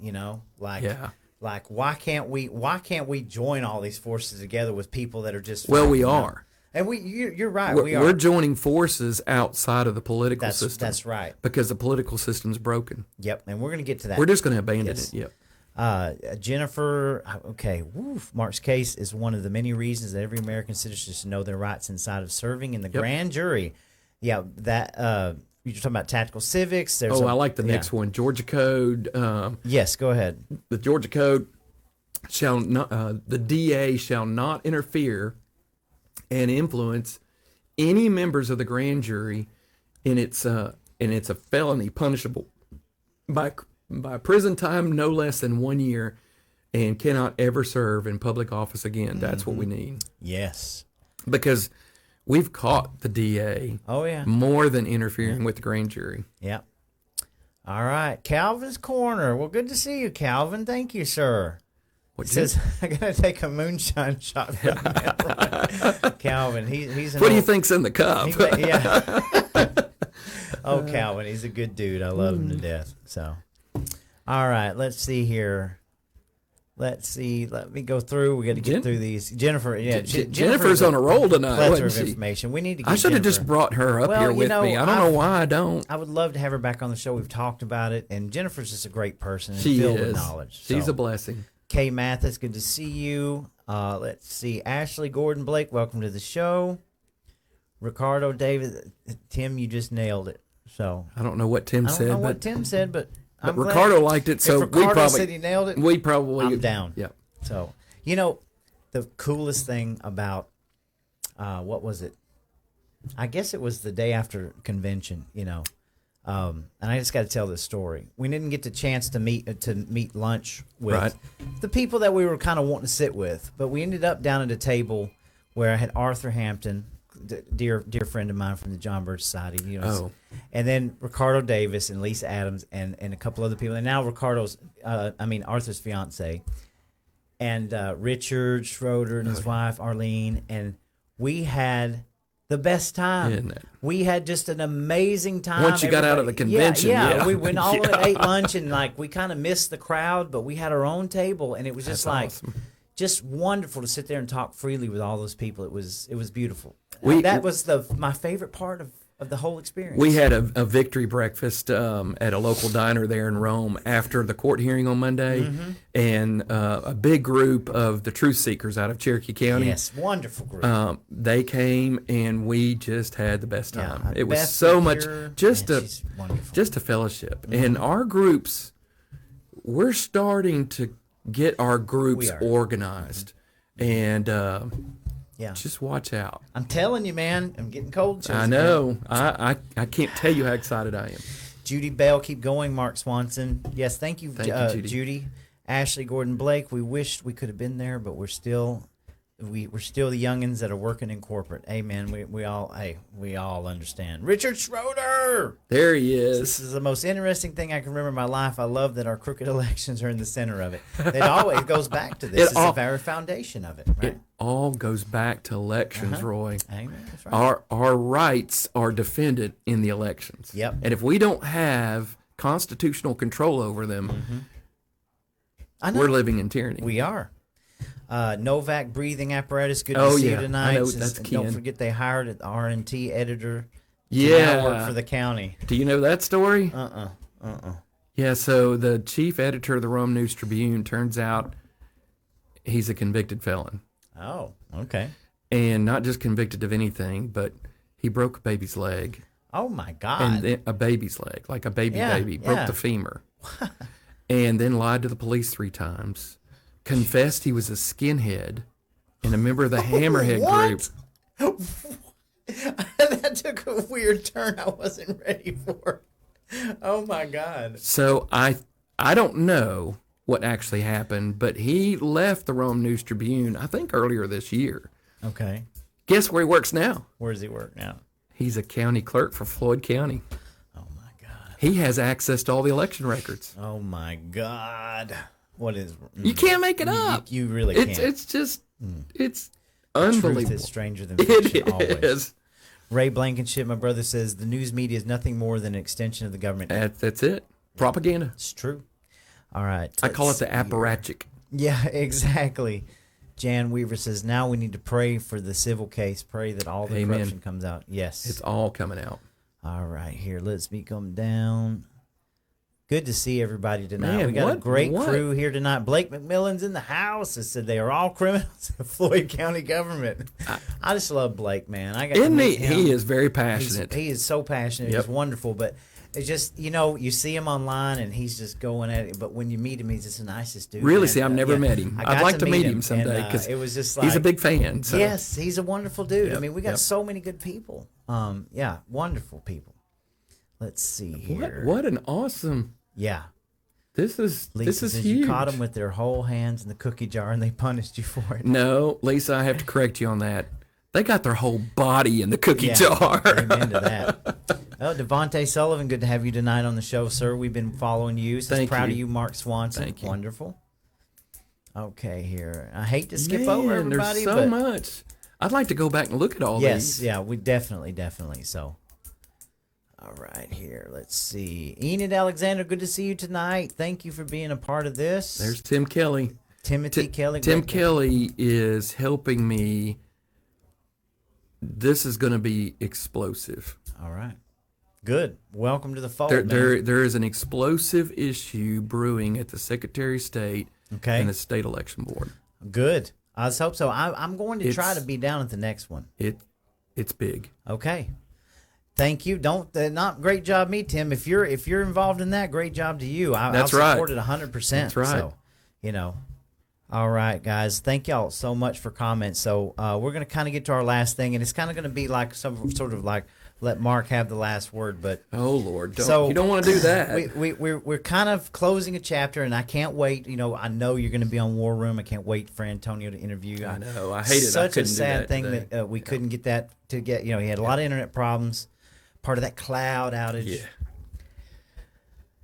Like why can't we join all these forces together with people that are just We you know? are. And you're right. We're joining forces outside of the political system. That's right. Because the political system's broken. Yep, and we're going to get to that. We're just going to abandon Yes. it. Yep. Jennifer, okay, Mark's case is one of the many reasons that every American citizen should know their rights inside of serving in the grand jury. Yeah, that you're talking about tactical civics. I like the next one. Georgia Code. Yes, go ahead. The Georgia Code shall not. The DA shall not interfere and influence any members of the grand jury, and it's a felony punishable by prison time no less than 1 year, and cannot ever serve in public office again. That's what we need. Yes. Because we've caught the DA more than interfering with the grand jury. Yep. All right. Calvin's Corner. Well, good to see you, Calvin. Thank you, sir. It says, I got to take a moonshine shot from Calvin. He's what do you think's in the cup? Oh, Calvin. He's a good dude. I love him to death. So, all right. Let's see here. Let me go through. We got to get through these. Jennifer, Jennifer's on a roll tonight. Plethora of information. We need to. I should have just brought her up here with me. I don't know why I don't. I would love to have her back on the show. We've talked about it, and Jennifer's just a great person. She filled is. with knowledge. She's a blessing. Kay Mathis, good to see you. Let's see. Ashley Gordon Blake, welcome to the show. Ricardo David, Tim, you just nailed it. So I don't know what Tim said. I don't know what Tim said, but I'm glad. Ricardo liked it, so if Ricardo we probably said he nailed it. We probably I'm down. Yeah. So the coolest thing about what was it? I guess it was the day after convention. And I just got to tell this story. We didn't get the chance to meet lunch with the people that we were kind of wanting to sit with, but we ended up down at a table where I had Arthur Hampton, dear friend of mine from the John Birch Society, and then Ricardo Davis and Lisa Adams and a couple other people, and now Arthur's fiance, and Richard Schroeder and his wife Arlene, and we had the best time. Isn't it? We had just an amazing time. Once you got out of the convention. Yeah. We went all and ate lunch, and we kind of missed the crowd, but we had our own table, and it was just awesome. Just wonderful to sit there and talk freely with all those people. It was beautiful. That was my favorite part of the whole experience. We had a victory breakfast at a local diner there in Rome after the court hearing on Monday, and a big group of the truth seekers out of Cherokee County. Yes, wonderful group. They came, and we just had the best time. Yeah, it was so much just she's wonderful. a fellowship. And our groups, we're starting to get our groups We are. organized, and Yeah. just watch out. I'm telling you, man, I'm getting cold chills. I know. I can't tell you how excited I am. Judy Bell, keep going. Mark Swanson. Yes, thank you, Thank you, Judy. Judy. Ashley Gordon Blake. We wished we could have been there, but we're still the youngins that are working in corporate. Amen. We all understand. Richard Schroeder. There he This is. is the most interesting thing I can remember in my life. I love that our crooked elections are in the center of it. It always goes back to this. It's the very foundation of it, right? It all goes back to elections, Roy. Amen. That's right. Our rights are defended in the elections. Yep. And if we don't have constitutional control over them, I know. we're living in tyranny. We are. Novak breathing apparatus. Good to Oh, see yeah. you tonight. I know, that's And don't Ken. forget they hired an R&T editor. To Yeah. now work for the county. Do you know that story? Uh-uh. Yeah, so the chief editor of the Rome News Tribune, turns out he's a convicted felon. Oh, okay. And not just convicted of anything, but he broke a baby's leg. Oh my God. And then a baby's leg, like a baby, Yeah, broke yeah. the femur. And then lied to the police 3 times, confessed he was a skinhead and a member of the Hammerhead group. That took a weird turn I wasn't ready for. Oh my God. So I don't know what actually happened, but he left the Rome News Tribune, I think earlier this year. Okay. Guess where he works now? Where does he work now? He's a county clerk for Floyd County. Oh my God. He has access to all the election records. Oh my God. What is? You can't make it up. You really It's can't. it's just it's Truth unbelievable. is stranger than fiction. It Always. is. Ray Blankenship, my brother, says the news media is nothing more than an extension of the government. That's it. Propaganda. It's true. All right. I call it let's the see. apparatchik. Yeah, exactly. Jan Weaver says, now we need to pray for the civil case. Pray that all the Amen. corruption comes out. Yes. It's all coming out. All right, here. Let's me come down. Good to see everybody tonight. Man, we got a what- great what? crew here tonight. Blake McMillan's in the house. It said they are all criminals in Floyd County government. I just love Blake, man. I got to Isn't meet he? him. He is very He's, passionate. he is so passionate. Yep. He's wonderful, but it's just, you see him online and he's just going at it. But when you meet him, he's just the nicest dude. Really? man. See, I've never met him. I I'd got like to meet him and, someday because it was just like he's a big fan. So. Yes, he's a wonderful dude. I Yep, mean, we got yep. so many good people. Yeah, wonderful people. Let's see here. What an awesome. Yeah. This is Lisa says huge. you caught them with their whole hands in the cookie jar and they punished you for it. No, Lisa, I have to correct you on that. They got their whole body in the cookie Yeah, jar. Amen to that. Oh, Devontae Sullivan, good to have you tonight on the show, sir. We've been following you. So Thank proud you. of you, Mark Swanson. Thank you. Wonderful. Okay, here. I hate to skip Man, over everybody, there's so but much. I'd like to go back and look at all yes, these. yeah, we definitely. So, all right, here. Let's see. Enid Alexander, good to see you tonight. Thank you for being a part of this. There's Tim Kelly. Timothy Kelly. Tim great- Kelly is helping me. This is going to be explosive. All right. Good. Welcome to the fold. man. There is an explosive issue brewing at the Secretary of State Okay. and the State Election Board. Good. I just hope so. I'm going to try It's- to be down at the next one. It's big. Okay. Thank you. Don't not great job, me, Tim. If you're involved in that, great job to you. That's I'll right. support it 100%. That's right. So, All right, guys. Thank y'all so much for comments. So we're gonna kind of get to our last thing, and it's kind of gonna be like some sort of like let Mark have the last word, but. Oh Lord, So you don't want to do that. We're kind of closing a chapter, and I can't wait. I know you're going to be on War Room. I can't wait for Antonio to interview you. I know. I hate it. I Such a couldn't do sad that thing today. that we couldn't get that to get. He had a lot of internet problems. Part of that cloud outage.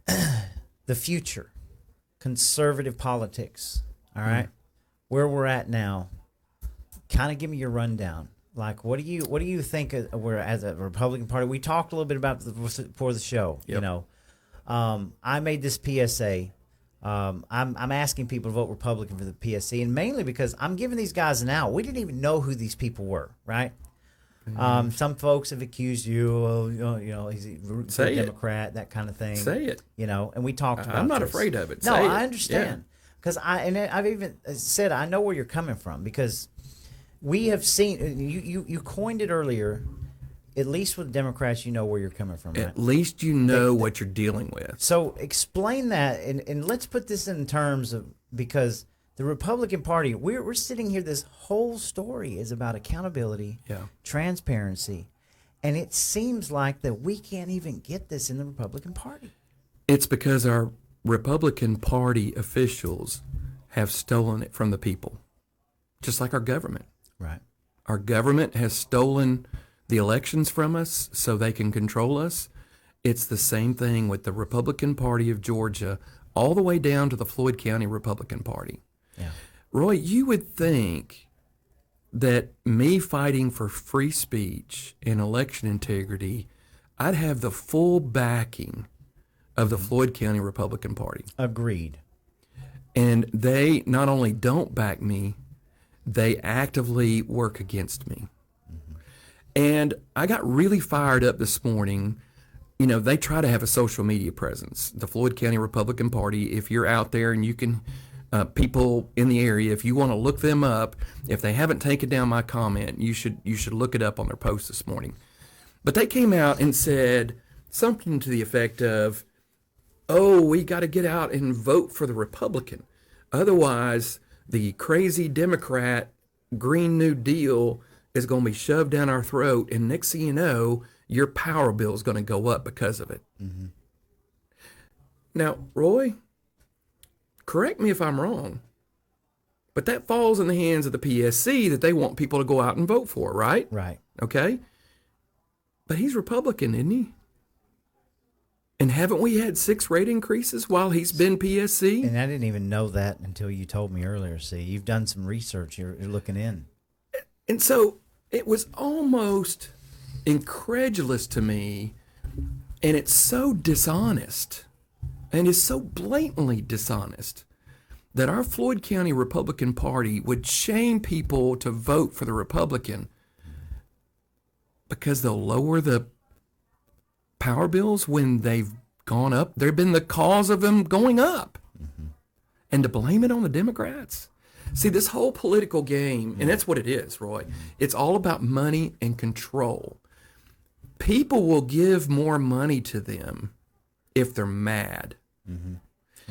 Yeah. The future, conservative politics. All right, where we're at now. Kind of give me your rundown. Like, what do you think we're as a Republican Party? We talked a little bit about before the show. Yep. I made this PSA. I'm asking people to vote Republican for the PSC, and mainly because I'm giving these guys an out. We didn't even know who these people were, right? Some folks have accused you of, he's a Say it. Democrat, that kind of thing. Say it. And we talked about I'm not this. afraid of it. No, Say I it. understand. Because I've even said I know where you're coming from, because we have seen you coined it earlier. At least with Democrats, you know where you're coming from, right? At least you know what you're dealing with. So explain that, and let's put this in terms of because the Republican Party, we're sitting here, this whole story is about accountability, transparency, and it seems like that we can't even get this in the Republican Party. It's because our Republican Party officials have stolen it from the people, just like our government. Right. Our government has stolen the elections from us so they can control us. It's the same thing with the Republican Party of Georgia, all the way down to the Floyd County Republican Party. Yeah. Roy, you would think that me fighting for free speech and election integrity, I'd have the full backing of the Floyd County Republican Party. Agreed. And they not only don't back me, they actively work against me. And I got really fired up this morning. You know, they try to have a social media presence. The Floyd County Republican Party, if you're out there and you can, people in the area, if you want to look them up, if they haven't taken down my comment, you should look it up on their post this morning. But they came out and said something to the effect of, oh, we got to get out and vote for the Republican. Otherwise, the crazy Democrat Green New Deal is going to be shoved down our throat, and next thing you know, your power bill is going to go up because of it. Mm-hmm. Now, Roy, correct me if I'm wrong, but that falls in the hands of the PSC that they want people to go out and vote for, right? Right. Okay? But he's Republican, isn't he? And haven't we had 6 rate increases while he's been PSC? And I didn't even know that until you told me earlier. See, you've done some research. You're looking in. And so it was almost incredulous to me, and it's so dishonest, and it's so blatantly dishonest, that our Floyd County Republican Party would shame people to vote for the Republican because they'll lower the power bills when they've gone up. They've been the cause of them going up. Mm-hmm. And to blame it on the Democrats? See, this whole political game, and that's what it is, Roy, it's all about money and control. People will give more money to them if they're mad. Mm-hmm.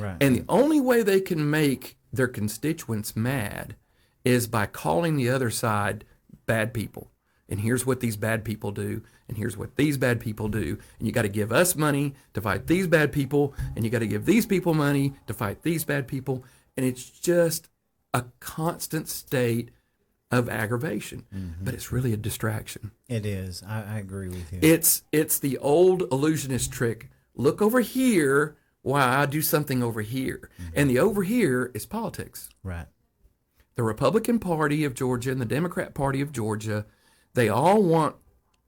Right. And the only way they can make their constituents mad is by calling the other side bad people. And here's what these bad people do, and here's what these bad people do. And you got to give us money to fight these bad people, and you got to give these people money to fight these bad people. And it's just a constant state of aggravation, but it's really a distraction. It is. I agree with you. It's the old illusionist trick. Look over here while I do something over here. And the over here is politics. Right. The Republican Party of Georgia and the Democrat Party of Georgia, they all want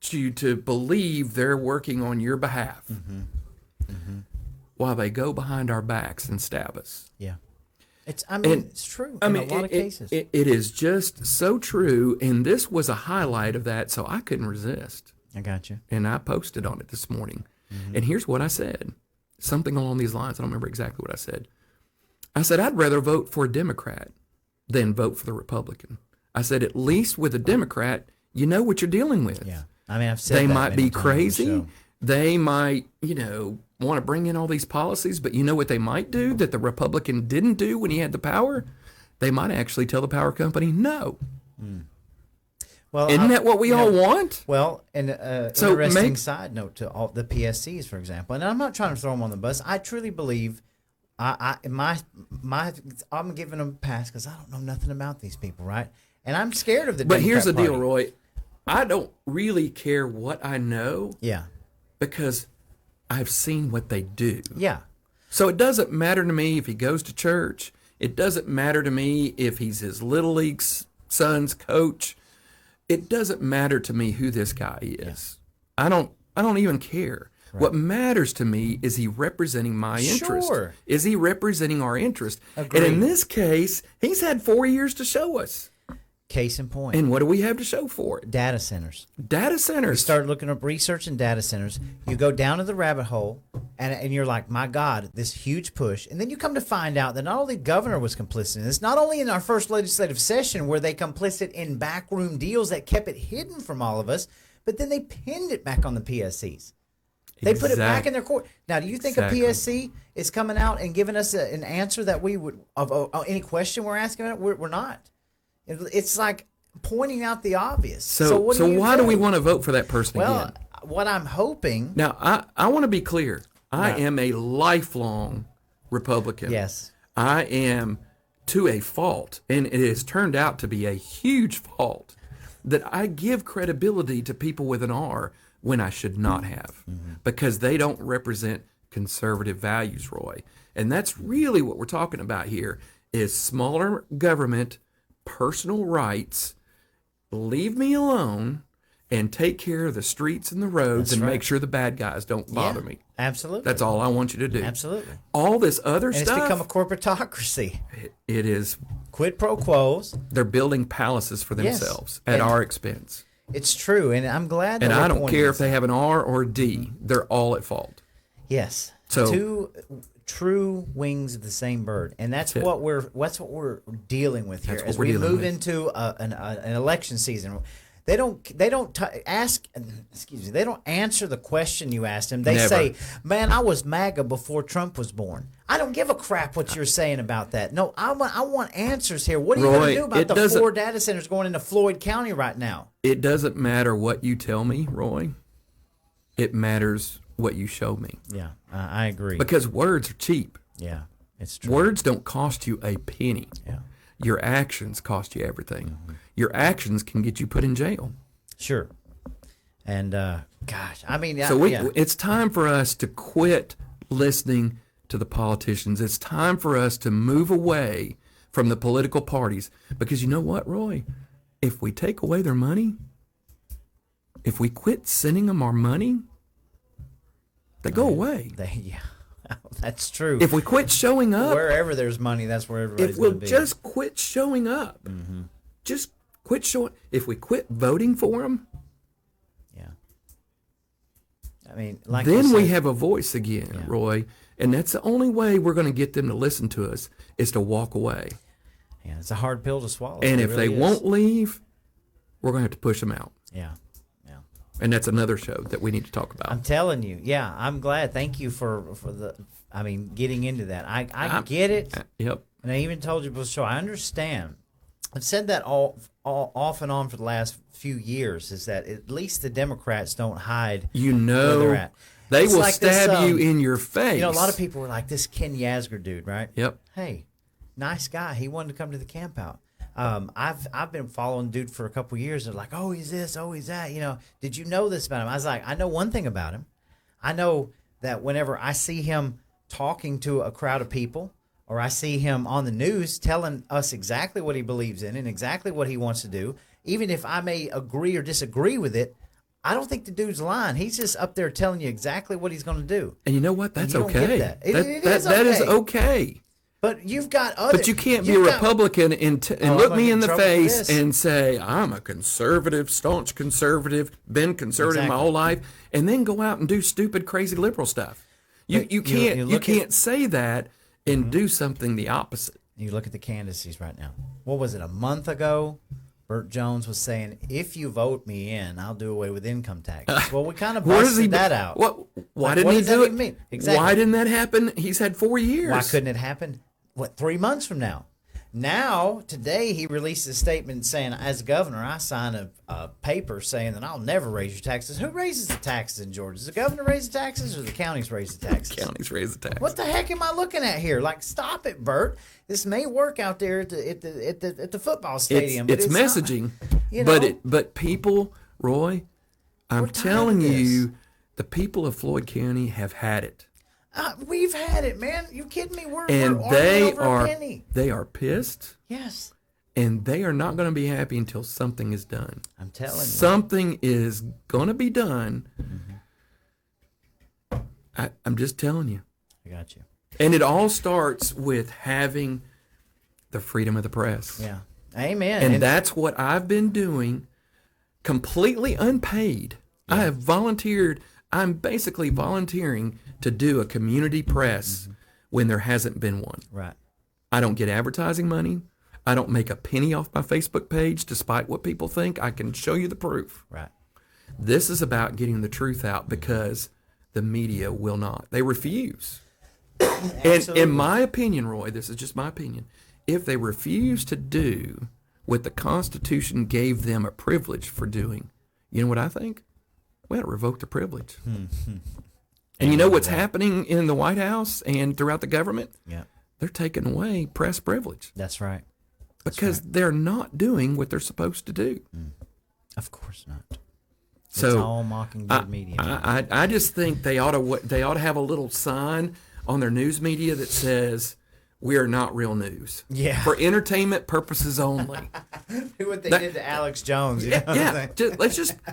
you to believe they're working on your behalf while they go behind our backs and stab us. Yeah. It's true in a lot of cases. It is just so true, and this was a highlight of that, so I couldn't resist. I got you. And I posted on it this morning. And here's what I said. Something along these lines. I don't remember exactly what I said. I said, I'd rather vote for a Democrat than vote for the Republican. I said, at least with a Democrat, you know what you're dealing with. Yeah. I mean, I've said they that might many be times on the crazy. show. They might, want to bring in all these policies, but you know what they might do that the Republican didn't do when he had the power? They might actually tell the power company no. Well, Isn't that what we all want? Well, and So interesting side note to all the PSCs, for example, and I'm not trying to throw them on the bus. I truly believe I'm giving them a pass because I don't know nothing about these people, right? And I'm scared of the. But here's the Democrat deal, Party. Roy. I don't really care what I know Yeah, because I've seen what they do. yeah, So it doesn't matter to me if he goes to church. It doesn't matter to me if he's his little league son's coach. It doesn't matter to me who this guy is. I don't even care. Right. What matters to me is he representing my interest. Sure. Is he representing our interest? Agreed. And in this case, he's had 4 years to show us. Case in point. And what do we have to show for it? Data centers. Data You centers. start looking up research in data centers. You go down to the rabbit hole, and you're like, my God, this huge push. And then you come to find out that not only the governor was complicit in this, not only in our first legislative session were they complicit in backroom deals that kept it hidden from all of us, but then they pinned it back on the PSCs. They put it back in their court. Now, do you think Exactly. a PSC is coming out and giving us an answer that we would of any question we're asking? We're not. It's like pointing out the obvious. So what do you why do we think? want to vote for that person Well, again? what I'm hoping. Now, I want to be clear. I am a lifelong Republican. Yes. I am to a fault, and it has turned out to be a huge fault, that I give credibility to people with an R when I should not have, because they don't represent conservative values, Roy. And that's really what we're talking about here is smaller government, personal rights, leave me alone, and take care of the streets and the roads That's and right. make sure the bad guys don't bother me. Absolutely. That's all I want you to do. Absolutely. All this other And stuff, it's become a corporatocracy. it is, Quid pro quos. they're building palaces for Yes. themselves at And- our expense. It's true, and I'm glad. That And we're I don't pointing care this if they have an R or a D, they're all at fault. Yes. So- Two true wings of the same bird, and that's it. what we're dealing with here That's what as we're we dealing move with. into an election season. They don't ask. Excuse me. They don't answer the question you asked them. They Never. say, "Man, I was MAGA before Trump was born." I don't give a crap what you're saying about that. No, I want answers here. What are you going Roy, to do about it the doesn't- 4 data centers going into Floyd County right now? It doesn't matter what you tell me, Roy. It matters what you show me. Yeah, I agree. Because words are cheap. Yeah, it's true. Words don't cost you a penny. Yeah, Your actions cost you everything. Mm-hmm. Your actions can get you put in jail. sure. And gosh, I mean, So yeah. it's time for us to quit listening to the politicians. It's time for us to move away from the political parties. Because you know what, Roy? If we take away their money, if we quit sending them our money, they go away. Yeah, that's true. If we quit showing up, Wherever there's money, that's where everybody's if we'll going to be. just quit showing up, just quit showing. If we quit voting for them, Yeah. I mean, like then you we said, have a voice again, Roy. And that's the only way we're going to get them to listen to us is to walk away. Yeah, it's a hard pill to swallow. And It if really they is. won't leave, we're going to have to push them out. Yeah, yeah. And that's another show that we need to talk about. I'm telling you. Yeah, I'm glad. Thank you for the. I mean, getting into that. I get it. Yep. And I even told you before the show, I understand. I've said that all off and on for the last few years, is that at least the Democrats don't hide You where know, they're at. they It's will like this, stab you in your face. You know, a lot of people were like, this Ken Yasgur dude, right? Yep. Hey, nice guy. He wanted to come to the camp out. I've been following dude for a couple years. They're like, oh, he's this, oh, he's that. You know, did you know this about him? I was like, I know one thing about him. I know that whenever I see him talking to a crowd of people, or I see him on the news telling us exactly what he believes in and exactly what he wants to do, even if I may agree or disagree with it, I don't think the dude's lying. He's just up there telling you exactly what he's going to do. And you know what? That's you don't get okay. that. It is that is okay. okay. But you've got other. But you can't be a you've got- Republican and I'm look gonna me get in in the trouble for face this. and say, I'm a conservative, staunch conservative, been conservative my Exactly. whole life, and then go out and do stupid, crazy liberal stuff. You But can't you you look can't at- say that and do something the opposite. You look at the candidacies right now. What was it, a month ago? Burt Jones was saying, if you vote me in, I'll do away with income tax. Well, we kind of Where does busted that out. Why Like, didn't what he does that do it? even mean? Exactly. Why didn't that happen? He's had 4 years. Why couldn't it happen? 3 months from now? Now, today, he released a statement saying, as governor, I sign a paper saying that I'll never raise your taxes. Who raises the taxes in Georgia? Does the governor raise the taxes or the counties raise the taxes? Counties raise the tax. What the heck am I looking at here? Like, stop it, Bert. This may work out there at the football stadium. It's but it's messaging, not, you know? but people, Roy, I'm We're tired telling of this. you, the people of Floyd County have had it, We've had it, man. You kidding me? We're and arguing they over are a penny. pissed, Yes, and they are not going to be happy until something is done. I'm telling you. Something is going to be done. I'm just telling you, I got you. and it all starts with having the freedom of the press. Yeah. Amen. And that's what I've been doing, completely unpaid. I have volunteered. I'm basically volunteering to do a community press when there hasn't been one. right. I don't get advertising money. I don't make a penny off my Facebook page, despite what people think. I can show you the proof. Right. This is about getting the truth out because the media will not. They refuse. And in my opinion, Roy, this is just my opinion, if they refuse to do what the Constitution gave them a privilege for doing, you know what I think? We ought to revoke the privilege. And you know what's happening in the White House and throughout the government? Yeah. They're taking away press privilege. That's right. Because they're not doing what they're supposed to do. Of course not. So it's all mockingbird media. I just think they ought to have a little sign on their news media that says, "We are not real news. Yeah. For entertainment purposes only." Do what they did to Alex Jones. You know what I'm saying?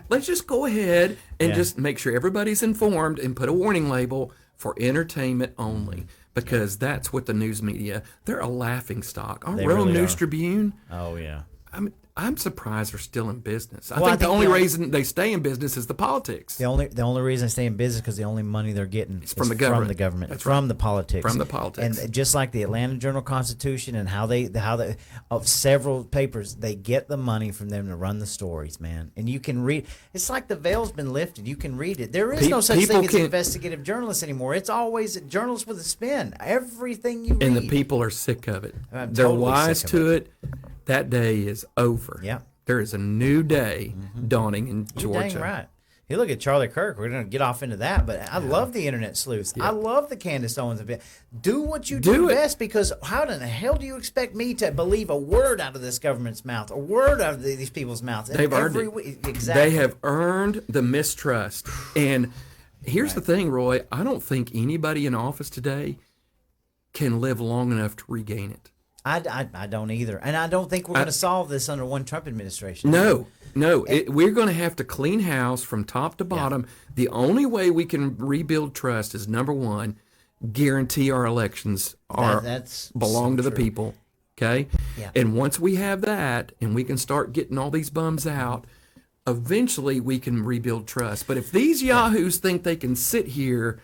Let's just go ahead and just make sure everybody's informed and put a warning label for entertainment only, because that's what the news media, they're a laughing stock. Our They Rome really News are. Tribune, Oh yeah. I'm surprised they're still in business. I Well, think the I think only the only- reason they stay in business is the politics. The only reason I stay in business because the only money they're getting is from the government. From the government. That's from the politics. From the politics. And just like the Atlanta Journal-Constitution and how they of several papers, they get the money from them to run the stories, man. And you can read. It's like the veil's been lifted. You can read it. There is no such people thing as can't- investigative journalists anymore. It's always journalists with a spin. Everything you read. And the people are sick of it. I'm They're totally wise sick of to it. That day is over. Yeah. There is a new day dawning in You're Georgia. dang right. You look at Charlie Kirk. We're going to get off into that, but I love the internet sleuths. I love the Candace Owens of it. Do what you do it. best, because how in the hell do you expect me to believe a word out of this government's mouth, a word out of these people's mouths? They've earned it. Exactly. They have earned the mistrust. And here's the thing, Roy. I don't think anybody in office today can live long enough to regain it. I don't either, and I don't think we're going to solve this under one Trump administration. No. We're going to have to clean house from top to bottom. The only way we can rebuild trust is, number one, guarantee our elections belong to the people. Okay? Yeah. And once we have that and we can start getting all these bums out, eventually we can rebuild trust. But if these yahoos think they can sit here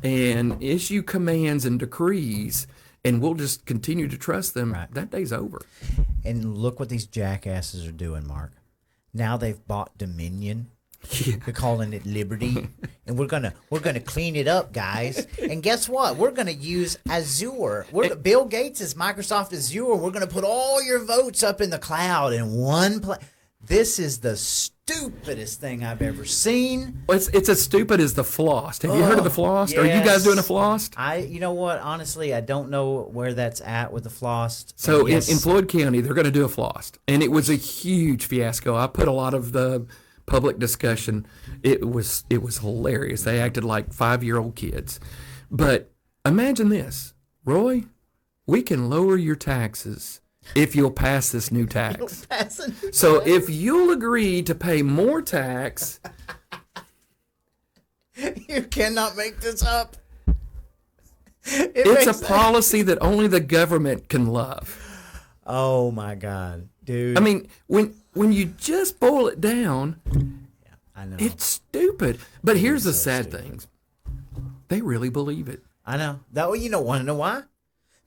and issue commands and decrees and we'll just continue to trust them, that day's over. And look what these jackasses are doing, Mark. Now they've bought Dominion. They're calling it Liberty, and we're gonna clean it up, guys. And guess what? We're gonna use Azure. Bill Gates is Microsoft Azure. We're gonna put all your votes up in the cloud in one place. This is the stupidest thing I've ever seen. Well, it's as stupid as the Flossed. Have you heard of the Flossed? Are you guys doing a Flossed? You know what? Honestly, I don't know where that's at with the Flossed. So in Floyd County, they're going to do a Flossed, and it was a huge fiasco. I put a lot of the public discussion. It was hilarious. They acted like 5-year-old kids. But imagine this, Roy. We can lower your taxes if you'll pass this new tax. So if you'll agree to pay more tax, you cannot make this up. It's a policy that only the government can love. Oh my God, dude! I mean, when you just boil it down, I know it's stupid. But here's the sad thing: they really believe it. I know. That you don't want to know why?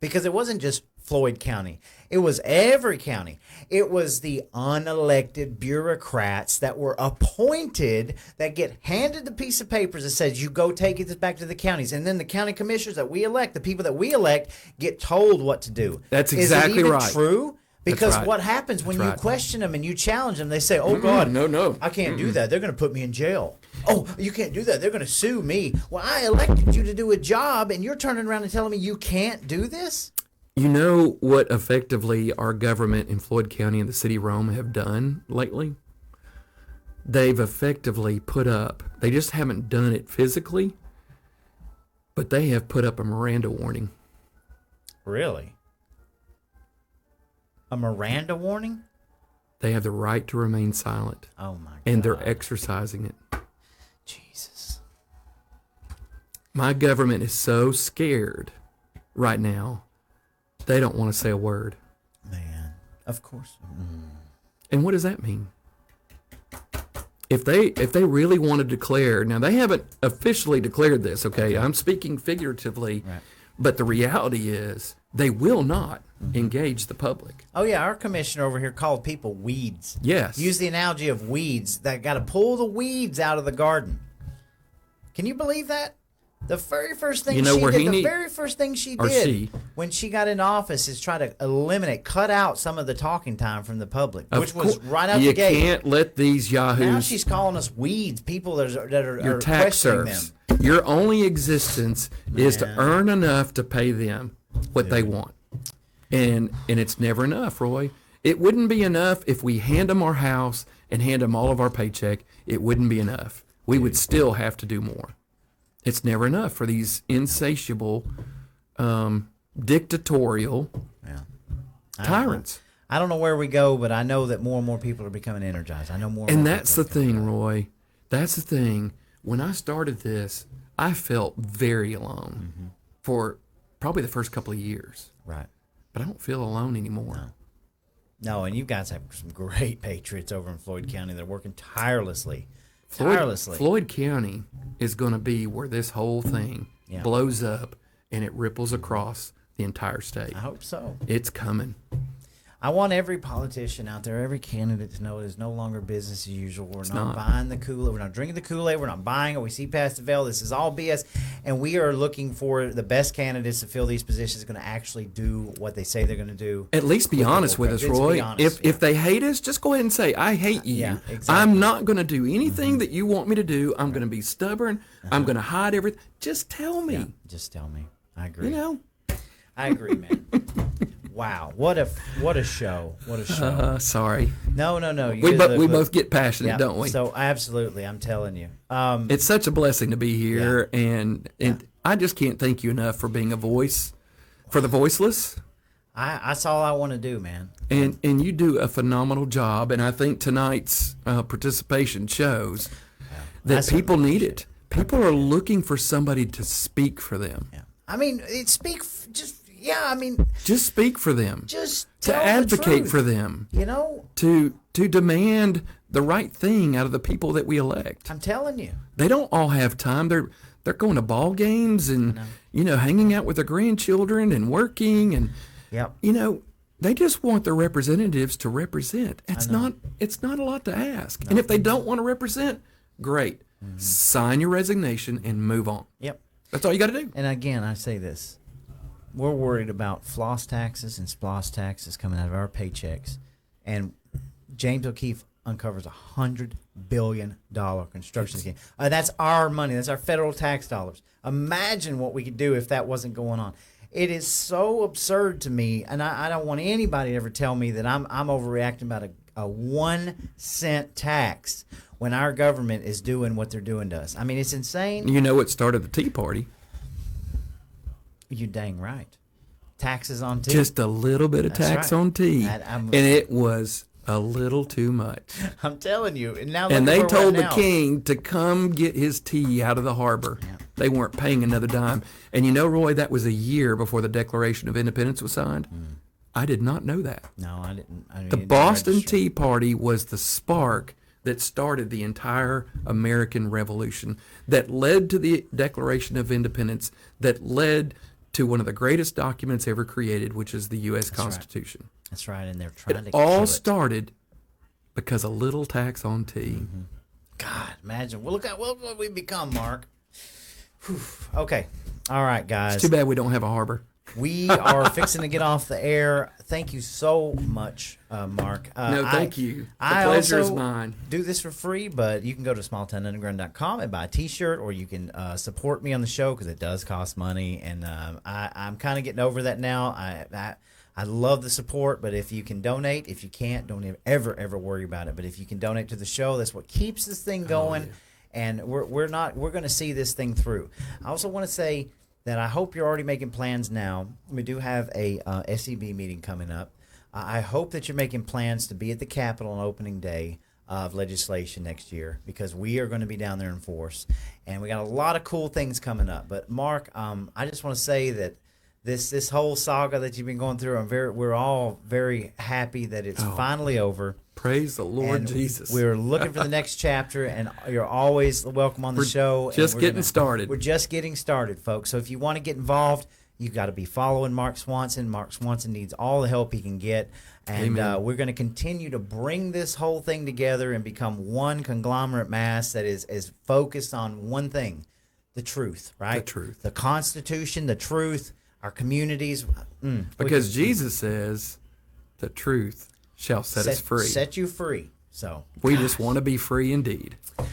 Because it wasn't just Floyd County. It was every county. It was the unelected bureaucrats that were appointed that get handed the piece of papers that says, you go take this back to the counties. And then the county commissioners that we elect, the people that we elect, get told what to do. That's exactly Is it even right. true? Because right. what happens when That's you right. question them and you challenge them, they say, oh, God, no. I can't do that. They're going to put me in jail. Oh, you can't do that. They're going to sue me. Well, I elected you to do a job, and you're turning around and telling me you can't do this? You know what effectively our government in Floyd County and the city of Rome have done lately? They've effectively put up, they just haven't done it physically, but they have put up a Miranda warning. Really? A Miranda warning? They have the right to remain silent. Oh, my God. And they're exercising it. Jesus. My government is so scared right now, they don't want to say a word. Man, of course. And what does that mean? If they really want to declare, now they haven't officially declared this, okay? I'm speaking figuratively, Right. but the reality is they will not engage the public. Oh, yeah, our commissioner over here called people weeds. Yes. Use the analogy of weeds. That got to pull the weeds out of the garden. Can you believe that? The very first thing You know she where did, he the need- very first thing she or did she. when she got in office is try to cut out some of the talking time from the public, Of which was cour- right out you the gate. can't let these yahoos. Now she's calling us weeds, people that your are tax questioning serfs. them. Your only existence is to earn enough to pay them what they want, and it's never enough, Roy. It wouldn't be enough if we hand them our house and hand them all of our paycheck. It wouldn't be enough. We would still have to do more. It's never enough for these insatiable, dictatorial tyrants. I don't know where we go, but I know that more and more people are becoming energized. I know more. And more that's the people are thing, Roy. That's the thing. When I started this, I felt very alone for probably the first couple of years. right. But I don't feel alone anymore. No, and you guys have some great patriots over in Floyd County. They're working tirelessly. Floyd County is going to be where this whole thing Yeah. blows up and it ripples across the entire state. I hope so. It's coming. I want every politician out there, every candidate to know it is no longer business as usual. We're not not. buying the Kool-Aid. We're not drinking the Kool-Aid. We're not buying it. We see past the veil. This is all BS. And we are looking for the best candidates to fill these positions going to actually do what they say they're going to do. At least be With the honest with whole us, crowd. Let's Roy. be honest, If they hate us, just go ahead and say, I hate you. Yeah, exactly. I'm not going to do anything that you want me to do. I'm going to be stubborn. I'm going to hide everything. Just tell me. Yeah, just tell me. I agree. You know? I agree, man. Wow, what a show! What a show! Sorry. No. We both get passionate, yeah, don't we? So absolutely, I'm telling you. It's such a blessing to be here, and I just can't thank you enough for being a voice for the voiceless. That's all I want to do, man. And you do a phenomenal job, and I think tonight's participation shows that people need it. People are looking for somebody to speak for them. Yeah. I mean, Just speak for them. just To tell the advocate truth, for them. You know, To demand the right thing out of the people that we elect. I'm telling you. They don't all have time. They're going to ball games and hanging out with their grandchildren and working and Yep. they just want their representatives to represent. It's not a lot to ask. And if they don't want to represent, great. Sign your resignation and move on. Yep. That's all you got to do. And again, I say this: we're worried about floss taxes and sploss taxes coming out of our paychecks, and James O'Keefe uncovers $100 billion construction scheme. That's our money. That's our federal tax dollars. Imagine what we could do if that wasn't going on. It is so absurd to me, and I don't want anybody to ever tell me that I'm overreacting about a 1 cent tax when our government is doing what they're doing to us. I mean, it's insane. You know what started the Tea Party? You dang right. Taxes on tea. Just a little bit of That's tax right. on tea. And it was a little too much. I'm telling you. And now And look they where we're told at the now. king to come get his tea out of the harbor. Yeah. They weren't paying another dime. And you know, Roy, that was a year before the Declaration of Independence was signed. I did not know that. No, I didn't. I mean, The it didn't Boston register. Tea Party was the spark that started the entire American Revolution, that led to the Declaration of Independence, that led to one of the greatest documents ever created, which is the U.S. Constitution. That's right, and they're trying to It all kill it. started because a little tax on tea. God, imagine. Well, look at what we've become, Mark. Whew. Okay. All right, guys. Too bad we don't have a harbor. We are fixing to get off the air. Thank you so much, Mark. No, thank you. The I pleasure is also mine. do this for free, but you can go to smalltownunderground.com and buy a T-shirt, or you can support me on the show because it does cost money, and I'm kind of getting over that now. I love the support, but if you can donate, if you can't, don't ever worry about it. But if you can donate to the show, that's what keeps this thing going, and we're going to see this thing through. I also want to say that I hope you're already making plans now. We do have a SEB meeting coming up. I hope that you're making plans to be at the Capitol on opening day of legislation next year, because we are going to be down there in force, and we got a lot of cool things coming up. But Mark, I just want to say that this whole saga that you've been going through, we're all very happy that it's finally over. Praise the Lord And Jesus. We're looking for the next chapter, and you're always welcome on the show. And just we're getting started. We're just getting started, folks. So if you want to get involved, you've got to be following Mark Swanson. Mark Swanson needs all the help he can get. And we're going to continue to bring this whole thing together and become one conglomerate mass that is focused on one thing, the truth, right? The truth. The Constitution, the truth, our communities. Because Jesus says the truth shall set us free. Set you free. So we just want to be free indeed. All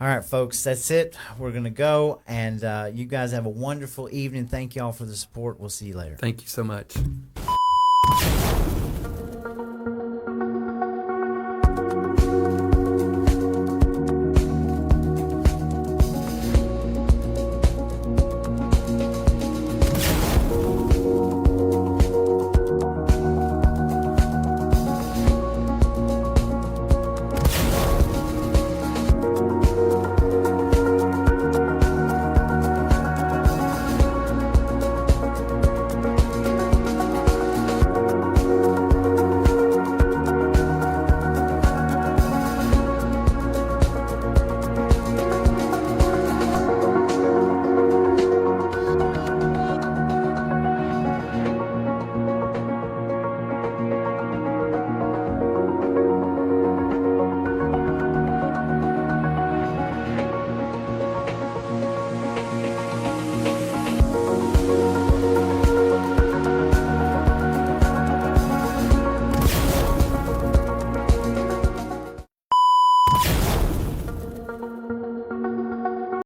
right, folks, that's it. We're going to go, and you guys have a wonderful evening. Thank you all for the support. We'll see you later. Thank you so much.